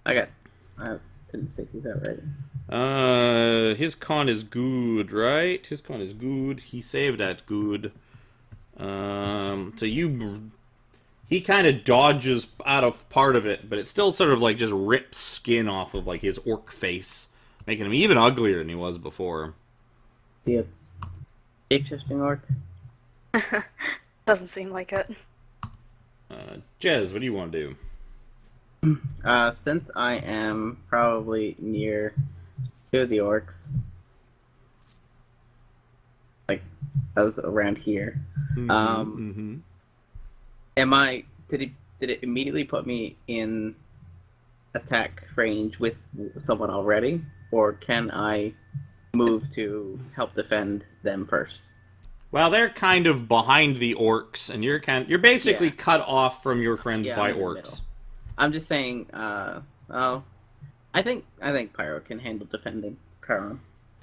Okay. I didn't speak these out right. His con is good, right? His con is good. He saved that good. So he kind of dodges out of part of it, but it still sort of like just rips skin off of like his orc face, making him even uglier than he was before. Yeah. Shape-shifting orc. Doesn't seem like it. Jez, what do you want to do? Since I am probably near two of the orcs, like I was around here. Am I? Did it immediately put me in attack range with someone already, or can I move to help defend them first? Well, they're kind of behind the orcs, and you're basically cut off from your friends by I'm in the orcs. middle. I'm just saying. Well, I think Pyro can handle defending Charon.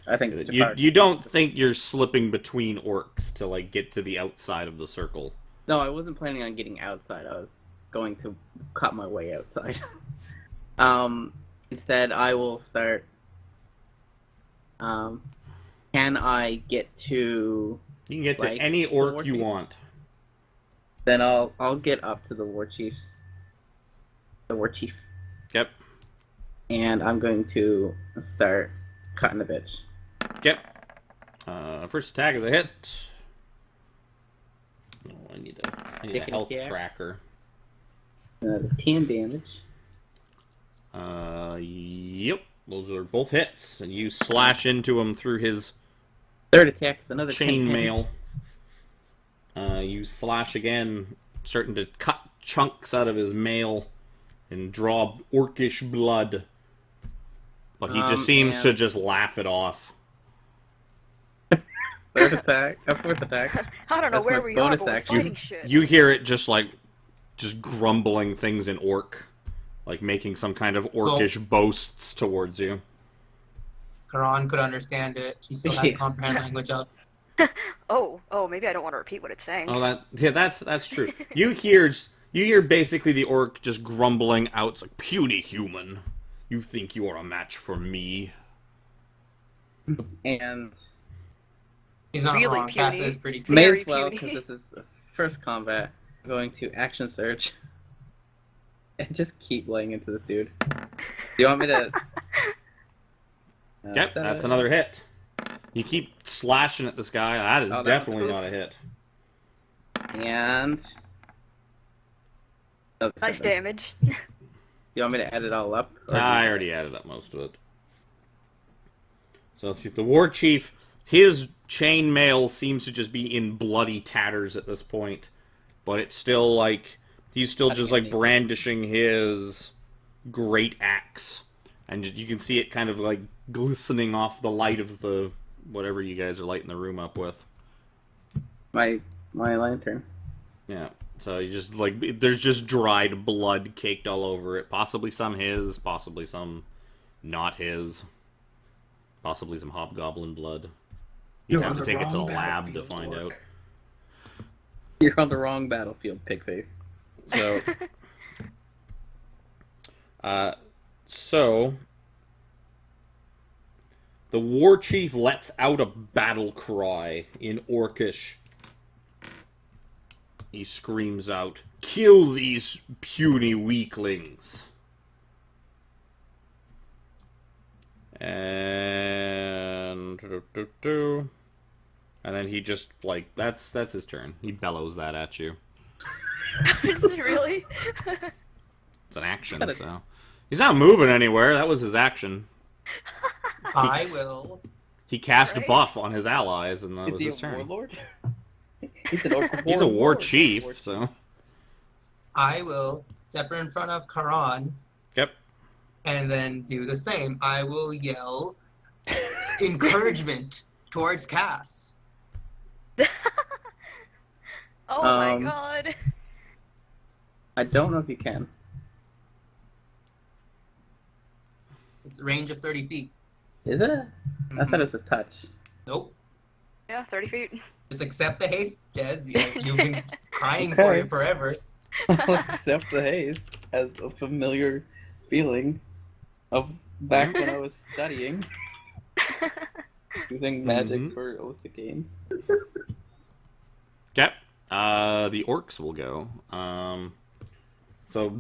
I think You don't think you're slipping between orcs to like get to the outside of the circle. No, I wasn't planning on getting outside. I was going to cut my way outside. Instead, I will start. Can I get to? You can get to like, any the orc war you chief? want. Then I'll get up to the war chiefs. The war chief. Yep. And I'm going to start cutting a bitch. Yep. First attack is a hit. Oh, I need a health tracker. 10 damage. Yep. Those are both hits, and you slash into him through his Third attack is another 10 chainmail. You slash again, starting to cut chunks out of his mail and draw orcish blood. But he just seems to just laugh it off. Third attack. Fourth attack. I don't know That's where my we are, bonus but we're action. fighting shit. You hear it just grumbling things in orc. Like making some kind of orcish boasts towards you. Karan could understand it. She still has comprehend language up. Oh, maybe I don't want to repeat what it's saying. Oh, that's true. You hear basically the orc just grumbling out. It's like, puny human, you think you are a match for me? And He's not Really wrong. Cass puny. is pretty may cute. as well, puny. because this is first combat, I'm going to action surge. And just keep laying into this dude. Do you want me to... Yep, that's another hit. You keep slashing at this guy. That is definitely not a hit. And... Nice damage. Do you want me to add it all up? I already added up most of it. So the war chief, his chainmail seems to just be in bloody tatters at this point. But it's still like... He's still just like brandishing his great axe. And you can see it kind of like glistening off the light of the... whatever you guys are lighting the room up with. My lantern. Yeah. So you just like... There's just dried blood caked all over it. Possibly some his, possibly some not his. Possibly some hobgoblin blood. You have to take it to the lab to find out. You're on the wrong battlefield, pigface. So, so the war chief lets out a battle cry in Orcish. He screams out, "Kill these puny weaklings!" And then he just like that's his turn. He bellows that at you. Is it really? It's an action, so he's not moving anywhere. That was his action. I will. He cast a buff on his allies, and that was his turn. Warlord? He's an orc He's a war chief, so. I will step in front of Karan. Yep. And then do the same. I will yell encouragement towards Cass. Oh my god. I don't know if you can. It's a range of 30 feet. Is it? I thought it was a touch. Nope. Yeah, 30 feet. Just accept the haste, Jez. You've been crying for it forever. I'll accept the haste as a familiar feeling of back when I was studying, using magic Mhm. for illicit gains. Okay. The orcs will go. So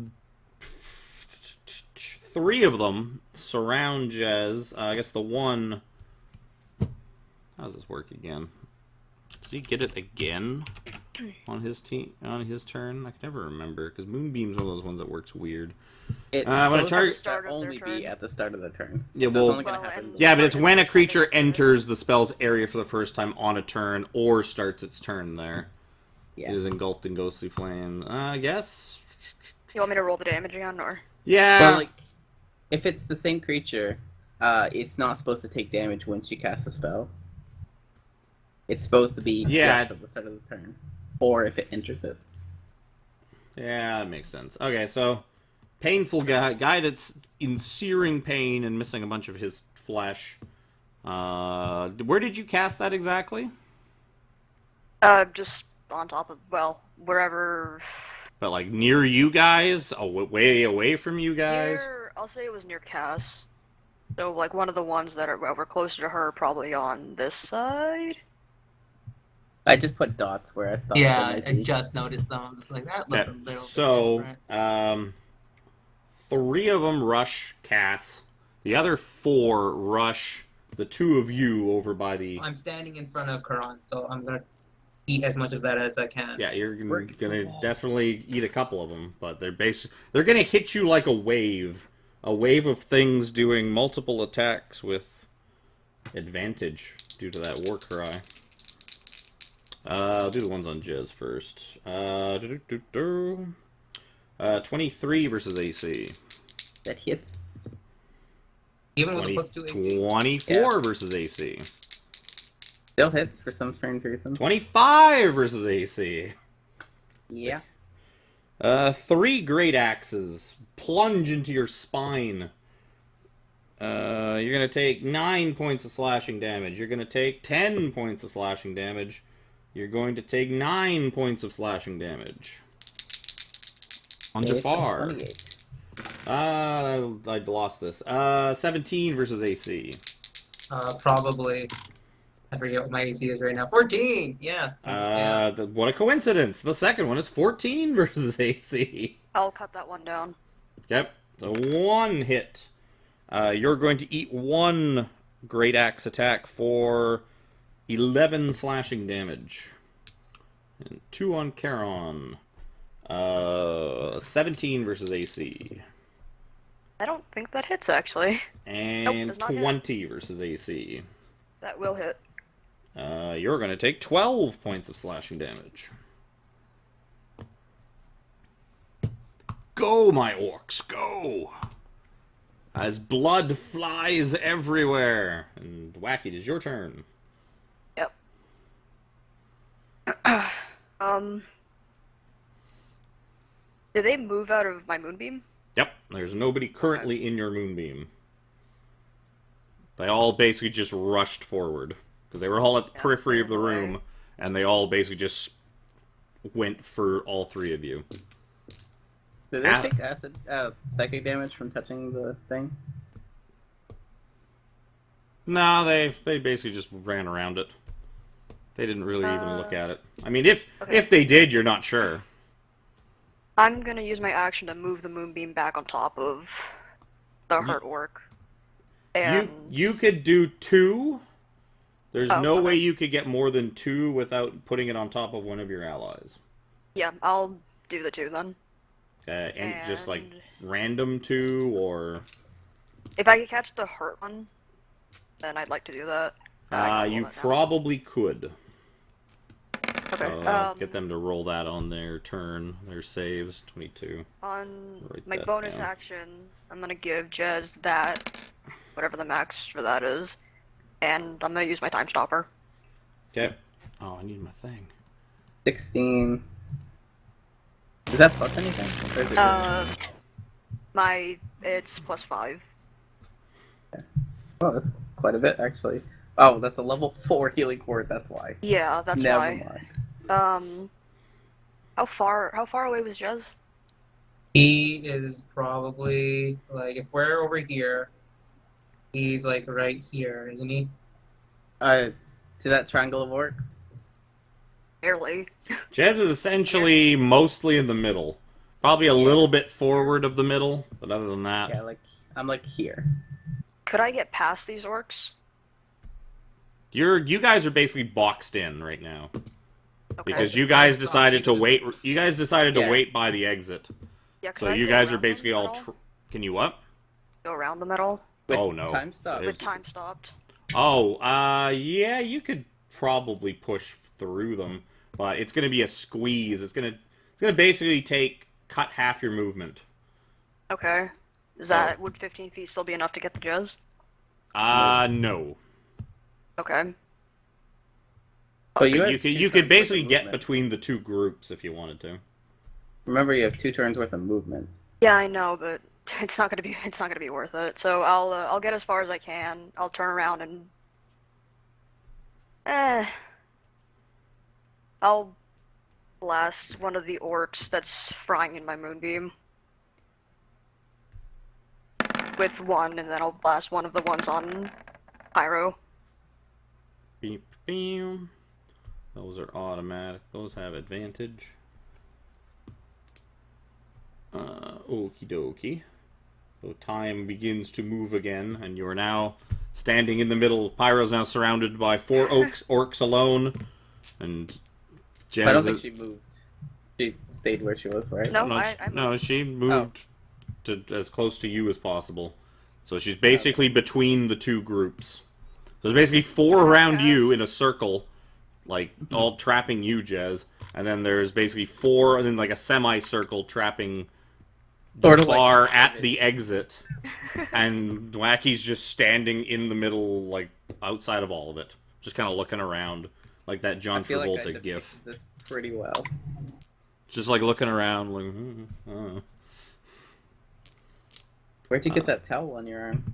3 of them surround Jez. I guess the one. How does this work again? Did he get it again on his turn? I can never remember because Moonbeam's one of those ones that works weird. It's I'm gonna supposed target- to Start of their only be turn. at the start of the turn. Yeah, So well- it's only gonna Well, happen. and- Yeah, but it's Target when a is creature something different. enters the spell's area for the first time on a turn or starts its turn there. Yeah. It is engulfed in ghostly flame. I guess. You want me to roll the damage again, or? Yeah. But like, if it's the same creature, it's not supposed to take damage when she casts a spell. It's supposed to be Yeah. just at the start of the turn, or if it enters it. Yeah, that makes sense. Okay, so painful guy that's in searing pain and missing a bunch of his flesh. Where did you cast that exactly? Just on top of, well, wherever. But like near you guys, way away from you guys. I'll say it was near Cass. So, like, one of the ones that were closer to her, probably on this side. I just put dots where I thought. Yeah, they might I be. just noticed them. I'm just like, that looks Okay, a little so bit different. 3 of them rush Cass. The other 4 rush the 2 of you over by the. I'm standing in front of Karan, so I'm gonna eat as much of that as I can. Yeah, you're Work gonna the wall. definitely eat a couple of them, but they're gonna hit you like a wave of things doing multiple attacks with advantage due to that war cry. I'll do the ones on Jez first. 23 versus AC. That hits. Even with a plus 2 AC. 24 versus AC. Still hits for some strange reason. 25 versus AC. Yeah. 3 great axes plunge into your spine. You're gonna take 9 points of slashing damage. You're gonna take 10 points of slashing damage. You're going to take 9 points of slashing damage. On It's a Jafar. 28. I lost this. 17 versus AC. Probably. I forget what my AC is right now. 14! Yeah. Yeah. What a coincidence. The second one is 14 versus AC. I'll cut that one down. Yep. So 1 hit. You're going to eat 1 great axe attack for 11 slashing damage. And 2 on Charon. 17 versus AC. I don't think that hits, actually. And does not hit. 20 versus AC. That will hit. You're going to take 12 points of slashing damage. Go, my orcs, go! As blood flies everywhere. And Wacky, it is your turn. Yep. Did they move out of my moonbeam? Yep, there's nobody currently in your moonbeam. They all basically just rushed forward. Because they were all at the Yeah, periphery of the away. room, and they all basically just went for all 3 of you. Did they take psychic damage from touching the thing? No, they basically just ran around it. They didn't really even look at it. I mean, if they did, you're not sure. I'm gonna use my action to move the moonbeam back on top of the hurt orc. And You could do 2. There's Oh, no okay. way you could get more than 2 without putting it on top of one of your allies. yeah, I'll do the 2 then. And just like And- random 2 or If I could catch the hurt one, then I'd like to do that. I can roll you that now. probably could. Okay. Get them to roll that on their turn, their saves. 22. On Write my that bonus down. action, I'm gonna give Jez that, whatever the max for that is, and I'm gonna use my time stopper. Okay. Oh, I need my thing. 16. Does that plus anything? Or is it just- It's +5. Oh, that's quite a bit, actually. Oh, that's a level 4 healing ward, that's why. Yeah, that's Never why. mind. How far away was Jez? He is probably, like, if we're over here, he's, like, right here, isn't he? See that triangle of orcs? Barely. Jez is essentially mostly in the middle. Probably a little bit forward of the middle, but other than that... Yeah, like, I'm like here. Could I get past these orcs? You guys are basically boxed in right now. Okay. Because you guys decided to wait. You guys decided to wait by the exit. Yeah, could So I you go guys are around basically the all. middle? Can you what? Go around the middle? Oh no. Time stop. With time stopped. Oh, yeah, you could probably push through them, but it's gonna be a squeeze. It's gonna basically cut half your movement. Okay. Would 15 feet still be enough to get the Jez? No. Okay. But You could basically get between the two groups if you wanted to. Remember, you have 2 turns worth of movement. Yeah, I know, but it's not gonna be worth it. So I'll get as far as I can. I'll turn around and I'll blast one of the orcs that's frying in my moonbeam with one, and then I'll blast one of the ones on Pyro. Beep, beep. Those are automatic. Those have advantage. Okie dokie. So time begins to move again, and you are now standing in the middle. Pyro's now surrounded by 4 orcs alone, and Jez I don't think she moved. She stayed where she was, right? No, no, I no, she moved to as close to you as possible. So she's basically between the two groups. So there's basically 4 around you in a circle, like all trapping you, Jez, and then there's basically 4, and then like a semicircle trapping Sort of far like at the exit, and Wacky's just standing in the middle, like outside of all of it, just kind of looking around, like that John I feel like I Travolta depicted gif, this pretty well. just like looking around, like. Where'd you get that towel on your arm?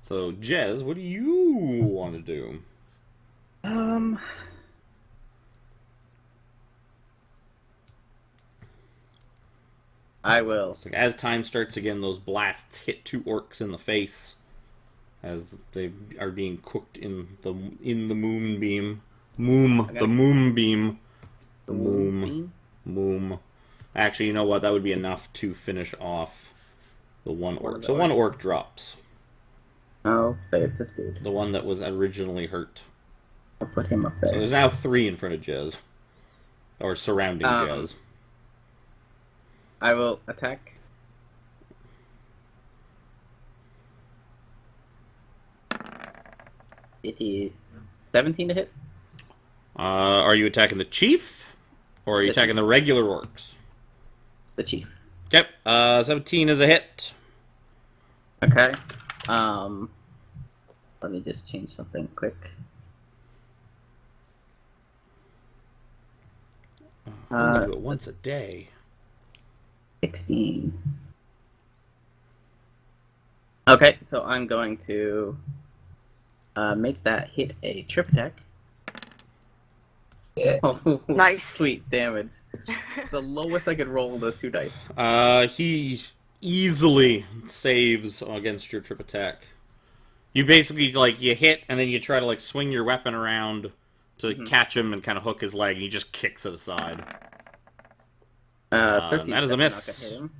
So, Jez, what do you want to do? I will. It's like as time starts again, those blasts hit 2 orcs in the face as they are being cooked in the moonbeam. The moonbeam. The moonbeam? Moom. Actually, you know what? That would be enough to finish off the one orc. the So one orc drops. I'll say it's this dude. The one that was originally hurt. I'll put him up So there. there's now 3 in front of Jez. Or surrounding Jez. I will attack. It is 17 to hit. Are you attacking the chief? Or are you The attacking chief. the regular orcs? The chief. Yep. 17 is a hit. Okay. Let me just change something quick. I do it once a day. 16. Okay, so I'm going to make that hit a trip attack. Yeah. Oh, Nice. Sweet damage. The lowest I could roll those 2 dice. He easily saves against your trip attack. You basically, like, you hit, and then you try to, like, swing your weapon around to catch him and kind of hook his leg, and he just kicks it aside. 13 that is a second miss. knock, I hit him.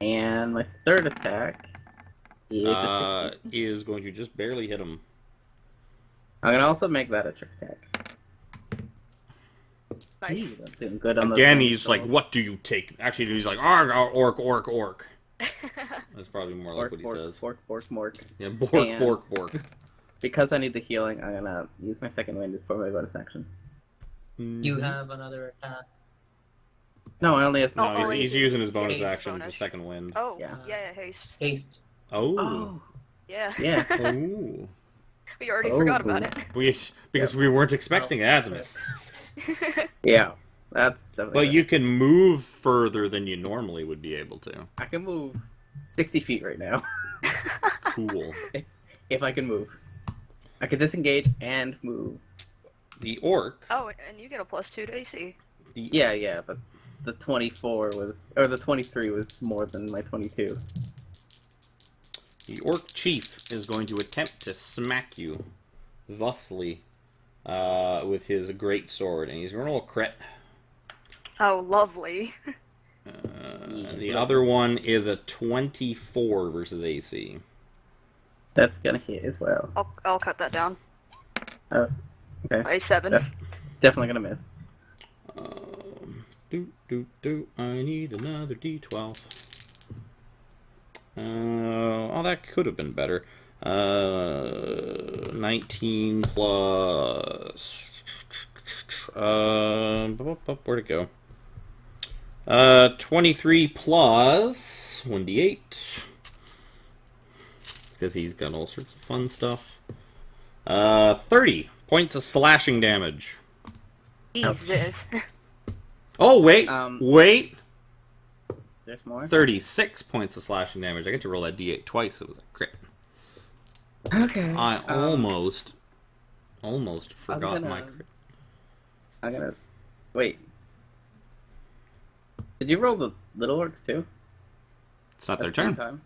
And my third attack is a 16. Is going to just barely hit him. I'm going to also make that a trip attack. Nice. I'm doing good on those Again, things, he's so- like, what do you take? Actually, he's like, arg, orc, orc, orc. That's probably more like what he says. Bork, Yeah, bork, And- bork, bork. Because I need the healing, I'm gonna use my second wind before my bonus action. You have another attack. No, I only have. No, Oh, he's wait. using his bonus Haste action, the bonus. second wind. Oh, Yeah. yeah, haste. Haste. Oh. Oh, Yeah. yeah. Oh. We already Oh. forgot about it. Because we weren't expecting it. That's a miss. Yeah, that's definitely. But you can move further than you normally would be able to. I can move 60 feet right now. Cool. If I can move. I can disengage and move. The orc. Oh, and you get a +2 to AC. Yeah, but the 24 was, or the 23 was more than my 22. The Orc Chief is going to attempt to smack you thusly with his great sword, and he's going to roll a crit. Oh, lovely. And the other one is a 24 versus AC. That's gonna hit as well. I'll cut that down. Oh, okay. A 7. That's definitely gonna miss. I need another D12. Oh, that could have been better. 19 plus... where'd it go? 23 plus 1d8. Because he's got all sorts of fun stuff. 30 points of slashing damage. Jesus. Oh, wait. Wait. There's more? 36 points of slashing damage. I get to roll that d8 twice. It was a crit. Okay. I almost forgot my crit. I'm gonna... Wait. Did you roll the little orcs too? It's not their At the same turn. time?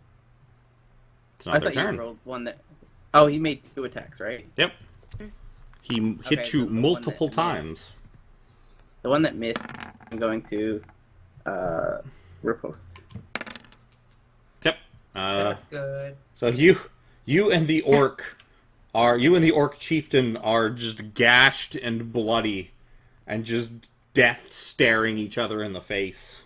It's not I their thought turn. you rolled one that... Oh, he made 2 attacks, right? Yep. He hit Okay, you the one multiple that times. The one that missed, I'm going to riposte. Yep. That's good. So you and the orc chieftain are just gashed and bloody, and just death staring each other in the face,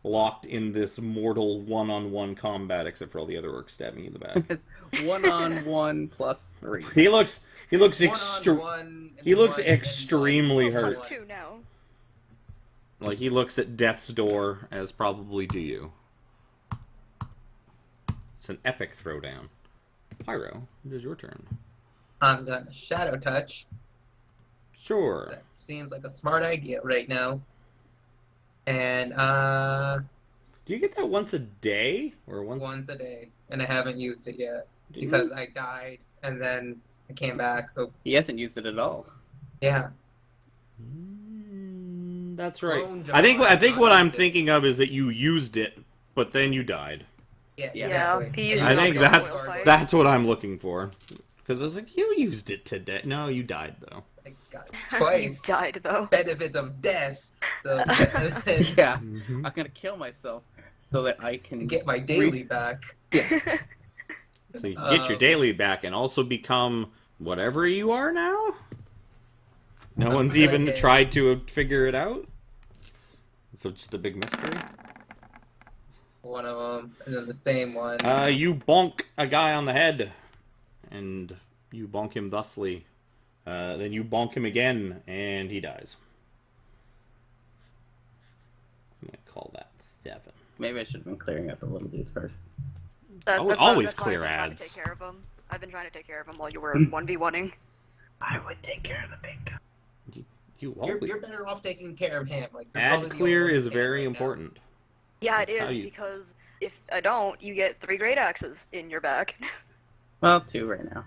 locked in this mortal one-on-one combat. Except for all the other orcs stabbing you in the back. It's 1-on-1 plus 3. He looks One-on-one and extremely one hurt. Plus 2 now. Like, he looks at death's door, as probably do you. It's an epic throwdown. Pyro, it is your turn. I'm gonna shadow touch. Sure. That seems like a smart idea right now. And Do you get that once a day? Or once a day. And I haven't used it yet. Do you? Because I died and then I came back, so He hasn't used it at all. yeah. That's right. Clone I think John what I'm used it. thinking of is that you used it, but then you died. Yeah, Yeah. exactly. He used I it think on the that's oil fight. that's what I'm looking for. Because I was like, you used it today. No, you died though. I got it You twice. died, though. Benefits of death. So Yeah. Mm-hmm. I'm gonna kill myself so that I can get my daily back. So you get your daily back and also become whatever you are now. No one's gonna even hit. tried to figure it out. So just a big mystery. One of them, and then the same one. You bonk a guy on the head, and you bonk him thusly. Then you bonk him again, and he dies. I'm gonna call that 7. Maybe I should have been clearing up the little dudes first. That's always that's why clear I've been trying to ads. take care of him. I've been trying to take care of him while you were 1v1ing. I would take care of the big guy. You're better off taking care of him. Like you're Ad probably the clear only one is who's very right now. important. Yeah, it That's how is, you- because if I don't, you get 3 great axes in your back. Well, 2 right now.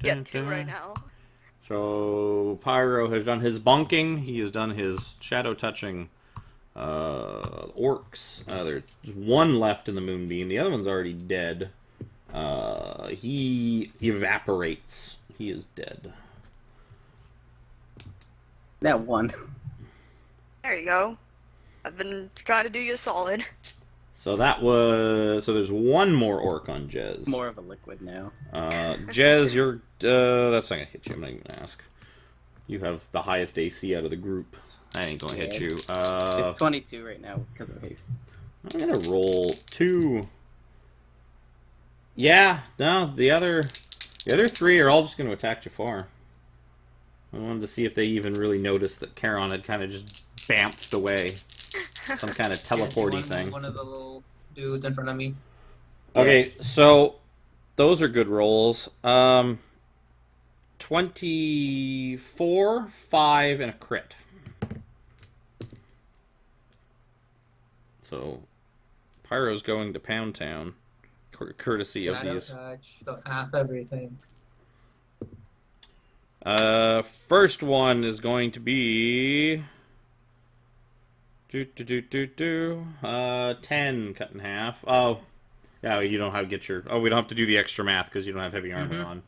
Yeah, 2 right now. So Pyro has done his bonking. He has done his shadow touching. Orcs. There's one left in the moonbeam. The other one's already dead. He evaporates. He is dead. That one. There you go. I've been trying to do you a solid. So there's one more orc on Jez. More of a liquid now. Jez, you're that's not gonna hit you. I'm not even gonna ask. You have the highest AC out of the group. I ain't gonna hit Yeah. you. It's 22 right now because of haste. I'm gonna roll 2. Yeah, no, the other 3 are all just gonna attack Jafar. I wanted to see if they even really noticed that Charon had kind of just bamfed away. Some kind of Yeah, do you teleporty wanna thing. move one of the little dudes in front of me. Okay, so those are good rolls. 24, 5, and a crit. So Pyro's going to Pound Town, courtesy of Shadow these. touch, so half everything. First one is going to be 10 cut in half. Oh, yeah, you don't have to get your... Oh, we don't have to do the extra math because you don't have heavy armor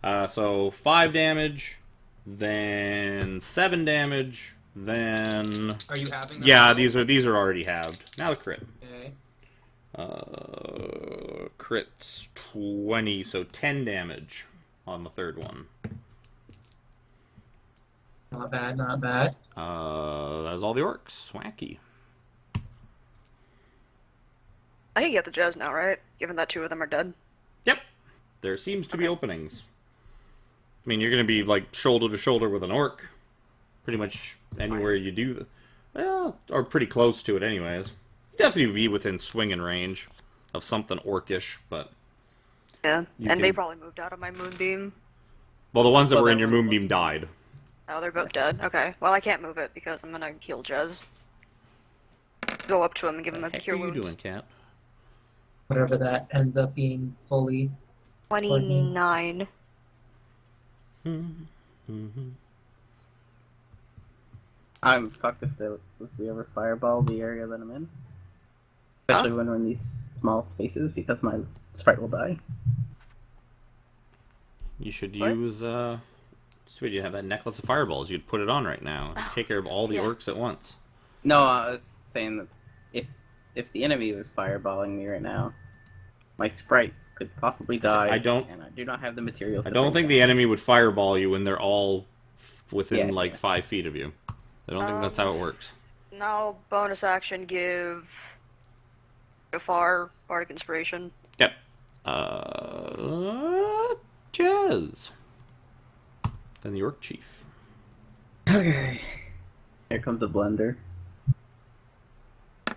on. So 5 damage, then 7 damage, then... Are you having them? Yeah, now? these are already halved. Now the crit. Okay. Crit's 20, so 10 damage on the third one. Not bad, not bad. That is all the orcs. Wacky. I can get the Jez now, right? Given that 2 of them are dead. Yep. There seems to be openings. I mean, you're going to be, like, shoulder to shoulder with an orc. Pretty much anywhere you do the... Well, or pretty close to it anyways. You definitely be within swinging range of something orcish, but... Yeah, You and they can- probably moved out of my moonbeam. Well, the ones that Well, were that in your one moonbeam wasn't- died. Oh, they're both dead. Okay. Well, I can't move it because I'm gonna heal Jez. Go up to him and give him a What the heck cure are you wounds. doing, cat? Whatever that ends up being fully. 29. I'm fucked if we ever fireball the area that I'm in. Especially when we're in these small spaces because my sprite will die. You should What? use, Stupid, you have that necklace of fireballs. You'd put it on right now. Oh, Take care of all the yeah. orcs at once. No, I was saying that if the enemy was fireballing me right now, my sprite could possibly die. I don't- And I do not have the materials. I to don't bring think down. the enemy would fireball you when they're all within, Yeah, like, yeah. 5 feet of you. I don't think that's how it works. Now, bonus action, give Gafar Bardic Inspiration. Yep. Jez. Then the orc chief. Okay. Here comes a blender.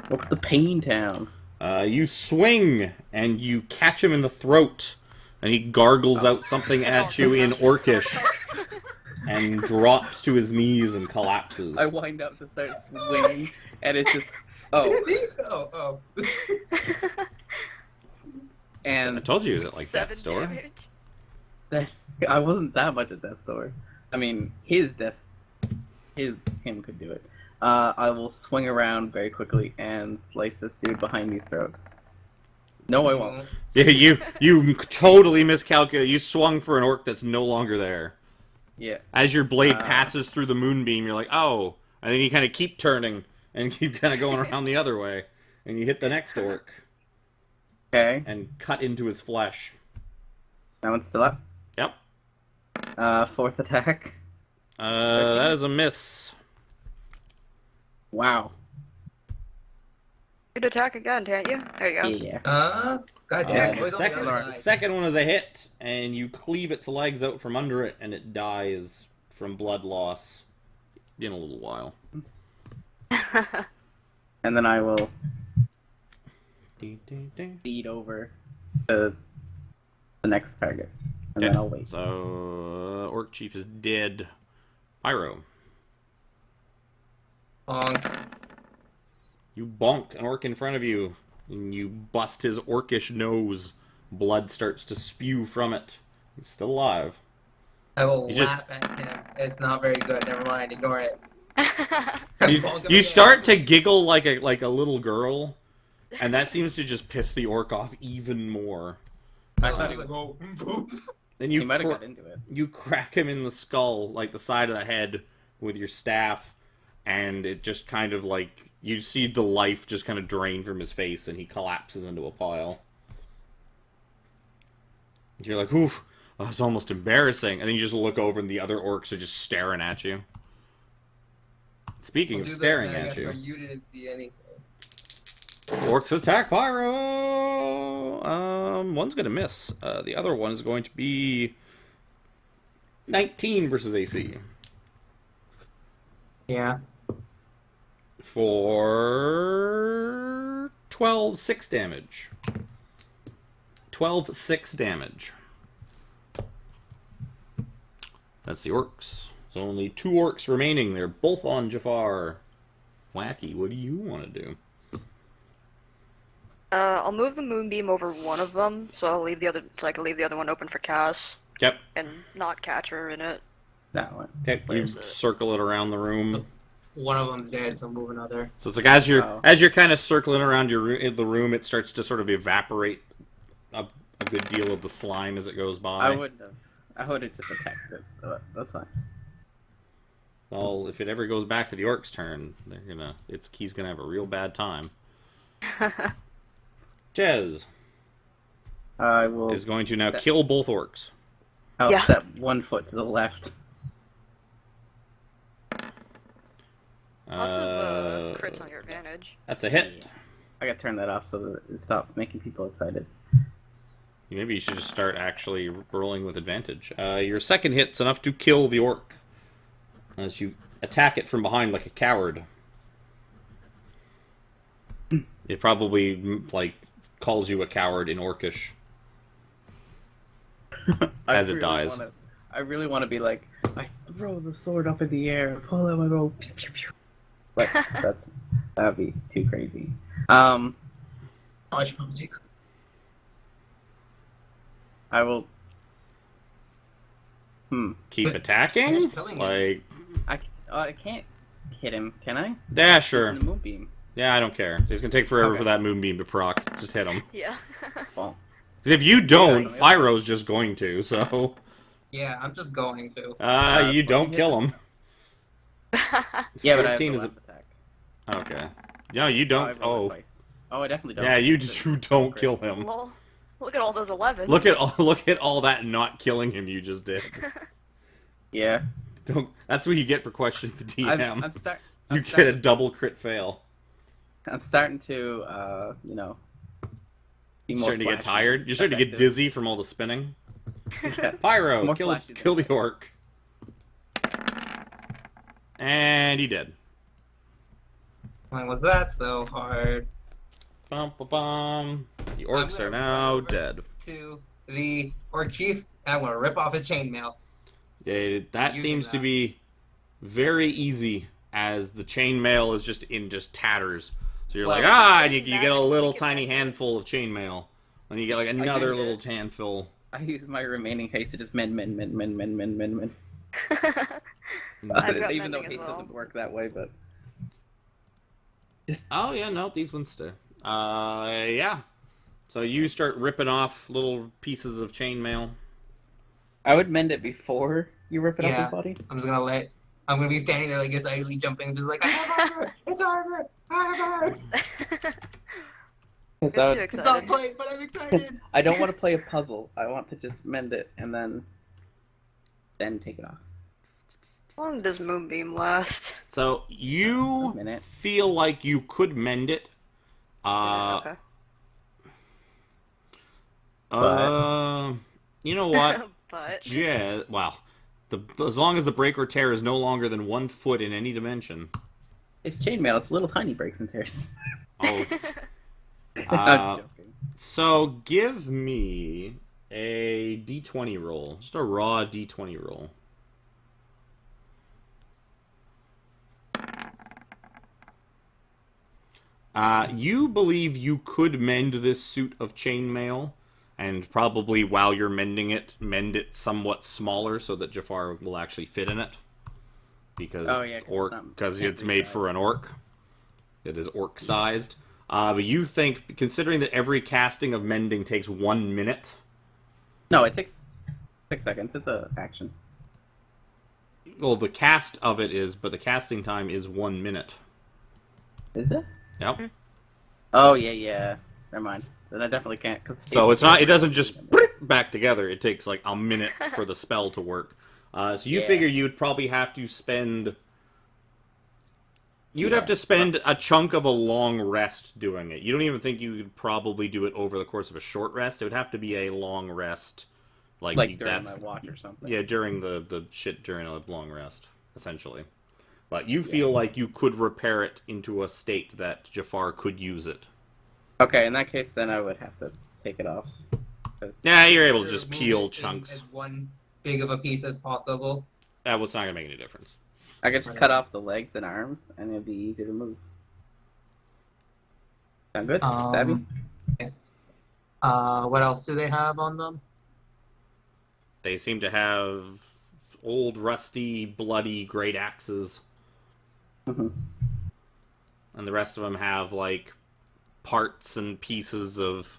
What's the pain town? You swing, and you catch him in the throat, and he gargles out something at you in orcish, and drops to his knees and collapses. I wind up to start swinging, and it's just Oh. I and told you it was at, like, that 7 store. damage. I wasn't that much at that store. I mean, him could do it. I will swing around very quickly and slice this dude behind his throat. No, I won't. Yeah, you totally miscalculated. You swung for an orc that's no longer there. Yeah. As your blade passes through the moonbeam, you're like, oh. And then you kind of keep turning, and keep kind of going around the other way. And you hit the next orc, Okay. and cut into his flesh. That one's still up. Yep. Fourth attack. That is a miss. Wow. You'd attack again, can't you? There you go. Yeah. God damn. The Boys on the second, other the side. second one is a hit, and you cleave its legs out from under it, and it dies from blood loss in a little while. And then I will Ding, ding, ding. feed over to the next target. And then I'll wait. So, Orc Chief is dead. Pyro. Bonk. You bonk an orc in front of you, and you bust his orcish nose. Blood starts to spew from it. He's still alive. I will You just- laugh at him. It's not very good. Never mind. Ignore it. You, Bonk him you again. start to giggle like a little girl, and that seems to just piss the orc off even more. I thought was he, like, oh. And he you might have cr- got into it. you crack him in the skull, like the side of the head, with your staff, and it just kind of like you see the life just kind of drain from his face, and he collapses into a pile. You're like, oof, that was almost embarrassing. And then you just look over, and the other orcs are just staring at you. Speaking We'll of do that, staring and I at guess you, where you didn't see anything. orcs attack Pyro. One's gonna miss. The other one is going to be 19 versus AC. Yeah. For 12 damage. 12 damage. That's the orcs. There's only 2 orcs remaining. They're both on Jafar. Wacky, what do you want to do? I'll move the moonbeam over one of them, so I'll leave the other, so I can leave the other one open for Cass Yep. and not catch her in it. That one. Okay, Where you is it? circle it around the room. one of them's dead, so move another. So it's like as you're kind of circling around the room, it starts to sort of evaporate a good deal of the slime as it goes by. I would have just attacked it, but that's fine. Well, if it ever goes back to the orc's turn, he's gonna have a real bad time. Jez I will. is going to now kill both orcs. I'll Yeah. step 1 foot to the left. Lots of crits on your advantage. That's a hit. Yeah. I gotta turn that off so that it stops making people excited. Maybe you should just start actually rolling with advantage. Your second hit's enough to kill the orc as you attack it from behind like a coward. It probably calls you a coward in Orcish as it dies. I really want to be like, I throw the sword up in the air, pull out my bow, pew, pew, pew. But that'd be too crazy. Oh, I should probably take this. I will. Keep But attacking? finish killing him. I can't hit him, can I? Yeah, sure. The moonbeam. Yeah, I don't care. It's gonna take forever Okay. for that moonbeam to proc. Just hit him. Yeah. Well, 'Cause if you don't, Yeah. Pyro's just going to, so... Yeah, I'm just going to. you don't kill him. yeah, but I have 14 the is last attack. Okay. No, you don't... I rolled it Oh, twice. Oh, I definitely don't. yeah, you don't kill him. Lol. Look at all those 11s. Look at all that not killing him you just did. Yeah. That's what you get for questioning the DM. You get a double crit fail. I'm starting to, be You're more starting to get flashy, tired. You're starting to get effective. dizzy from all the spinning. Yeah. Pyro, More kill flashy the than orc. And he dead. Why was that so hard? Bum, ba, bum. The I'm orcs gonna are now run over dead. To the orc chief, and I'm gonna rip off his chainmail. Yeah, that Using seems to that. be very easy, as the chainmail is just in tatters. So you're Well, like, and you get a damage, little you can tiny make it. handful of chainmail. And you get like another did little it. handful. I use my remaining haste to just mend. I've got Even though mending as haste well. doesn't work that way, but Oh yeah, no, these ones stay. Yeah. So you start ripping off little pieces of chainmail. I would mend it before you rip it off Yeah. his body. I'm gonna be standing there like excitedly jumping, just like, I have armor! It's armor! I have armor! Because Get too It's not excited. played, but I'm excited! I don't want to play a puzzle. I want to just mend it and then take it off. How long does Moonbeam last? So A you minute. feel like you could mend it. Okay. You know what? But Yeah, well, as long as the break or tear is no longer than 1 foot in any dimension. It's chainmail. It's little tiny breaks and tears. Oh, I'm joking. so give me a d20 roll, just a raw d20 roll. You believe you could mend this suit of chainmail, and probably while you're mending it, mend it somewhat smaller so that Jafar will actually fit in it. Because Oh, yeah, 'cause it's made for an orc. It is orc-sized. But you think, considering that every casting of mending takes 1 minute, No, it takes 6 seconds. It's a action. well, the cast of it is, but the casting time is 1 minute. Is it? Yep. Oh yeah. Never mind. Then I definitely can't. So it's not. It doesn't just back together. It takes like a minute for the spell to work. So you Yeah. figure you'd probably have to spend. You'd Yeah. have to spend a chunk of a long rest doing it. You don't even think you could probably do it over the course of a short rest. It would have to be a long rest, like during my watch or something. Yeah, during the during a long rest, essentially. But you feel like you could repair it into a state that Jafar could use it. Okay, in that case, then I would have to take it off. 'Cause- Yeah, you're able to just Remove peel it in chunks. as one big of a piece as possible. Well, it's not gonna make any difference. I could just cut off the legs and arms, and it'd be easier to move. Sound good? Savvy? Yes. What else do they have on them? They seem to have old, rusty, bloody great axes. Mhm. And the rest of them have, like, parts and pieces of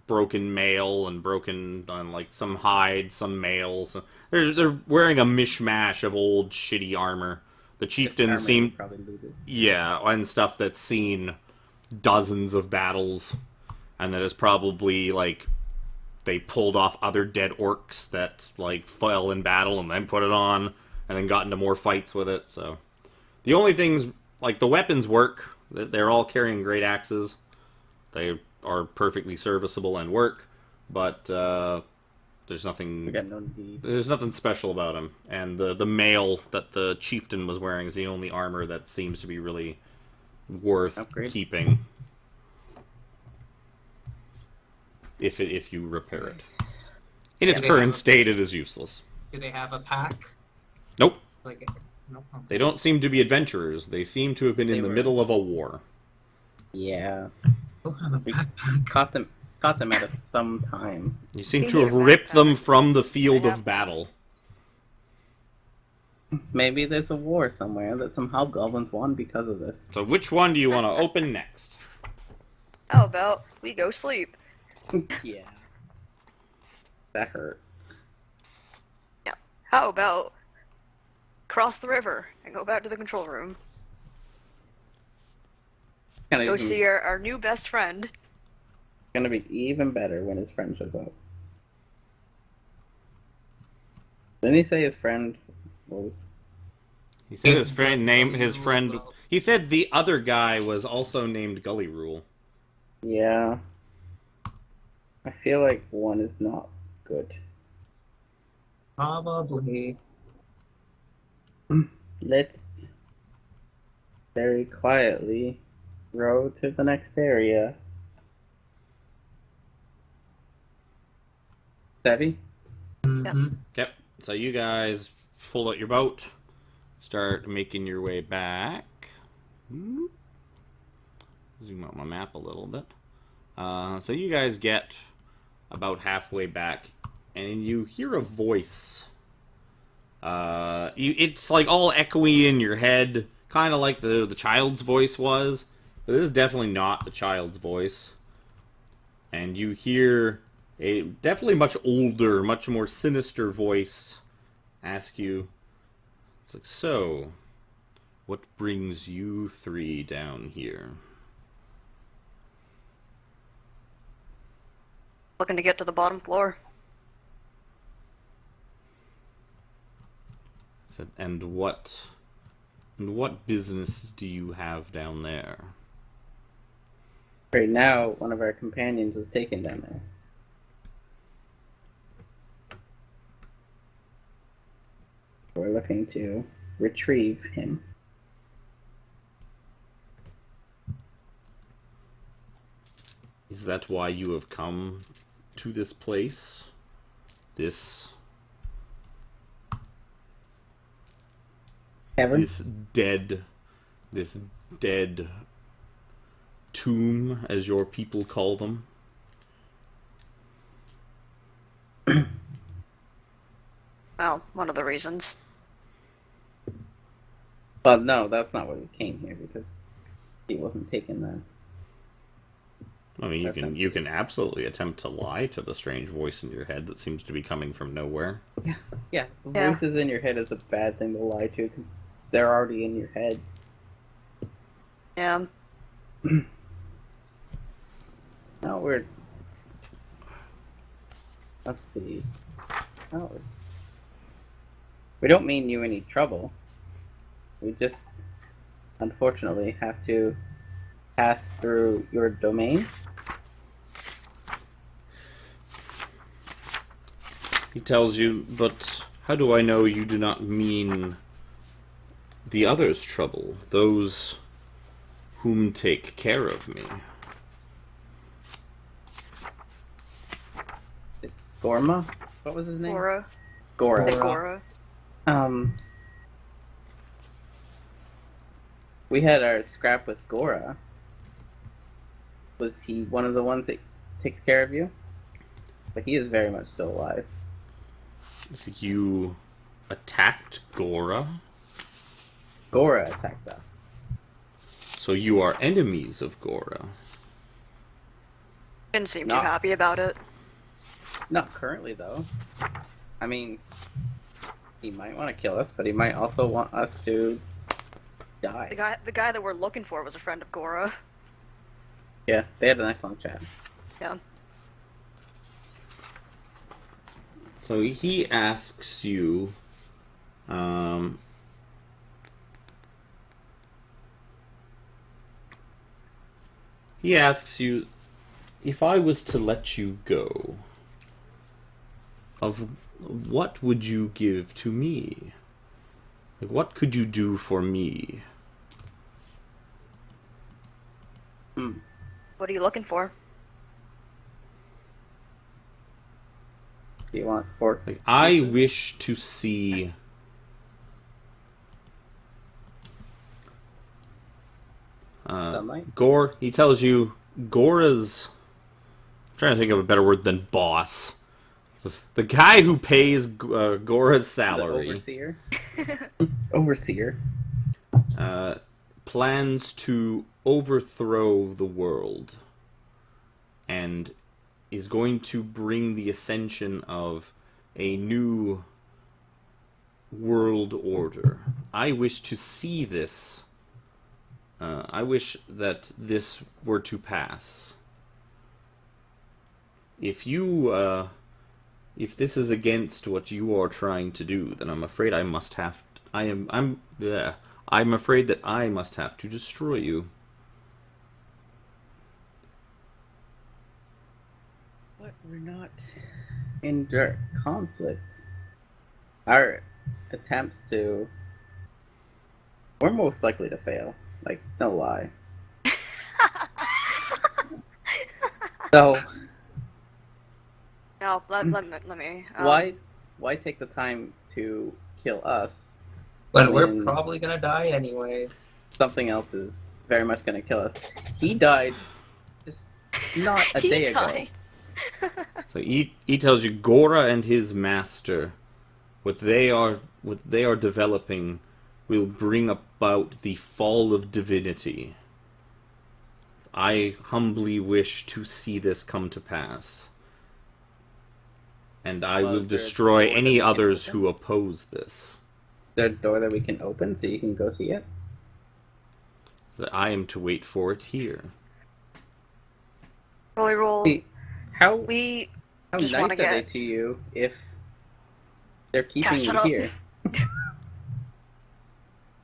broken mail and broken on, like, some hide, some mail. So they're wearing a mishmash of old shitty armor. The chieftain Armor seemed, probably looted. yeah, and stuff that's seen dozens of battles, and that is probably, like, they pulled off other dead orcs that, like, fell in battle and then put it on and then got into more fights with it. So the only things, like, the weapons work. They're all carrying great axes. They are perfectly serviceable and work, but there's We nothing. got no need. There's nothing special about him. And the mail that the chieftain was wearing is the only armor that seems to be really worth Upgrade. keeping. If you repair it. In its Yeah, they current have a- state, it is useless. Do they have a pack? Nope. Like, no. Okay. They don't seem to be adventurers. They seem to have been They in the were- middle of a war. Yeah. Don't have a We backpack. caught them at some time. You seem They to need have a ripped them backpack. from the field They of have- battle. Maybe there's a war somewhere that some hobgoblins won because of this. So which one do you want to open next? How about we go sleep? Yeah. That hurt. How about cross the river and go back to the control room? Go see our new best friend. Gonna be even better when his friend shows up. Didn't he say his friend was... He said It's his friend Gully named his Rule friend. as well. He said the other guy was also named Gully Rule. Yeah. I feel like one is not good. Probably. Let's very quietly row to the next area. Savvy? Mm-hmm. Yep. So you guys pull out your boat, start making your way back. Zoom out my map a little bit. So you guys get about halfway back, and you hear a voice. It's like all echoey in your head, kind of like the child's voice was. But this is definitely not the child's voice. And you hear a definitely much older, much more sinister voice ask you, it's like, so, what brings you three down here? Looking to get to the bottom floor. Said, and what business do you have down there? Right now, one of our companions was taken down there. We're looking to retrieve him. Is that why you have come to this place? This Kevin? this dead tomb, as your people call them? Well, one of the reasons. But no, that's not why we came here, because he wasn't taken then. I mean, you can absolutely attempt to lie to the strange voice in your head that seems to be coming from nowhere. Yeah, Yeah. voices in your head is a bad thing to lie to, because they're already in your head. Yeah. No, we're... Let's see. Oh, we don't mean you any trouble. We just, unfortunately, have to pass through your domain. He tells you, but how do I know you do not mean the others' trouble, those whom take care of me? Gorma? What was his name? Gora. Gora. The Gora. Gora. We had our scrap with Gora. Was he one of the ones that takes care of you? But he is very much still alive. So you attacked Gora? Gora attacked us. So you are enemies of Gora. Didn't seem too Not- happy about it. Not currently, though. I mean, he might want to kill us, but he might also want us to die. The guy that we're looking for was a friend of Gora. Yeah, they had a nice long chat. Yeah. So he asks you, if I was to let you go, of what would you give to me? Like, what could you do for me? What are you looking for? Do you want for? Like, I wish to see Sunlight? He tells you Gora's, I'm trying to think of a better word than boss. The guy who pays Gora's The salary overseer. Overseer. plans to overthrow the world and is going to bring the ascension of a new world order. I wish to see this. I wish that this were to pass. If this is against what you are trying to do, then I'm afraid I must have. I'm afraid that I must have to destroy you. But we're not in direct conflict. Our attempts to... We're most likely to fail. Like, no lie. So, No, let me. why take the time to kill us? But we're when probably gonna die anyways. something else is very much going to kill us. He died just not a He day ago. died. So he tells you Gora and his master, what they are developing, will bring about the fall of divinity. I humbly wish to see this come to pass. And I Well, will is there a destroy door that any we can others open? who oppose this. Is there a door that we can open so you can go see it? That I am to wait for it here. Roll, roll. See, how We nice just are wanna they get- to you if they're keeping Cash it you up. here?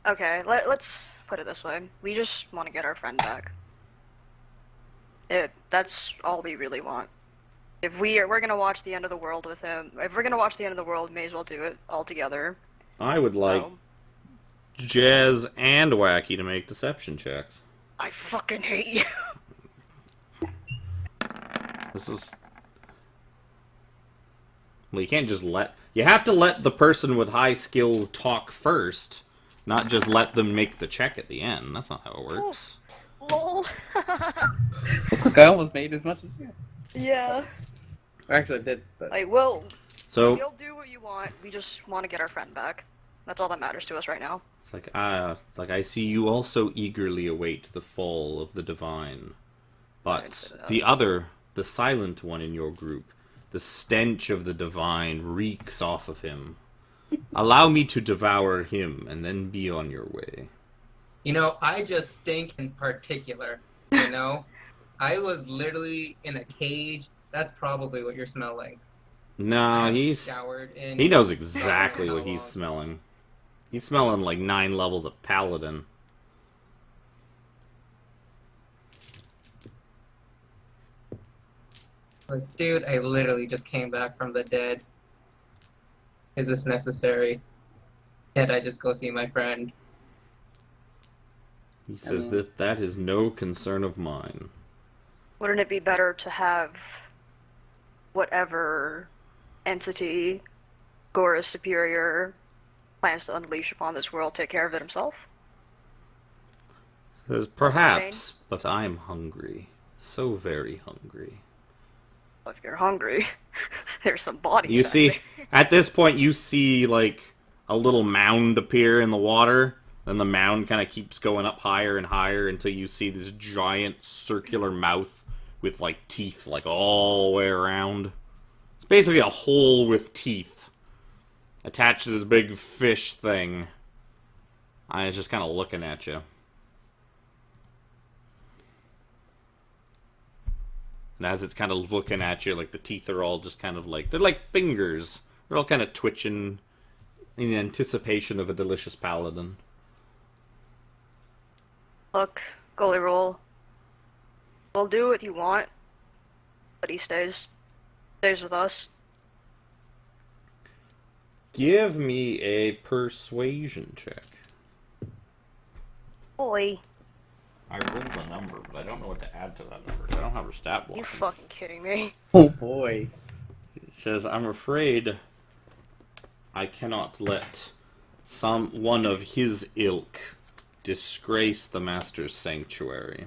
Okay, let's put it this way. We just want to get our friend back. That's all we really want. If we're gonna watch the end of the world with him, if we're gonna watch the end of the world, may as well do it all together. I would like So, Jazz and Wacky to make deception checks. I fucking hate you. This is... Well, you can't just let... You have to let the person with high skills talk first, not just let them make the check at the end. That's not how it works. Lol. Look, I almost made as much as you. Yeah. Actually, I did, but Like, we'll So, you'll do what you want. We just want to get our friend back. That's all that matters to us right now. it's like I see you also eagerly await the fall of the divine. I didn't But say that. the other, the silent one in your group, the stench of the divine reeks off of him. Allow me to devour him and then be on your way. You know, I just stink in particular. You know, I was literally in a cage. That's probably what you're smelling. I No, haven't he's... showered in. He knows exactly How what he's long? smelling. He's smelling like 9 levels of Paladin. Like, dude, I literally just came back from the dead. Is this necessary? Can't I just go see my friend? He says mean- that is no concern of mine. Wouldn't it be better to have whatever entity Gora's superior plans to unleash upon this world take care of it himself? He says, perhaps, but I'm hungry. So very hungry. If you're hungry, there's some bodies. You back see, there. at this point, you see, like, a little mound appear in the water. Then the mound kind of keeps going up higher and higher until you see this giant circular mouth with, like, teeth, like, all the way around. It's basically a hole with teeth attached to this big fish thing. And it's just kind of looking at you. And as it's kind of looking at you, like, the teeth are all just kind of like, they're like fingers. They're all kind of twitching in anticipation of a delicious paladin. Look, goalie roll. We'll do what you want, but he stays with us. Give me a persuasion check. Boy, I rolled a number, but I don't know what to add to that number. I don't have a stat block. you fucking kidding me? Oh boy. It says, I'm afraid I cannot let one of his ilk disgrace the Master's sanctuary.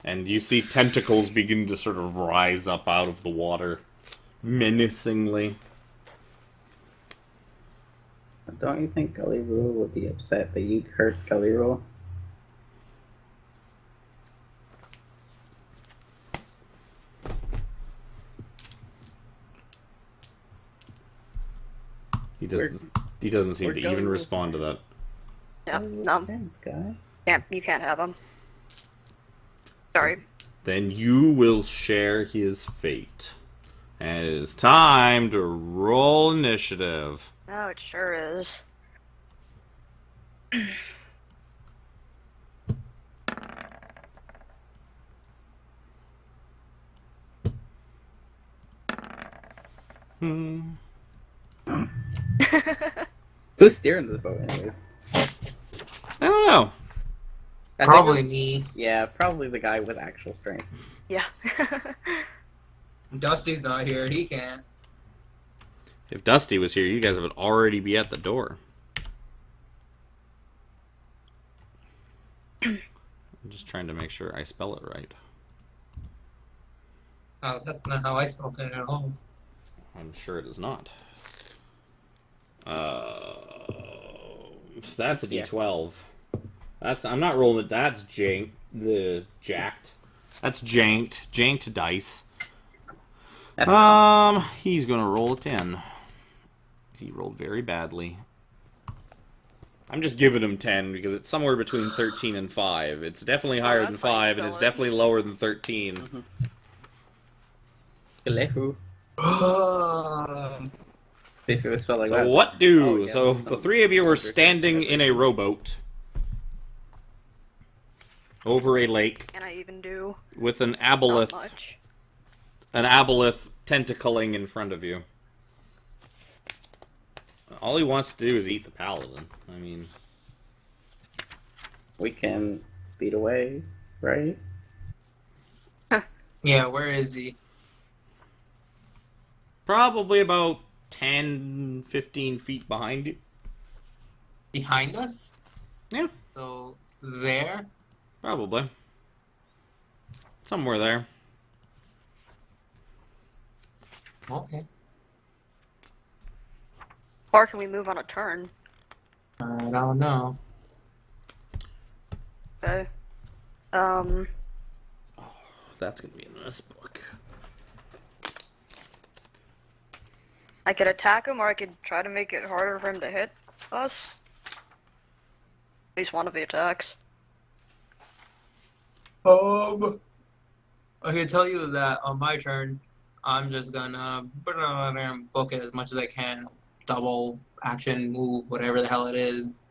And you see tentacles begin to sort of rise up out of the water, menacingly. Don't you think Gully Rule would be upset that you'd hurt Gully Rule? He doesn't seem to even respond to that. Yeah, no. Thanks, guy. You can't have him. Sorry. Then you will share his fate. And it is time to roll initiative. Oh, it sure is. Who's steering the boat, anyways? I don't know. I think Probably me. Yeah, probably the guy with actual strength. Yeah. Dusty's not here. He can't. If Dusty was here, you guys would already be at the door. I'm just trying to make sure I spell it right. Oh, that's not how I spelled it at all. I'm sure it is not. That's a D12. I'm not rolling it. That's jacked. That's janked dice. He's gonna roll a 10. He rolled very badly. I'm just giving him 10 because it's somewhere between 13 and 5. It's definitely higher than 5, and it's definitely lower than 13. Hello. If it was spelled like So that. what do? Oh, yeah, So some the three of you are standing in a rowboat over a lake Can I even do? with an Not aboleth much. tentacling in front of you. All he wants to do is eat the paladin. I mean, We can speed away, right? Yeah, where is he? probably about 10, 15 feet behind you. Behind us? Yeah, So, there? probably. Somewhere there. Okay. Or can we move on a turn? I don't know. Okay. That's going to be in this book. I could attack him, or I could try to make it harder for him to hit us. At least one of the attacks. I can tell you that on my turn, I'm just gonna book it as much as I can. Double action move, whatever the hell it is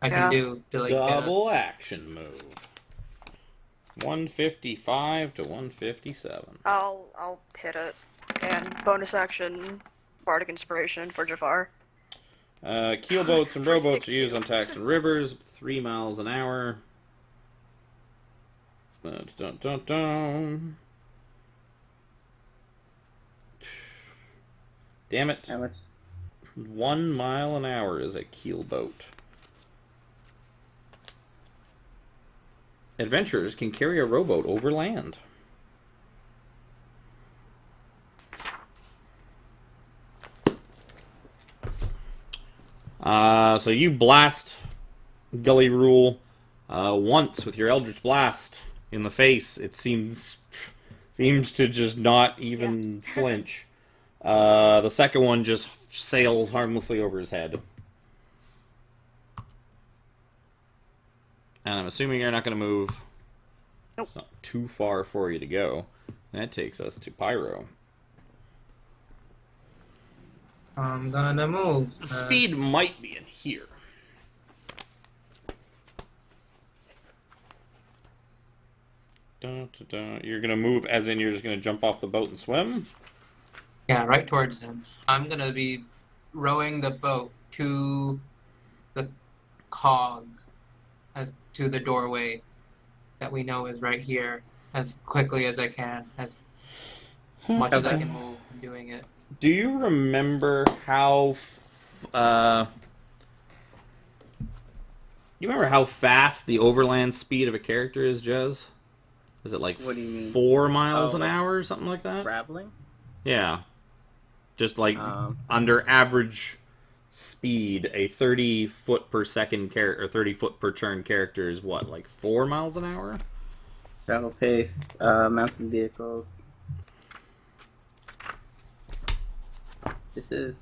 I can do to like Double get us. action move. 155 to 157. I'll hit it. And bonus action, Bardic Inspiration for Jafar. Keelboats and rowboats are used on tacks and rivers, 3 miles an hour. Dun, dun, dun, dun. Damn it. How much? 1 mile an hour is a keelboat. Adventurers can carry a rowboat over land. So you blast Gully Rule once with your Eldritch Blast in the face. It seems to just not even flinch. The second one just sails harmlessly over his head. And I'm assuming you're not going to move. Nope. It's not too far for you to go. That takes us to Pyro. I'm gonna move. The speed might be in here. You're going to move as in you're just going to jump off the boat and swim? Yeah, right towards him. I'm gonna be rowing the boat to the cog, as to the doorway that we know is right here, as quickly as I can, as much as I can move. I'm doing it. Do you remember how you remember how fast the overland speed of a character is, Jez? Is it like What do you mean? 4 miles an like hour or something like that? Traveling? Yeah. Just like under average speed, a 30-foot per second character or 30-foot per turn character is what, like 4 miles an hour? Travel pace, mounts and vehicles. This is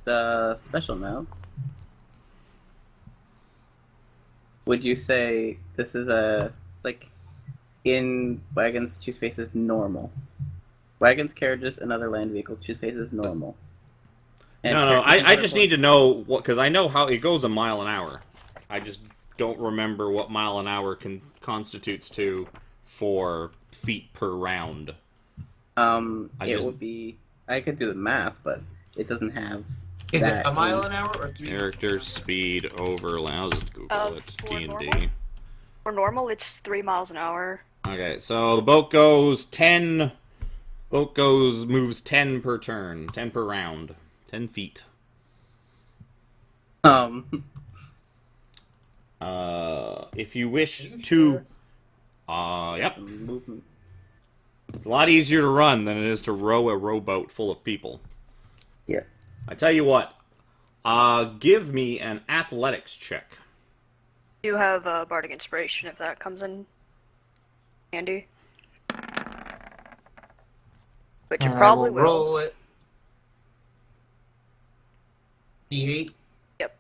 special mounts. Would you say this is in wagons, choose spaces, normal? Wagons, carriages, and other land vehicles, choose spaces, normal. And No, I just need to know what, because I know how it goes a mile an hour. I just don't remember what mile an hour constitutes to for feet per round. Would be. I could do the math, but it doesn't have. Is it a mile an hour or 3? Character speed overland. I'll just Google it. for D&D. normal? For normal, it's 3 miles an hour. Okay, so the boat goes 10. Moves 10 per turn, 10 per round, 10 feet. If you wish to, yep. Movement. It's a lot easier to run than it is to row a rowboat full of people. Yeah. I tell you what, give me an athletics check. You have Bardic Inspiration if that comes in handy. But you probably will. Roll it. D8. Yep.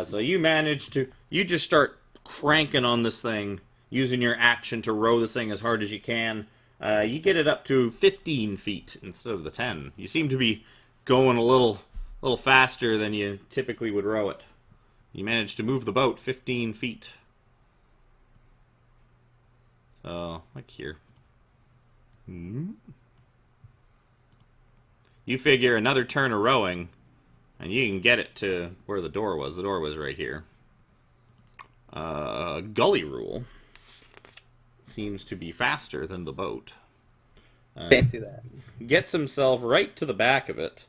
So you manage to, you just start cranking on this thing, using your action to row this thing as hard as you can. You get it up to 15 feet instead of the 10. You seem to be going a little faster than you typically would row it. You manage to move the boat 15 feet. So, like here. You figure another turn of rowing, and you can get it to where the door was. The door was right here. Gully Rule seems to be faster than the boat. Fancy that. Gets himself right to the back of it.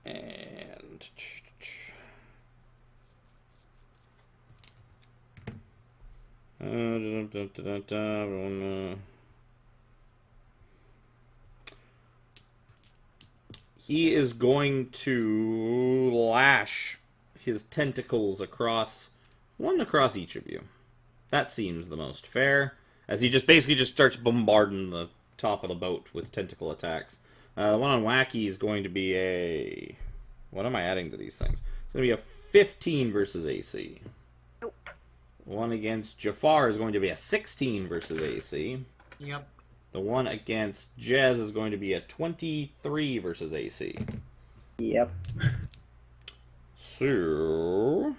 And... he is going to lash his tentacles across each of you. That seems the most fair, as he basically starts bombarding the top of the boat with tentacle attacks. The one on Wacky is going to be a... What am I adding to these things? It's going to be a 15 versus AC. Nope. One against Jafar is going to be a 16 versus AC. Yep. The one against Jez is going to be a 23 versus AC. Yep. So,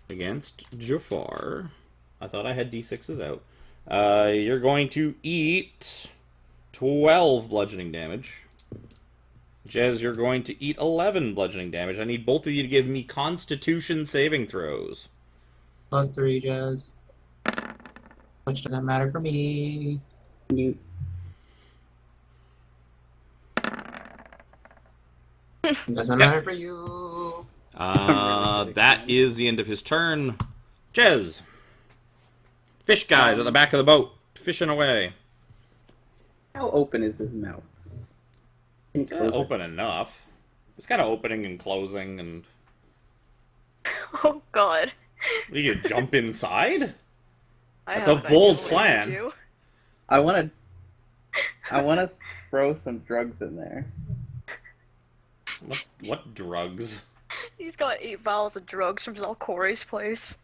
against Jafar, I thought I had D6s out. You're going to eat 12 bludgeoning damage. Jez, you're going to eat 11 bludgeoning damage. I need both of you to give me Constitution saving throws. +3, Jazz. Which doesn't matter for me. You. Doesn't matter for you. That is the end of his turn. Jez. Fish guys at the back of the boat. Fishing away. How open is his mouth? Can you close it? Open enough. It's kind of opening and closing, and Oh God. you jump inside. I That's have a an bold idea what plan. to do. I wanna throw some drugs in there. What drugs? He's got 8 vials of drugs from Zalcori's place.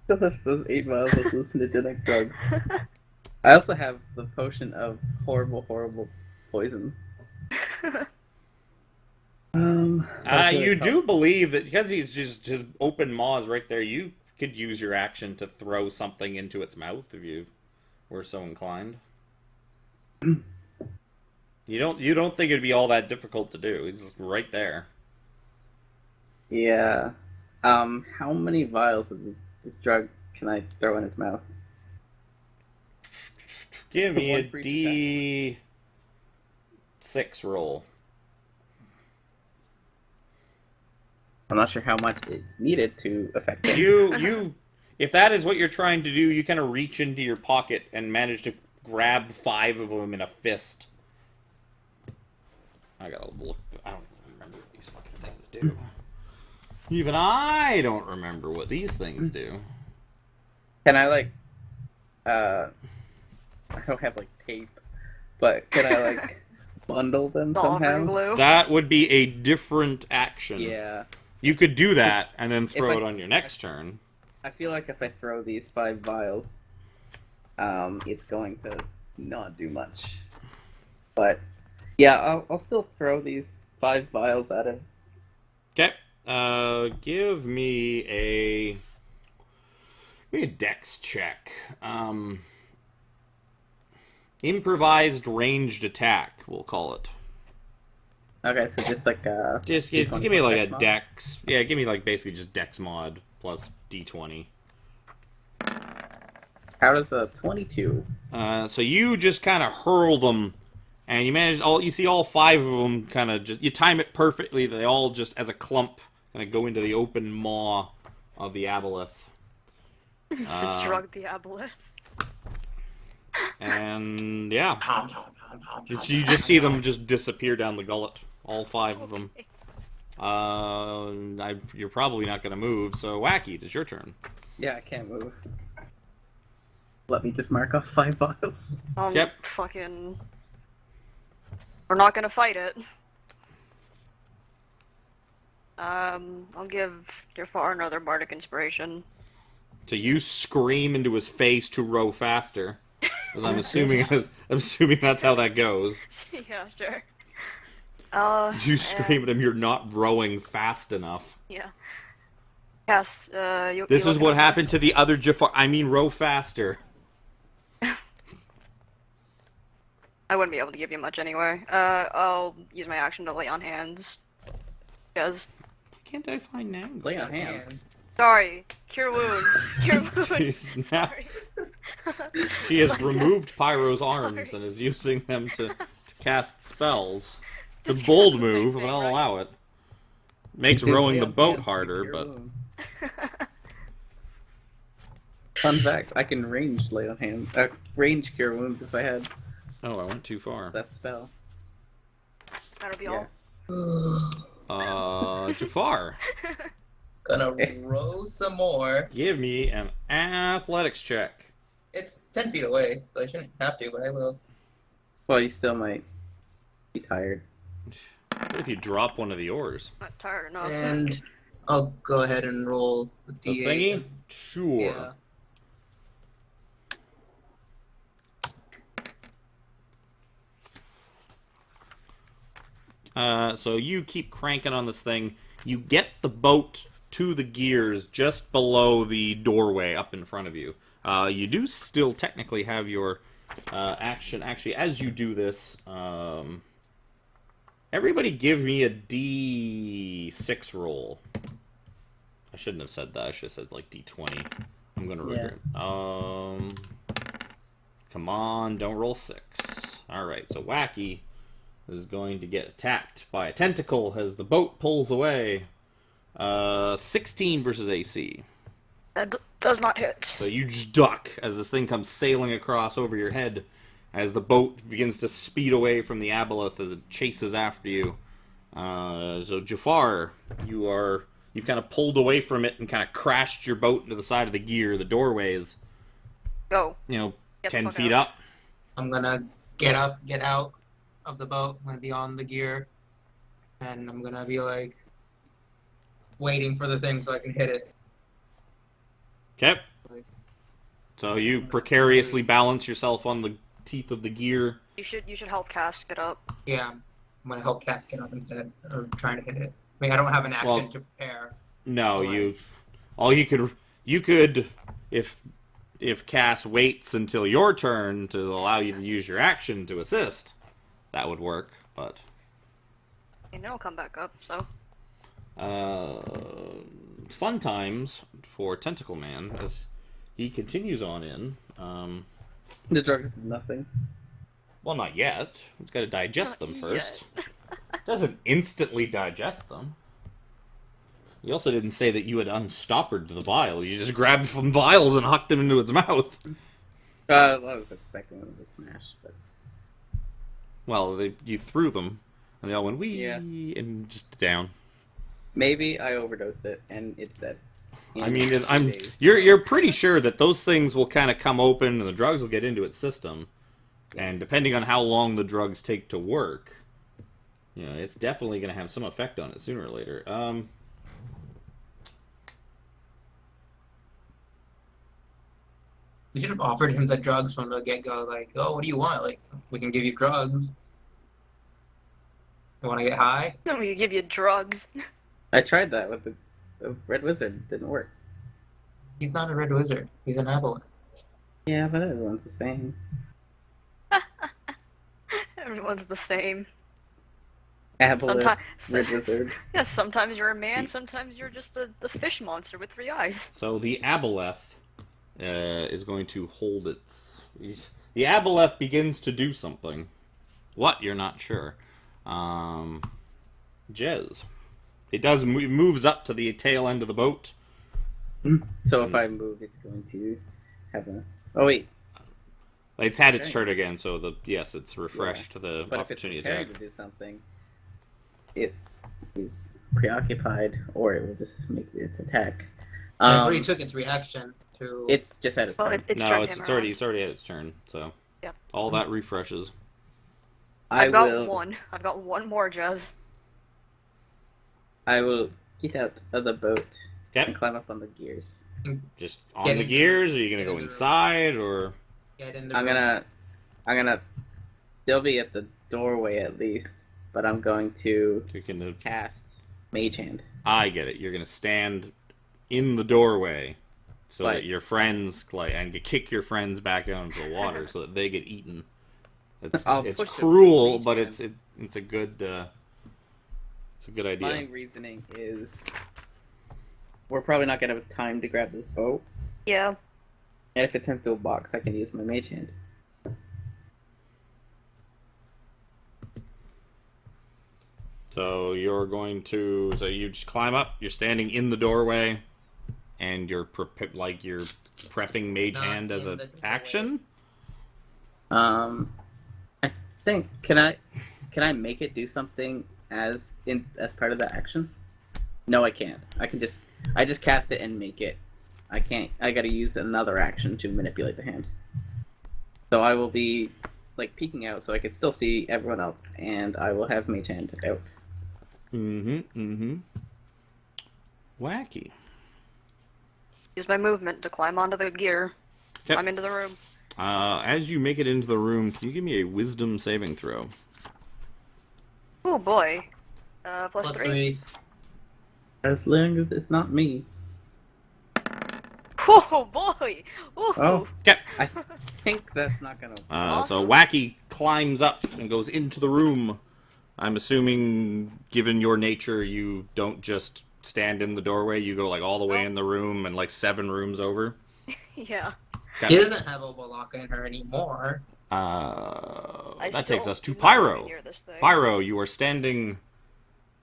Those 8 vials of hallucinogenic drugs. I also have the potion of horrible, horrible poison. You do believe that because he's just his open maws right there, you could use your action to throw something into its mouth if you were so inclined. You don't think it'd be all that difficult to do? He's right there. Yeah. How many vials of this drug can I throw in his mouth? Give me a One for each D6 roll. I'm not sure how much it's needed to affect it. If that is what you're trying to do, you kind of reach into your pocket and manage to grab 5 of them in a fist. I gotta look. I don't remember what these fucking things do. Even I don't remember what these things do. Can I I don't have tape, but can I bundle them Solver somehow? glue. That would be a different action. Yeah. You could do that and then throw if it on your next turn. I feel like if I throw these 5 vials, it's going to not do much. But yeah, I'll still throw these 5 vials at him. Okay. Give me a dex check. Improvised ranged attack, we'll call it. Okay, so just Just give me a dex. Yeah, give me basically just dex mod plus d20. How does a 22? So you just kind of hurl them, and you see all 5 of them kind of you time it perfectly. They all just as a clump kind of go into the open maw of the aboleth. Just drug the aboleth. And yeah, you just see them just disappear down the gullet. All 5 of them. You're probably not going to move, so Wacky, it's your turn. Yeah, I can't move. Let me just mark off 5 vials. Yep. Fucking. We're not gonna fight it. I'll give Jafar another bardic inspiration. So you scream into his face to row faster, because I'm assuming that's how that goes. Yeah, sure. You scream at him, you're not rowing fast enough. Yeah. Yes, This is what happened to the other Jafar. I mean, row faster. I wouldn't be able to give you much anyway. I'll use my action to lay on hands. Because. Why can't I find names? Lay on hands. Sorry. Cure wounds. Cure wounds. Jeez, now- Sorry. She has removed Pyro's arms and is using them to cast spells. It's a It's bold kind of the same move, thing, but I'll right? allow it. Makes Dude, rowing lay the on boat hands to harder, cure but wound. Fun fact, I can range lay on hands. Range cure wounds if I had oh, I went too far. that spell. That'll be Yeah. all. Jafar, Gonna row some more. give me an athletics check. It's 10 feet away, so I shouldn't have to, but I will. Well, you still might be tired. What if you drop one of the oars? Not tired enough. And I'll go ahead and roll the The D8. thingy? Sure. Yeah. So you keep cranking on this thing. You get the boat to the gears just below the doorway up in front of you. You do still technically have your action. Actually, as you do this, everybody give me a D6 roll. I shouldn't have said that. I should have said D20. I'm gonna regret. Come on, don't roll 6. All right, so Wacky is going to get attacked by a tentacle as the boat pulls away. 16 versus AC. That does not hit. So you just duck as this thing comes sailing across over your head, as the boat begins to speed away from the aboleth as it chases after you. So Jafar, you've kind of pulled away from it and kind of crashed your boat into the side of the gear. The doorways, Go. Get 10 the fuck feet out. up. I'm gonna get out of the boat. I'm gonna be on the gear, and I'm gonna be like waiting for the thing so I can hit it. Okay. So you precariously balance yourself on the teeth of the gear. You should help Cass get up. Yeah, I'm gonna help Cass get up instead of trying to hit it. I mean, I don't have an action to prepare. No, Alright. you could if Cass waits until your turn to allow you to use your action to assist, that would work, but And it'll come back up, so. fun times for Tentacle Man as he continues on in. The drugs is nothing. Well, not yet. He's got to digest Not them first. yet. Doesn't instantly digest them. You also didn't say that you had unstoppered the vial. You just grabbed from vials and hucked them into its mouth. I was expecting them to smash, but Well, you threw them, and they all went wee Yeah. and just down. maybe I overdosed it and it's dead. I mean, In I'm 2 days. you're pretty sure that those things will kind of come open and the drugs will get into its system, and depending on how long the drugs take to work, it's definitely going to have some effect on it sooner or later. We should have offered him the drugs from the get-go. Like, oh, what do you want? Like, we can give you drugs. You want to get high? No, we give you drugs. I tried that with the Red Wizard. It didn't work. He's not a red wizard. He's an aboleth. Yeah, but everyone's the same. Everyone's the same. Aboleth, Sometimes, Red Wizard. yeah, sometimes you're a man, sometimes you're just the fish monster with 3 eyes. So the aboleth is going to hold its. The aboleth begins to do something. What? You're not sure. Jez. It moves up to the tail end of the boat. So if I move, it's going to have a. Oh wait, It's had its Okay. turn again, so it's refreshed the but if it's opportunity preparing attack. to do something, it is preoccupied, or it will just make its attack. It already took its reaction to. It's just had its Well, turn. it's No, turned it's him already around. had its turn. So Yep. all that refreshes. I've got will. one. I've got one more, Jazz. I will get out of the boat and Okay. climb up on the gears. Just on Get the into- gears. Are you gonna get go into the- inside or? Get in the I'm gonna still be at the doorway at least, but I'm going to You can. cast Mage Hand. I get it. You're gonna stand in the doorway so Right. that your friends and you kick your friends back down into the water so that they get eaten. It's I'll it's push them cruel, with but Mage it's a good idea. My reasoning is we're probably not gonna have time to grab this boat, Yeah. and if it turns to a box, I can use my Mage Hand. So you're going to. So you just climb up. You're standing in the doorway, and you're prepping Mage Not Hand as in an the doorway. action. I think can I make it do something as part of the action? No, I can't. I just cast it and make it. I can't. I gotta use another action to manipulate the hand. So I will be peeking out, so I can still see everyone else, and I will have Mage Hand out. Wacky. Use my movement to climb onto the gear. Okay. Climb into the room. As you make it into the room, can you give me a Wisdom saving throw? Oh boy. Plus plus 3. 3. As long as it's not me. Oh boy. Ooh. Oh. Okay. I think that's not gonna. So Awesome. Wacky climbs up and goes into the room. I'm assuming, given your nature, you don't just stand in the doorway. You go all the way in the room and 7 rooms over. Yeah. She doesn't have a Walaka in her anymore. I That still takes us to do not wanna Pyro. hear this thing. Pyro, you are standing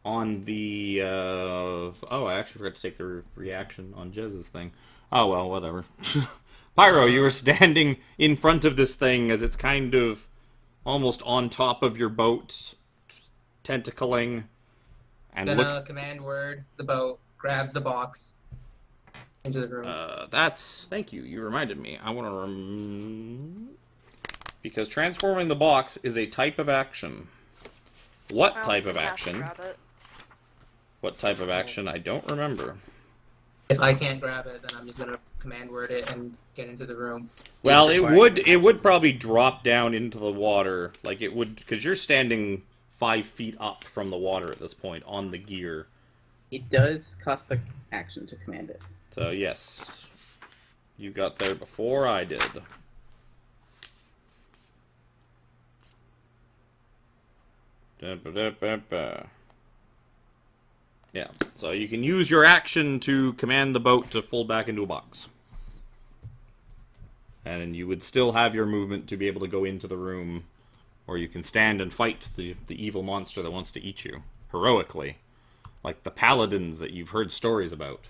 on the... Oh, I actually forgot to take the reaction on Jez's thing. Oh, well, whatever. Pyro, you were standing in front of this thing as it's kind of almost on top of your boat, tentacling, and Gonna command word the boat, grab the box into the room. Thank you. You reminded me. I want to because transforming the box is a type of action. What type of action? What type of action? I don't remember. If I can't grab it, then I'm just gonna command word it and get into the room. Well, it would probably drop down into the water, like it would, because you're standing 5 feet up from the water at this point on the gear. It does cost an action to command it. So yes, you got there before I did. Yeah, so you can use your action to command the boat to fold back into a box. And you would still have your movement to be able to go into the room, or you can stand and fight the evil monster that wants to eat you, heroically. Like the paladins that you've heard stories about.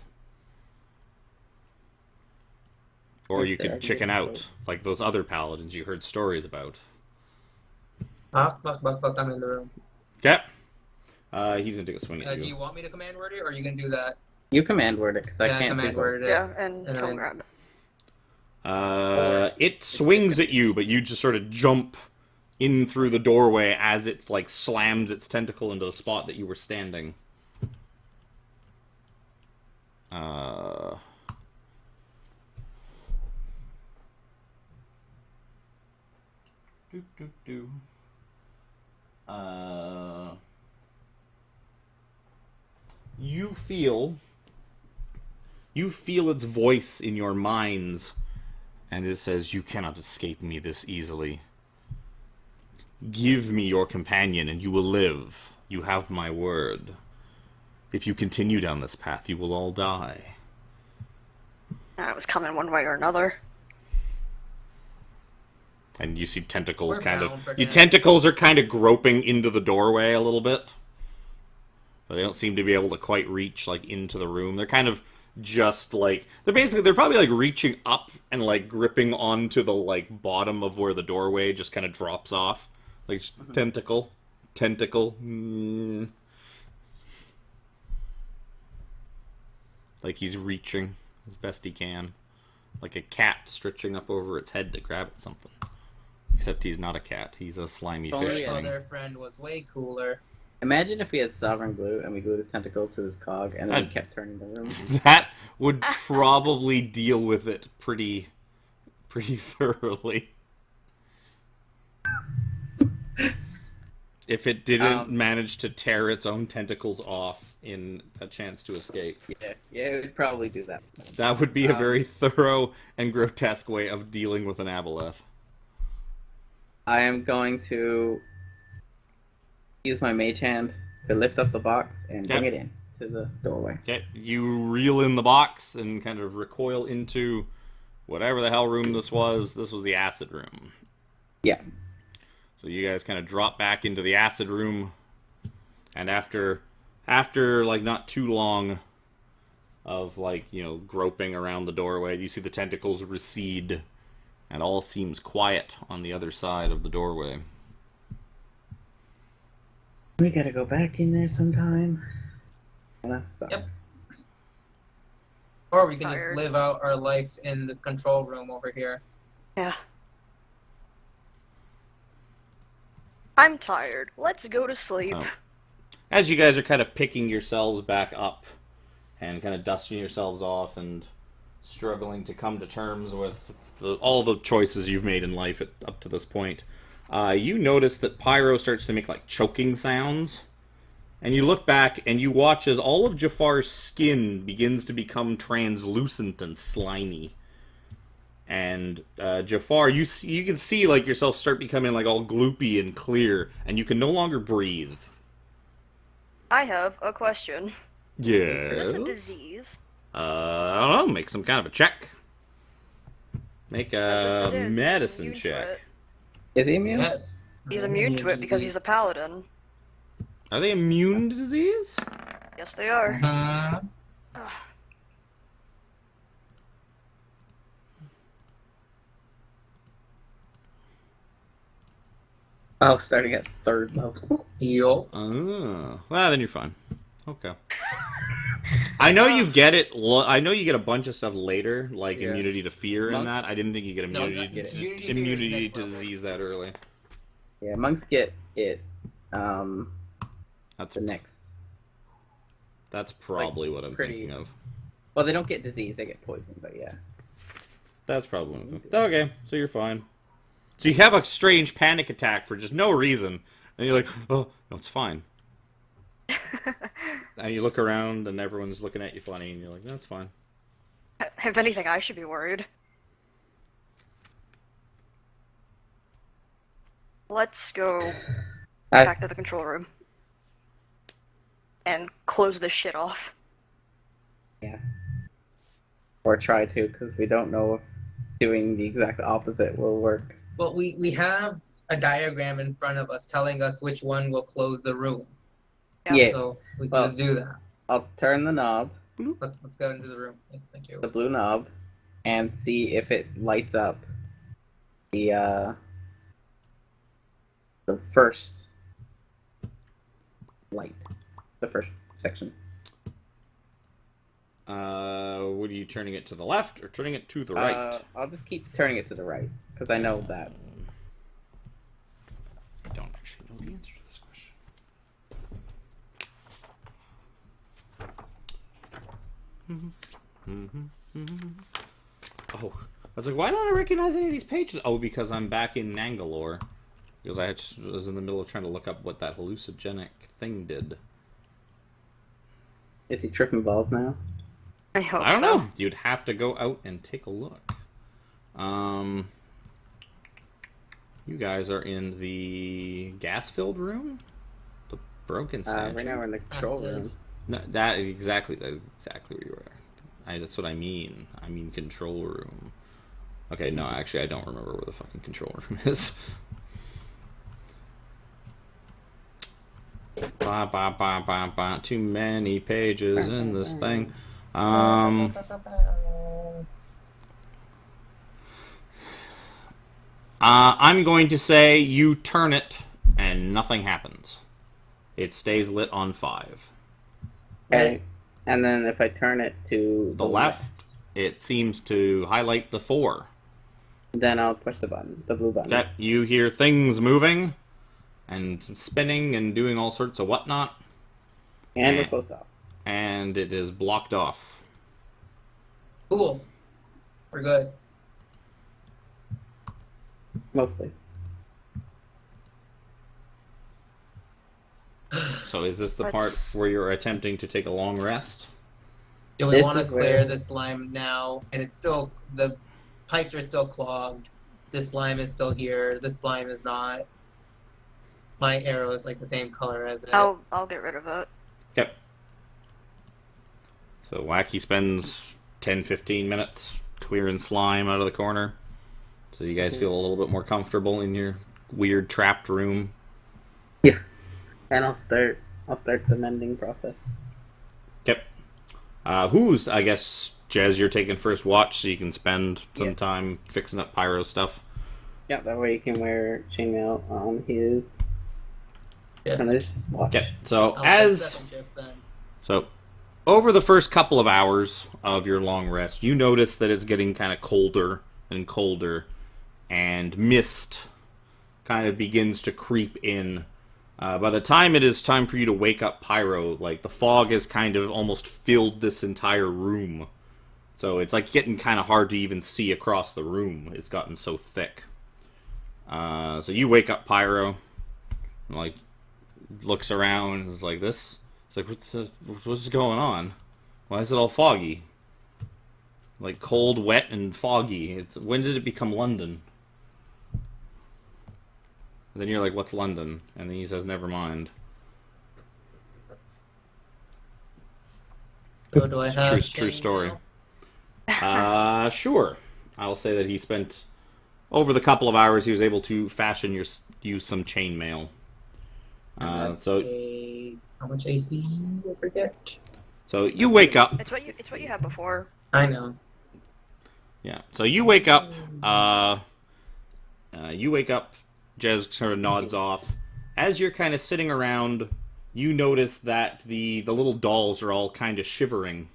Or you could chicken out, like those other paladins you heard stories about. I'm in the room. Okay. He's gonna take a swing at Do you. you want me to command word it, or are you gonna do that? You command word it, because I can't command do word it. Yeah, and And don't then- grab it. It swings at you, but you just sort of jump in through the doorway as it like slams its tentacle into the spot that you were standing. You feel its voice in your minds, and it says, "You cannot escape me this easily. Give me your companion, and you will live. You have my word. If you continue down this path, you will all die." It was coming one way or another. And you see tentacles We're kind bound for of... Your death. tentacles are kind of groping into the doorway a little bit. But they don't seem to be able to quite reach, like, into the room. They're kind of just, like... They're probably, like, reaching up and, like, gripping onto the, like, bottom of where the doorway just kind of drops off. Like, just tentacle. Like he's reaching as best he can. Like a cat stretching up over its head to grab at something. Except he's not a cat. He's a slimy Oh, fish yeah. thing. Other friend was way cooler. Imagine if we had sovereign glue and we glued his tentacle to his cog and then I'd- we kept turning the room. That would probably deal with it pretty thoroughly. If it didn't manage to tear its own tentacles off in a chance to escape. Yeah, it would probably do that. That would be a very thorough and grotesque way of dealing with an aboleth. I am going to use my mage hand to lift up the box and bring it in to the doorway. Okay, you reel in the box and kind of recoil into whatever the hell room this was. This was the acid room. Yeah. So you guys kind of drop back into the acid room, and after like not too long of like, you know, groping around the doorway, you see the tentacles recede, and all seems quiet on the other side of the doorway. We gotta go back in there sometime. That sucks. Yep. Or we can Tired. just live out our life in this control room over here. Yeah. I'm tired. Let's go to sleep. So, as you guys are kind of picking yourselves back up and kind of dusting yourselves off and struggling to come to terms with all the choices you've made in life up to this point, you notice that Pyro starts to make like choking sounds. And you look back and you watch as all of Jafar's skin begins to become translucent and slimy. And Jafar, you can see like yourself start becoming like all gloopy and clear, and you can no longer breathe. I have a question. Yes. Is this a disease? I don't know. Make some kind of a check. Make a If it is, he's medicine immune to check. it. Is he immune? Yes. He's immune to it because he's a paladin. Are they immune to disease? Yes, they are. Mhm. Ugh. Oh, starting at 3rd level. Yup. Oh, well, then you're fine. Okay. I know you get it. I know you get a bunch of stuff later, like Yeah. immunity to fear and Monk? that. I didn't think you get No, immunity, not get it. Immunity to immunity next to level. disease that early. Yeah, monks get it. That's The next. that's probably what I'm pretty- thinking of. Well, they don't get disease; they get poison. But yeah. That's probably what I'm thinking. Okay, so you're fine. So you have a strange panic attack for just no reason, and you're like, "Oh, no, it's fine." And you look around, and everyone's looking at you funny, and you're like, "No, it's fine." If anything, I should be worried. Let's go back to the control room. And close this shit off. Yeah. Or try to, because we don't know if doing the exact opposite will work. Well, we have a diagram in front of us telling us which one will close the room. Yeah. So we can Well- just do that. I'll turn the knob, Let's go into the room. Yes, thank you. the blue knob, and see if it lights up the first light, the first section. What are you turning it to the left or turning it to the right? I'll just keep turning it to the right because I know that. I don't actually know the answer to this question. Oh, I was like, why don't I recognize any of these pages? Oh, because I'm back in Nangalore. Because I just was in the middle of trying to look up what that hallucinogenic thing did. Is he tripping balls now? I hope I don't so. know. You'd have to go out and take a look. You guys are in the gas-filled room? The broken statue? Right now we're in the control room. No, that's exactly where you are. That's what I mean. I mean control room. Okay, no, actually, I don't remember where the fucking control room is. Too many pages in this thing. I'm going to say you turn it and nothing happens. It stays lit on 5. Okay. And then if I turn it to The left, it seems to highlight the 4. then I'll push the button, the blue button. That you hear things moving and spinning and doing all sorts of whatnot, And we're closed off. and it is blocked off. Cool. We're good. Mostly. So is this the part where you're attempting to take a long rest? Do we This want to is clear where- the slime now? And it's still, the pipes are still clogged. This slime is still here. This slime is not. My arrow is like the same color as it. I'll get rid of it. Yep. So Wacky spends 10-15 minutes clearing slime out of the corner. So you guys feel a little bit more comfortable in your weird trapped room. Yeah. And I'll start the mending process. Yep. Who's, I guess, Jez, you're taking first watch so you can spend some Yeah. time fixing up Pyro stuff. Yeah, that way you can wear chainmail on his. Yes. And just watch. Okay, so I'll take as second shift then. so over the first couple of hours of your long rest, you notice that it's getting kind of colder and colder, and mist kind of begins to creep in. By the time it is time for you to wake up Pyro, like the fog has kind of almost filled this entire room. So it's like getting kind of hard to even see across the room. It's gotten so thick. So you wake up Pyro, and, like, looks around and is like, this? It's like, what's going on? Why is it all foggy? Like cold, wet, and foggy. When did it become London? And then you're like, what's London? And then he says, never mind. So do I It's have true chain story. now? Sure. I'll say that he spent, over the couple of hours, he was able to fashion you some chainmail. So how much AC? I forget. So you wake up. It's what you had before. I know. Yeah. So you wake up. Jez sort of nods off. As you're kind of sitting around, you notice that the little dolls are all kind of shivering.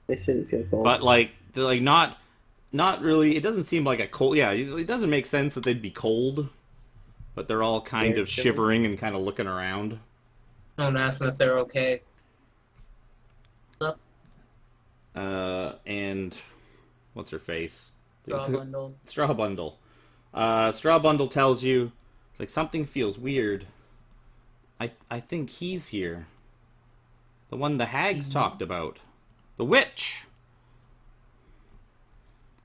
They shouldn't feel cold. But like not really. It doesn't seem like a cold. Yeah, it doesn't make sense that they'd be cold. But they're all kind of shivering and kind of looking around. I'm asking if they're okay. And what's her face? Straw bundle. Straw Bundle. Straw Bundle tells you, it's like, something feels weird. I think he's here. The one the hags talked about. The witch.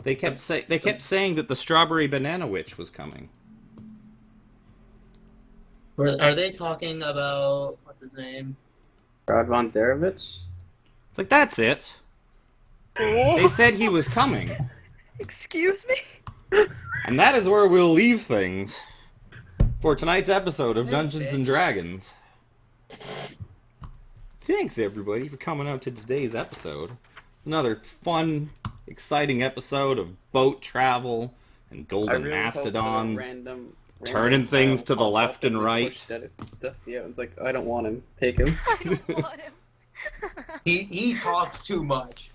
They kept saying that the strawberry banana witch was coming. Are they talking about what's his name? Rod von Zarevich? It's like, that's it. They said he was coming. Excuse me? And that is where we'll leave things for tonight's episode of Dungeons and Dragons. Thanks, everybody, for coming out to today's episode. It's another fun, exciting episode of boat travel and golden mastodons. Turning things to the left and right. Dusty out. It's like, I don't want him. Take him. I don't want him. He talks too much.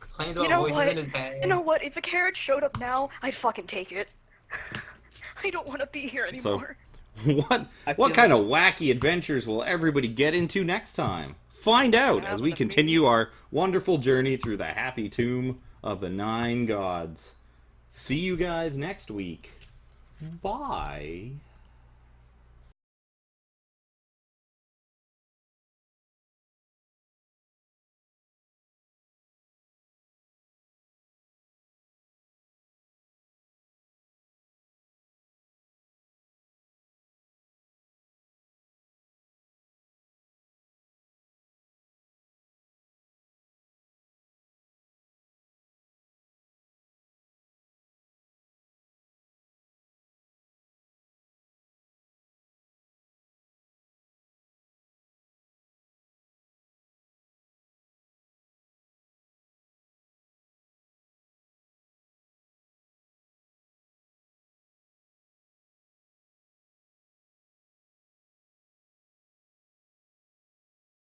Complains about voices in his head. You know what? If the carriage showed up now, I'd fucking take it. I don't want to be here anymore. So, what kind of wacky adventures will everybody get into next time? Find out as we continue our wonderful journey through the happy tomb of the 9 gods. See you guys next week. Bye.